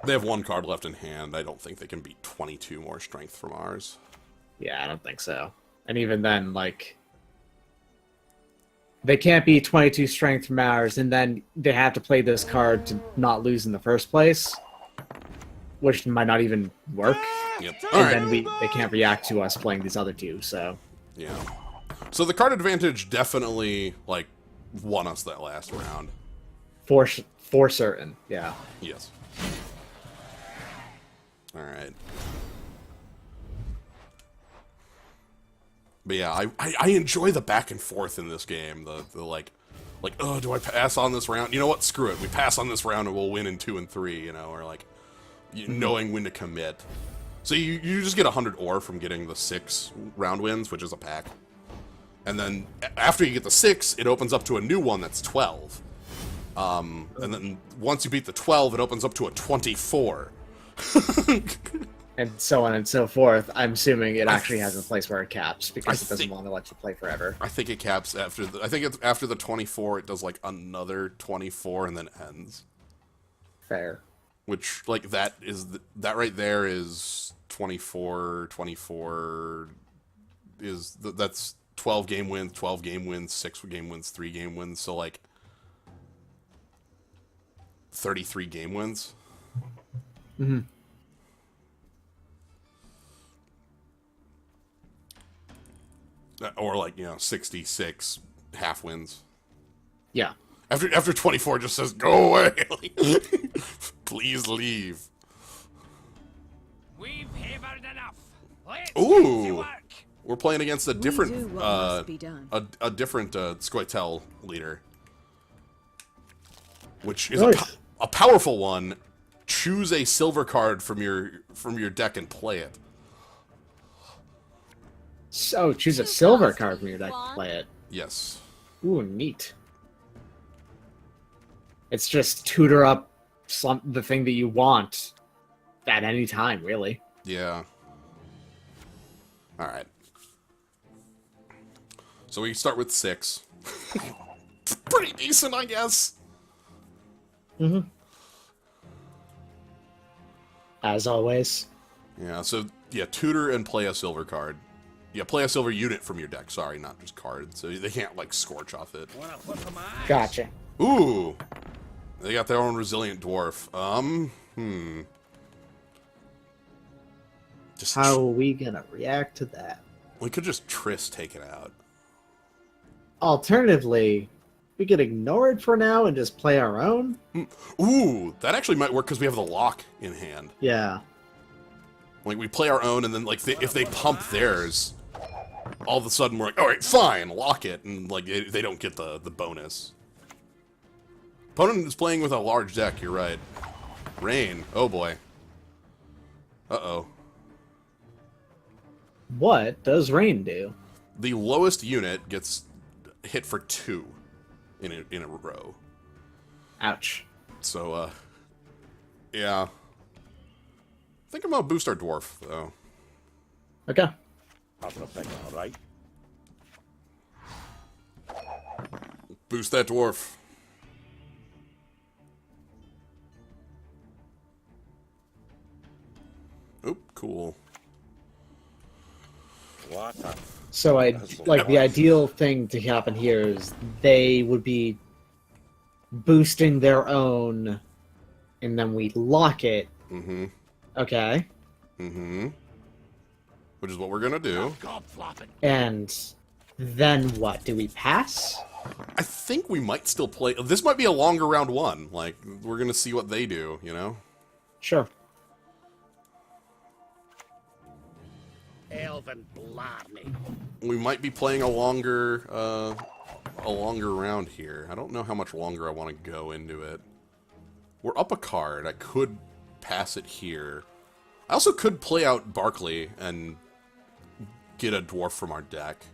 They have 1 card left in hand. I don't think they can beat 22 more strength from ours. Yeah, I don't think so. And even then, like, they can't be 22 strength from ours, and then they have to play this card to not lose in the first place, which might not even work. Yep. And then they can't react to us playing these other 2, so... Yeah. So the card advantage definitely, like, won us that last round. For certain, yeah. Yes. Alright. But yeah, I enjoy the back and forth in this game. The like, oh, do I pass on this round? You know what? Screw it. We pass on this round and we'll win in 2 and 3, you know, or like, knowing when to commit. So you just get 100 ore from getting the 6 round wins, which is a pack. And then after you get the 6, it opens up to a new one that's 12. And then once you beat the 12, it opens up to a 24. And so on and so forth. I'm assuming it actually has a place where it caps, because it doesn't want to let you play forever. I think it caps after I think it's after the 24, it does like another 24 and then ends. Fair. Which, like, that right there is 24 is, that's 12 game wins, 12 game wins, 6 game wins, 3 game wins, so, like, 33 game wins. Mm-hmm. Or, like, 66 half wins. Yeah. After 24 just says, go away! Please leave. We've hammered enough. Let's Ooh! get to work. We're playing against a different, do what must be done. a different Scoia'tael leader. Which is Nice. a powerful one. Choose a silver card from your deck and play it. So, choose a silver card from your deck to play it. Yes. Ooh, neat. It's just tutor up the thing that you want at any time, really. Yeah. Alright. So we start with 6. Pretty decent, I guess. Mm-hmm. As always. Yeah, so, yeah, tutor and play a silver card. Yeah, play a silver unit from your deck, sorry, not just cards. So they can't, like, scorch off it. Gotcha. Ooh! They got their own resilient dwarf. Just How are we gonna react to that? we could just Triss take it out. Alternatively, we could ignore it for now and just play our own. Ooh, that actually might work because we have the lock in hand. Yeah. Like, we play our own, and then, like, if they pump theirs, all of a sudden we're like, alright, fine, lock it, and, like, they don't get the bonus. Opponent is playing with a large deck, you're right. Rain, oh boy. Uh-oh. What does rain do? The lowest unit gets hit for 2 in a row. Ouch. So, yeah. I think I'm gonna boost our dwarf, though. Okay. Alright. Boost that dwarf. Oop, cool. So the ideal thing to happen here is they would be boosting their own, and then we lock it. Mm-hmm. Okay. Mm-hmm. Which is what we're gonna do. And then what? Do we pass? I think we might still play. This might be a longer round 1. Like, we're gonna see what they do, you know? Sure. Elven blarney. We might be playing a longer round here. I don't know how much longer I want to go into it. We're up a card. I could pass it here. I also could play out Barkley and get a dwarf from our deck.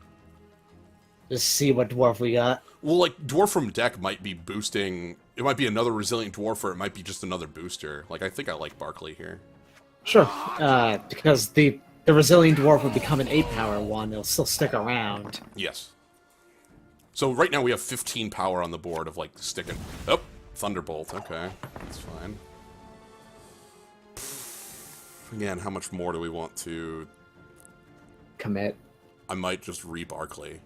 Just see what dwarf we got. Well, like, dwarf from deck might be boosting... It might be another resilient dwarf, or it might be just another booster. Like, I think I like Barkley here. Sure, because the resilient dwarf will become an 8-power one. It'll still stick around. Yes. So right now we have 15 power on the board of, like, sticking... Oh, Thunderbolt. Okay, that's fine. Again, how much more do we want to... Commit. I might just re-Barkley.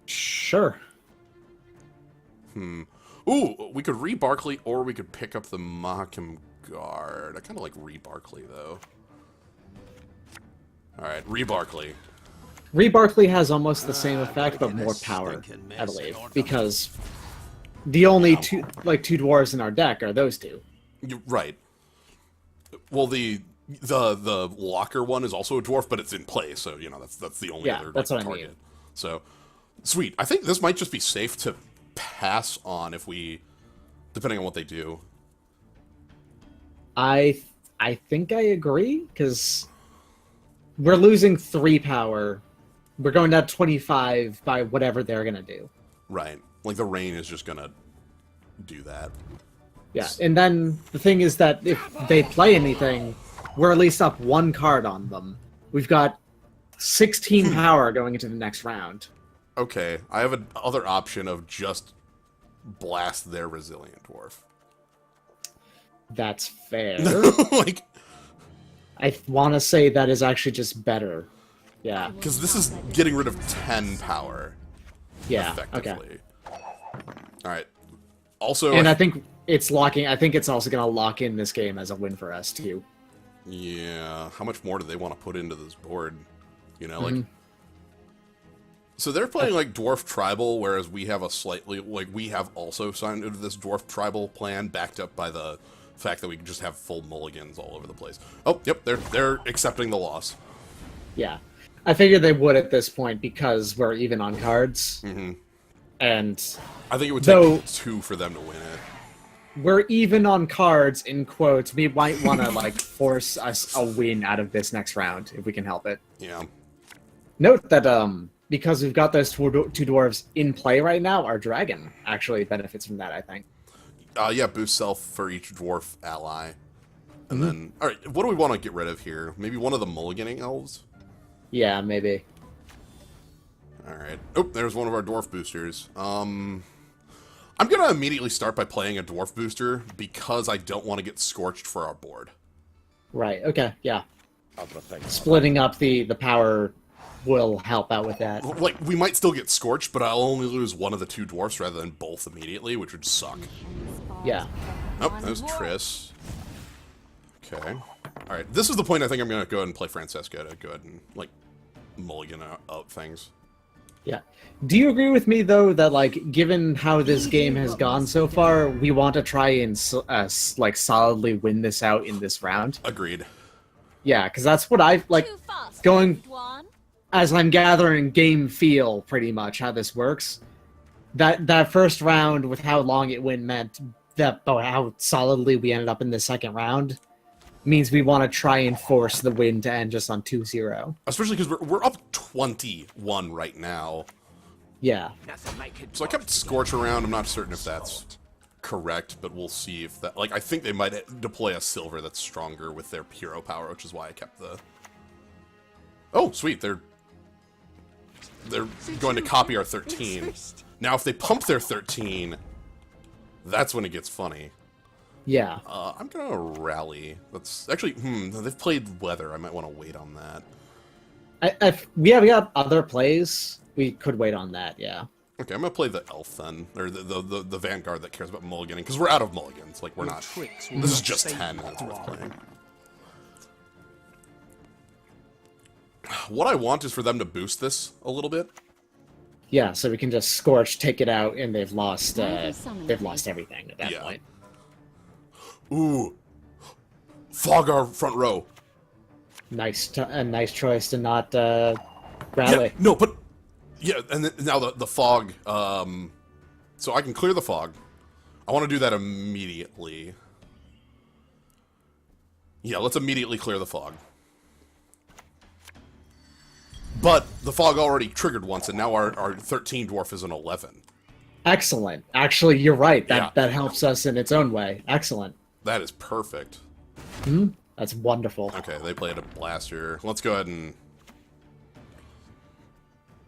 Sure. Ooh, we could re-Barkley, or we could pick up the Mahakam Guard. I kind of like re-Barkley, though. Alright, re-Barkley. Re-Barkley has almost the same effect, but more power, I believe, because the only two dwarves in our deck are those two. You're right. Well, the locker one is also a dwarf, but it's in play, so, you know, that's the only other that's what target. I mean. So, sweet. I think this might just be safe to pass on if we... Depending on what they do. I think I agree, because we're losing 3 power. We're going down 25 by whatever they're going to do. Right. Like, the rain is just gonna do that. Yeah, and then the thing is that if they play anything, we're at least up 1 card on them. We've got 16 power going into the next round. Okay, I have another option of just blast their resilient dwarf. That's fair. Like, I want to say that is actually just better. Yeah. because this is getting rid of 10 power. Yeah. Effectively. Okay. Alright. Also, And I think it's locking. I think it's also going to lock in this game as a win for us too. yeah, how much more do they want to put into this board? You know, like... So they're playing, like, Dwarf Tribal, whereas we have a slightly... Like, we have also signed into this Dwarf Tribal plan, backed up by the fact that we just have full mulligans all over the place. Oh, yep, they're accepting the loss. Yeah. I figured they would at this point because we're even on cards. And I think it would Though- take 2 for them to win it. we're even on cards, in quotes. We might want to, like, force us a win out of this next round, if we can help it. Yeah. Note that, because we've got those two dwarves in play right now, our dragon actually benefits from that, I think. Yeah, boost self for each dwarf ally. And then... Alright, what do we want to get rid of here? Maybe one of the mulliganing elves? Yeah, maybe. Alright. Oh, there's one of our dwarf boosters. I'm gonna immediately start by playing a dwarf booster because I don't want to get scorched for our board. Right, okay, yeah. I'll protect. Splitting up the power will help out with that. Like, we might still get scorched, but I'll only lose one of the 2 dwarfs rather than both immediately, which would suck. Yeah. Oh, there's Triss. Okay. Alright, this is the point I think I'm gonna go ahead and play Francesca to go ahead and, like, mulligan out things. Yeah. Do you agree with me, though, that, like, given how this game has gone so far, we want to try and, like, solidly win this out in this round? Agreed. Yeah, because that's what I've, like, going... As I'm gathering game feel, pretty much, how this works. That first round, with how long it went, meant that how solidly we ended up in the second round, means we want to try and force the win to end just on 2-0. Especially because we're up 21 right now. Yeah. So I kept Scorch around. I'm not certain if that's correct, but we'll see if that... Like, I think they might deploy a silver that's stronger with their hero power, which is why I kept the... Oh, sweet. They're going to copy our 13. Now, if they pump their 13, that's when it gets funny. Yeah. I'm gonna rally. That's actually, they've played weather. I might want to wait on that. We have got other plays. We could wait on that, yeah. Okay, I'm gonna play the elf then, or the vanguard that cares about mulliganing, because we're out of mulligans. Like, we're not. This is just 10. That's worth playing. What I want is for them to boost this a little bit. Yeah, so we can just Scorch, take it out, and they've lost everything at that point. Ooh. Fog our front row. A nice choice to not rally. Yeah, no, but yeah, and now the fog. So I can clear the fog. I want to do that immediately. Yeah, let's immediately clear the fog. But the fog already triggered once, and now our 13 dwarf is an 11. Excellent. Actually, you're right. Yeah. That helps us in its own way. Excellent. That is perfect. That's wonderful. Okay, they played a blaster. Let's go ahead and...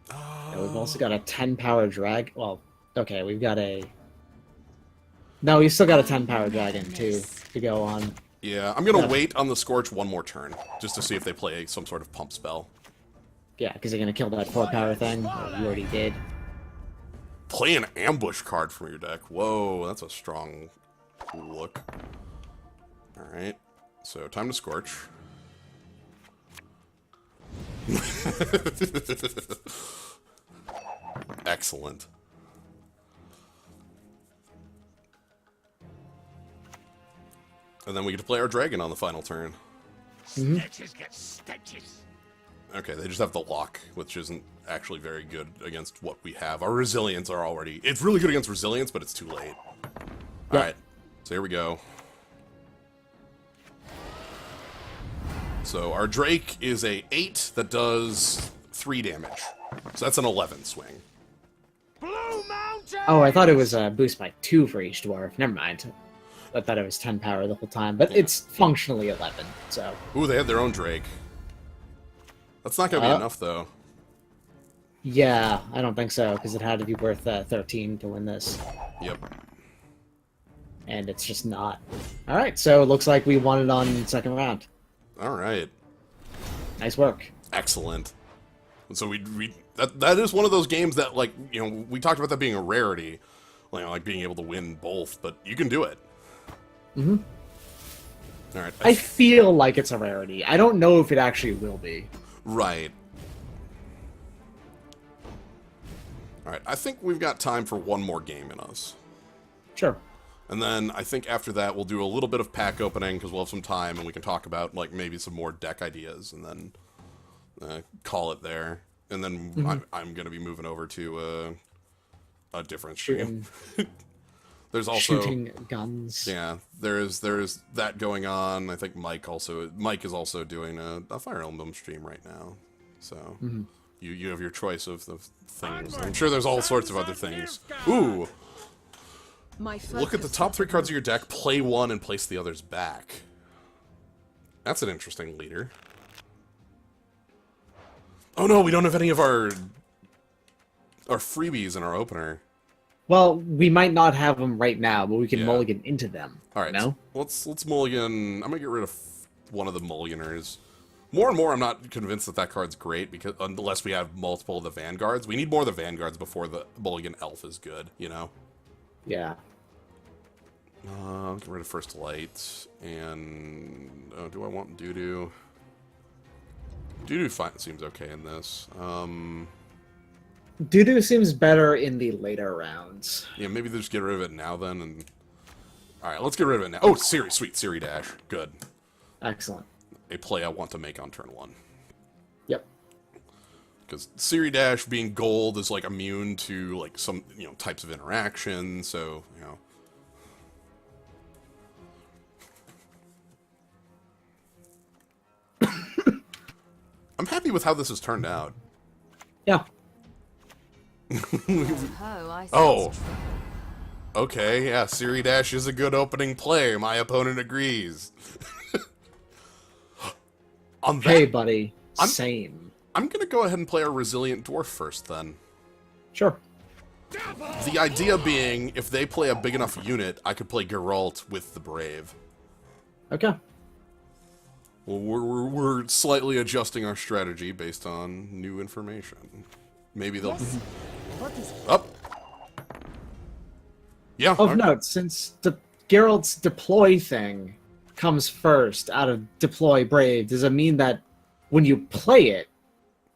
Yeah, we've also got a 10 power drag. Well, okay, we've got a... No, we've still got a 10 power dragon too to go on. Yeah, I'm going to wait on the Scorch one more turn, just to see if they play some sort of pump spell. Yeah, because you're going to kill that 4 power thing. Well, you already did. Play an ambush card from your deck. Whoa, that's a strong look. Alright, so time to Scorch. Excellent. And then we get to play our dragon on the final turn. Stitches get stitches. Okay, they just have the lock, which isn't actually very good against what we have. Our resilience are already... It's really good against resilience, but it's too late. Alright, so here we go. So our Drake is a 8 that does 3 damage. So that's an 11 swing. Blue Mountain! Oh, I thought it was a boost by 2 for each dwarf. Never mind. I thought it was 10 power the whole time, but it's functionally 11, so... Ooh, they had their own Drake. That's not going to be enough, though. Yeah, I don't think so, because it had to be worth 13 to win this. Yep. And it's just not. Alright, so it looks like we won it on second round. Alright. Nice work. Excellent. So that is one of those games that, like, you know, we talked about that being a rarity, like being able to win both, but you can do it. Mm-hmm. All right. I feel like it's a rarity. I don't know if it actually will be. Right. All right. I think we've got time for one more game in us. Sure. And then I think after that we'll do a little bit of pack opening because we'll have some time and we can talk about like maybe some more deck ideas and then call it there. And then I'm going to be moving over to a different stream. There's also shooting guns. Yeah, there's that going on. I think Mike is also doing a Fire Emblem stream right now. So you have your choice of the things. I'm sure there's all sorts of other things. Ooh. Look at the top 3 cards of your deck, play one and place the others back. That's an interesting leader. Oh no, we don't have any of our freebies in our opener. Well, we might not have them right now, but we can mulligan into them. All right, no? Let's mulligan. I'm gonna get rid of one of the mulliganers. More and more, I'm not convinced that card's great because unless we have multiple of the vanguards, we need more of the vanguards before the mulligan elf is good. You know? Yeah. Get rid of First Light and do I want Doo-Doo? Doo-Doo seems okay in this. Doo-Doo seems better in the later rounds. Yeah, maybe just get rid of it now then. And all right, let's get rid of it now. Oh, Siri, sweet Siri Dash, good. Excellent. A play I want to make on turn 1. Yep. Because Siri Dash being gold is like immune to like some types of interaction, so I'm happy with how this has turned out. Yeah. Oh. Okay, yeah, Siri Dash is a good opening play. My opponent agrees. On that, Hey, buddy. Same. I'm gonna go ahead and play our Resilient Dwarf first, then. Sure. The idea being, if they play a big enough unit, I could play Geralt with the Brave. Okay. Well, we're slightly adjusting our strategy based on new information. Maybe they'll... Up! Yeah. Of note, since the Geralt's deploy thing comes first out of deploy Brave, does it mean that when you play it,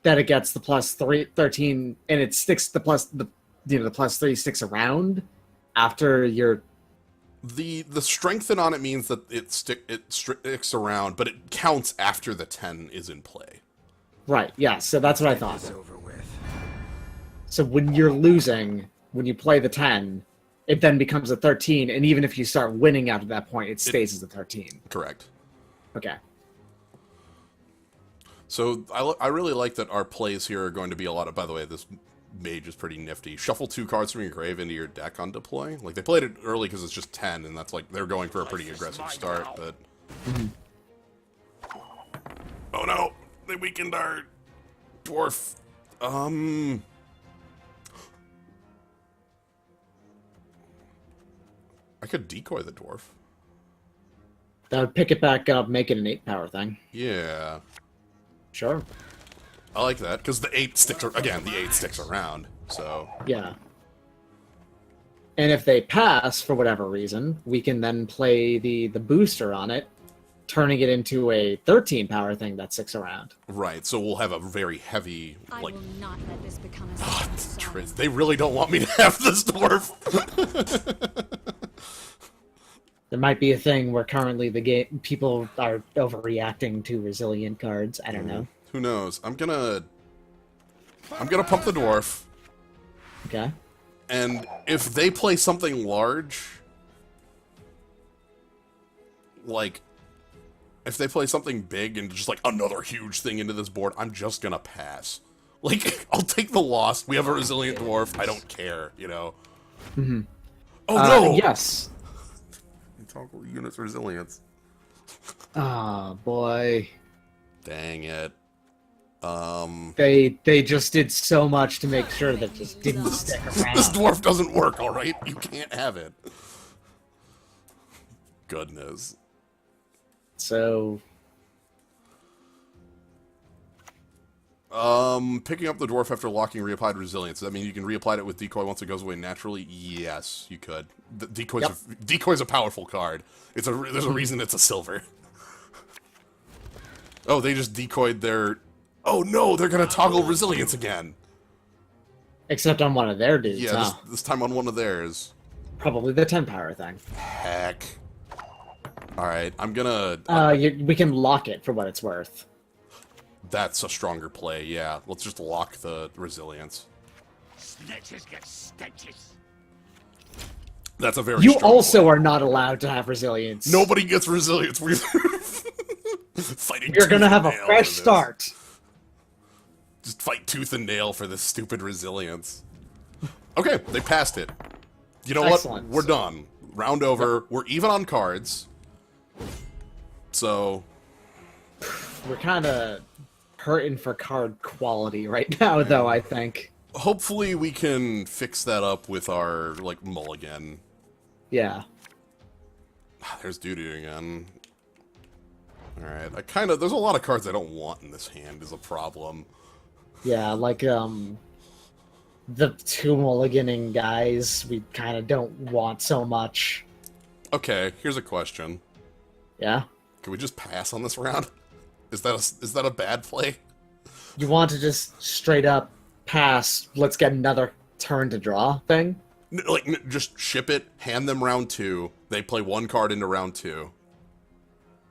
that it gets the plus 13 and it sticks the plus 3 sticks around after your The strengthen on it means that it sticks around, but it counts after the 10 is in play. Right, yeah, so that's what I thought. It's over with. So when you're losing, when you play the 10, it then becomes a 13, and even if you start winning after that point, it stays as a 13. Correct. Okay. So I really like that our plays here are going to be a lot of, by the way, this mage is pretty nifty. Shuffle 2 cards from your grave into your deck on deploy. Like, they played it early because it's just 10, and that's like, they're going for a pretty aggressive start, but... Oh no! They weakened our dwarf. I could decoy the dwarf. That would pick it back up, make it an 8-power thing. Yeah. Sure. I like that, because the 8 sticks, again, the 8 sticks around, so... Yeah. And if they pass, for whatever reason, we can then play the booster on it, turning it into a 13-power thing that sticks around. Right, so we'll have a very heavy, I like... will not let this become a They really don't want me to have this dwarf! There might be a thing where currently the game people are overreacting to resilient cards. I don't know. Who knows? I'm gonna pump the dwarf, Okay. and if they play something large, like, if they play something big and just like another huge thing into this board, I'm just gonna pass. Like, I'll take the loss. We have a resilient dwarf. I don't care, you know? Mm-hmm. Oh no! Yes. Toggle units resilience. Oh boy. Dang it. They just did so much to make sure that just didn't stick around. This dwarf doesn't work, alright? You can't have it. Goodness. So... Picking up the dwarf after locking reapplied resilience. Does that mean you can reapply it with decoy once it goes away naturally? Yes, you could. Decoy's a powerful card. There's a reason it's a silver. Oh, they just decoyed their... Oh no, they're gonna toggle resilience again. Except on one of their dudes, Yeah, huh? this time on one of theirs. Probably the 10-power thing. Heck. Alright, I'm gonna... We can lock it for what it's worth. That's a stronger play, yeah. Let's just lock the resilience. Snitches get stitches. That's a very You strong also play. are not allowed to have resilience. Nobody gets resilience. We're fighting. You're gonna tooth have and a nail fresh for this. start. Just fight tooth and nail for this stupid resilience. Okay, they passed it. You know Excellent. what? We're done. Round over. Yep. We're even on cards. So... We're kind of hurting for card quality right now, though, I think. Hopefully we can fix that up with our, like, mulligan. Yeah. There's doo-doo again. Alright, there's a lot of cards I don't want in this hand is a problem. Yeah, like, the 2 mulliganing guys we kind of don't want so much. Okay, here's a question. Yeah? Can we just pass on this round? Is that a bad play? You want to just straight up pass, let's get another turn to draw thing? Just ship it, hand them round 2, they play 1 card into round 2.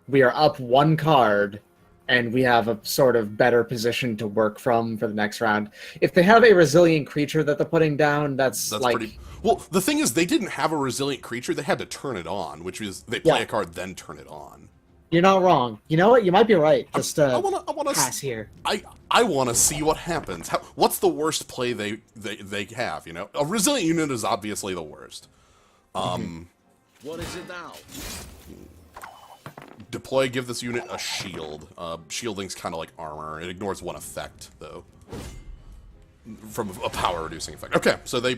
We are up 1 card, and we have a sort of better position to work from for the next round. If they have a resilient creature that they're putting down, that's like... pretty... Well, the thing is, they didn't have a resilient creature, they had to turn it on, which is, they play a card, then turn it on. You're not wrong. You know what? You might be right. Just I wanna pass here. I want to see what happens. What's the worst play they have? You know, a resilient unit is obviously the worst. What is it now? Deploy. Give this unit a shield. Shielding's kind of like armor. It ignores 1 effect though, from a power reducing effect. Okay, so they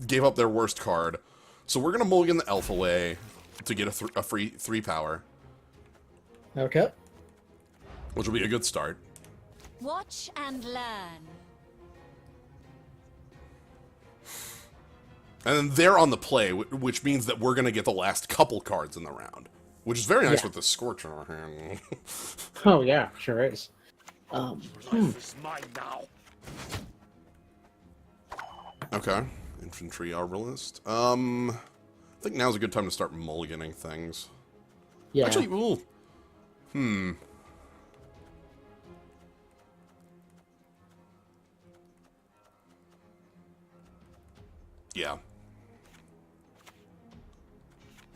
gave up their worst card. So we're gonna mulligan the elf away to get a free 3 power. Okay. Which will be a good start. Watch and learn. And then they're on the play, which means that we're going to get the last couple cards in the round. Which is very nice with the Scorch in our hand. Oh, yeah, sure is. Life is mine now. Okay. Infantry arbalist. I think now's a good time to start mulliganing things. Yeah. Actually, ooh. Yeah.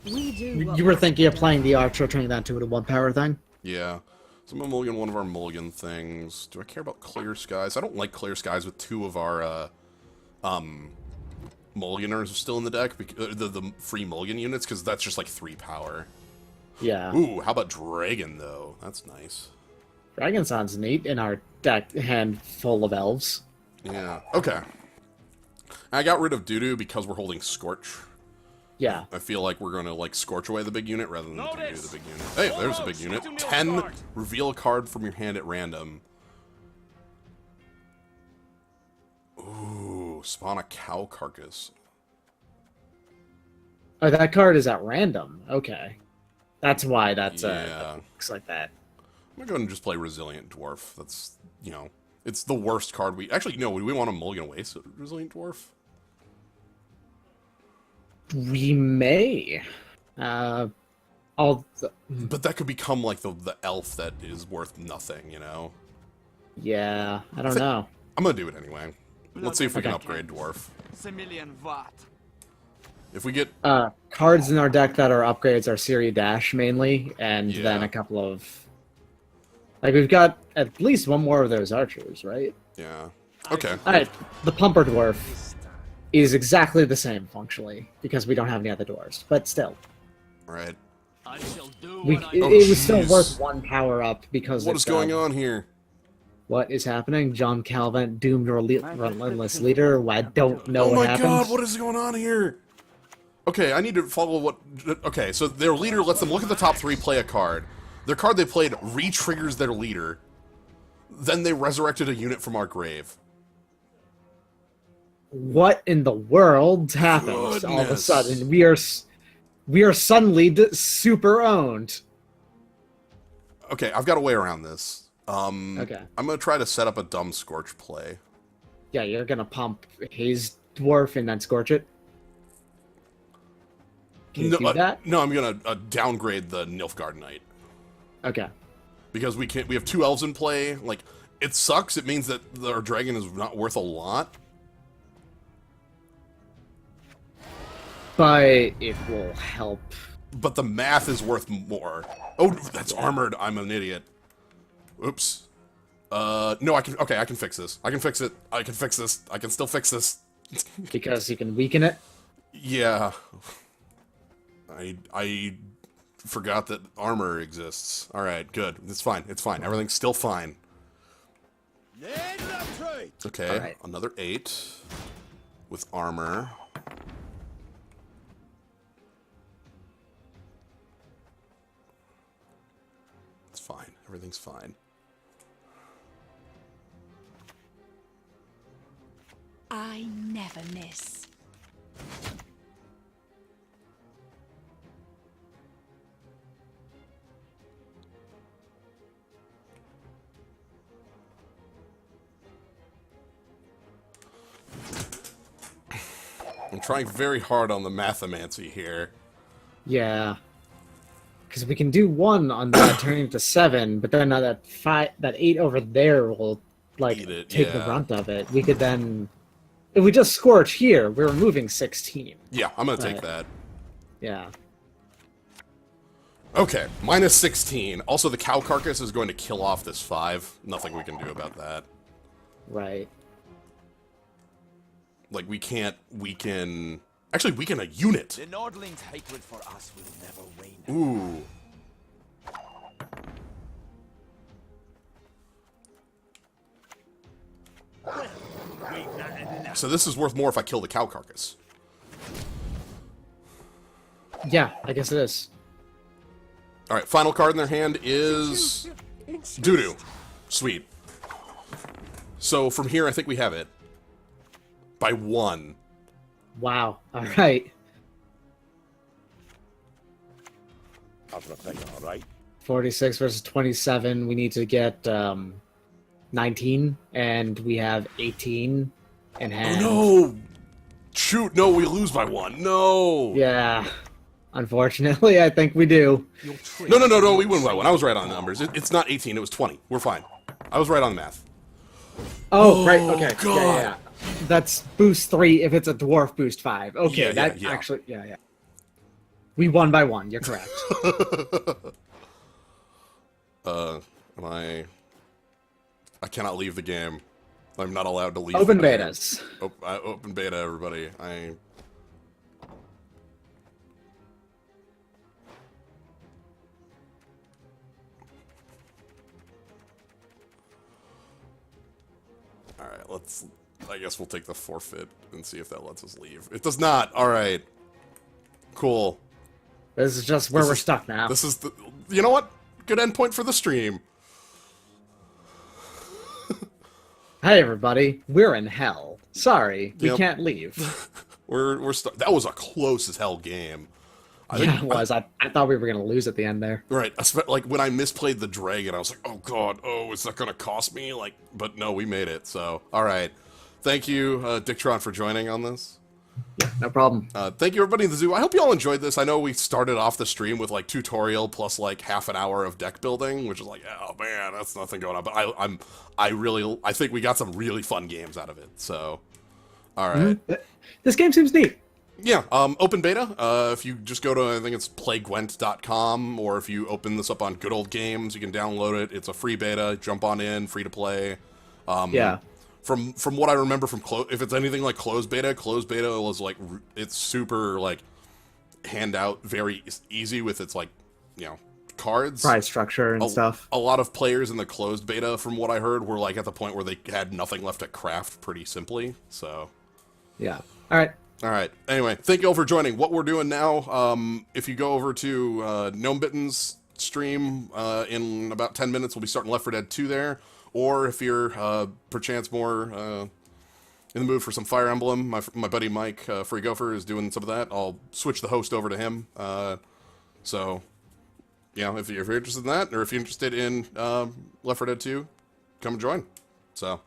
We do. You were thinking of playing the Archer, turning that into a 1-power thing? Yeah. So I'm gonna mulligan one of our mulligan things. Do I care about clear skies? I don't like clear skies with 2 of our, mulliganers still in the deck. The free mulligan units, because that's just like 3 power. Yeah. Ooh, how about dragon, though? That's nice. Dragon sounds neat in our deck hand full of elves. Yeah. Okay. I got rid of Doo-Doo because we're holding Scorch. Yeah. I feel like we're going to, like, scorch away the big unit rather than Doo-Doo the big unit. Hey, there's a big unit. 10, reveal a card from your hand at random. Ooh, spawn a cow carcass. Oh, that card is at random. Okay. That's why that's Yeah. looks like that. I'm going to go ahead and just play Resilient Dwarf. That's, you know, it's the worst card we... Actually, no, we want to mulligan away Resilient Dwarf? We may. But that could become, like, the elf that is worth nothing, you know? yeah, I don't know. I'm going to do it anyway. Let's see if we can upgrade Dwarf. If we get... Cards in our deck that are upgrades are Siri Dash mainly, and then a couple of... Like, we've got at least one more of those archers, right? Yeah. Okay. Alright, the Pumper Dwarf is exactly the same, functionally, because we don't have any other dwarves, but still. Right. It was still worth 1 power up because What is going on here? What is happening? John Calvin, doomed relentless leader. I don't know what happened. Oh my god, what is going on here? Okay, I need to follow what... Okay, so their leader lets them look at the top 3, play a card. Their card they played re-triggers their leader. Then they resurrected a unit from our grave. What in the world happened all of a sudden? We are suddenly super owned. Okay, I've got a way around this. Okay. I'm gonna try to set up a dumb Scorch play. Yeah, you're gonna pump Haze Dwarf and then Scorch it? Can you do that? No, I'm gonna downgrade the Nilfgaard Knight. Okay. Because we have 2 elves in play. Like, it sucks. It means that our dragon is not worth a lot. But it will help. But the math is worth more. Oh, that's armored. I'm an idiot. Oops. No, I can... Okay, I can fix this. I can fix it. I can fix this. I can still fix this. Because you can weaken it? Yeah. I forgot that armor exists. Alright, good. It's fine. It's fine. Everything's still fine. Okay, right. Another 8 with armor. It's fine. Everything's fine. I never miss. I'm trying very hard on the Mathomancy here. Yeah. Because we can do 1 on that, turning to 7, but then that 8 over there will, like, take the brunt of it. We could then... If we just Scorch here, we're removing 16. Yeah, I'm gonna take that. Yeah. Okay, minus 16. Also, the cow carcass is going to kill off this 5. Nothing we can do about that. Right. Like, we can't weaken... Actually, weaken a unit! The Nordling's hatred for us will never wane. Ooh. So this is worth more if I kill the cow carcass. Yeah, I guess it is. Alright, final card in their hand is... Doo-Doo. Sweet. So from here, I think we have it. By 1. Wow. Alright. How's the thing, alright? 46 versus 27. We need to get 19, and we have 18 in hand. Oh no! Shoot, no, we lose by 1. No. Yeah. Unfortunately, I think we do. No, we win by 1. I was right on the numbers. It's not 18, it was 20. We're fine. I was right on the math. Oh, right. Okay. God. Yeah. That's boost 3 if it's a dwarf boost 5. Okay, Yeah, that yeah. actually, yeah. We won by 1. You're correct. Am I cannot leave the game. I'm not allowed to leave. Open the game. betas. Open beta, everybody. Alright, I guess we'll take the forfeit and see if that lets us leave. It does not. Alright. Cool. This is just where we're stuck now. This is the... You know what? Good endpoint for the stream. Hey, everybody. We're in hell. Sorry, we Yep. can't leave. We're stuck. That was a close as hell game. Yeah, it was. I thought we were going to lose at the end there. Right. Like, when I misplayed the dragon, I was like, oh, God. Oh, is that going to cost me? Like, but no, we made it. So, all right. Thank you, Dicktron, for joining on this. Yeah, no problem. Thank you, everybody in the zoo. I hope you all enjoyed this. I know we started off the stream with, like, tutorial plus, like, half an hour of deck building, which is like, oh, man, that's nothing going on. But I think we got some really fun games out of it. So, all right. This game seems neat. Yeah, open beta. If you just go to, I think it's playgwent.com, or if you open this up on Good Old Games, you can download it. It's a free beta. Jump on in, free to play. Yeah. From what I remember from if it's anything like closed beta was like, it's super like handout, very easy with its like, cards. Prize structure and stuff. A lot of players in the closed beta, from what I heard, were like at the point where they had nothing left to craft pretty simply. So. Yeah. All right. All right. Anyway, thank you all for joining. What we're doing now, if you go over to Gnome Bitten's stream in about 10 minutes, we'll be starting Left 4 Dead 2 there. Or if you're perchance more in the mood for some Fire Emblem, my buddy Mike Free Gopher is doing some of that. I'll switch the host over to him. So, if you're interested in that, or if you're interested in Left 4 Dead 2, come and join. So,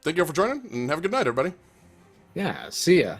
thank you all for joining, and have a good night, everybody. Yeah. See ya.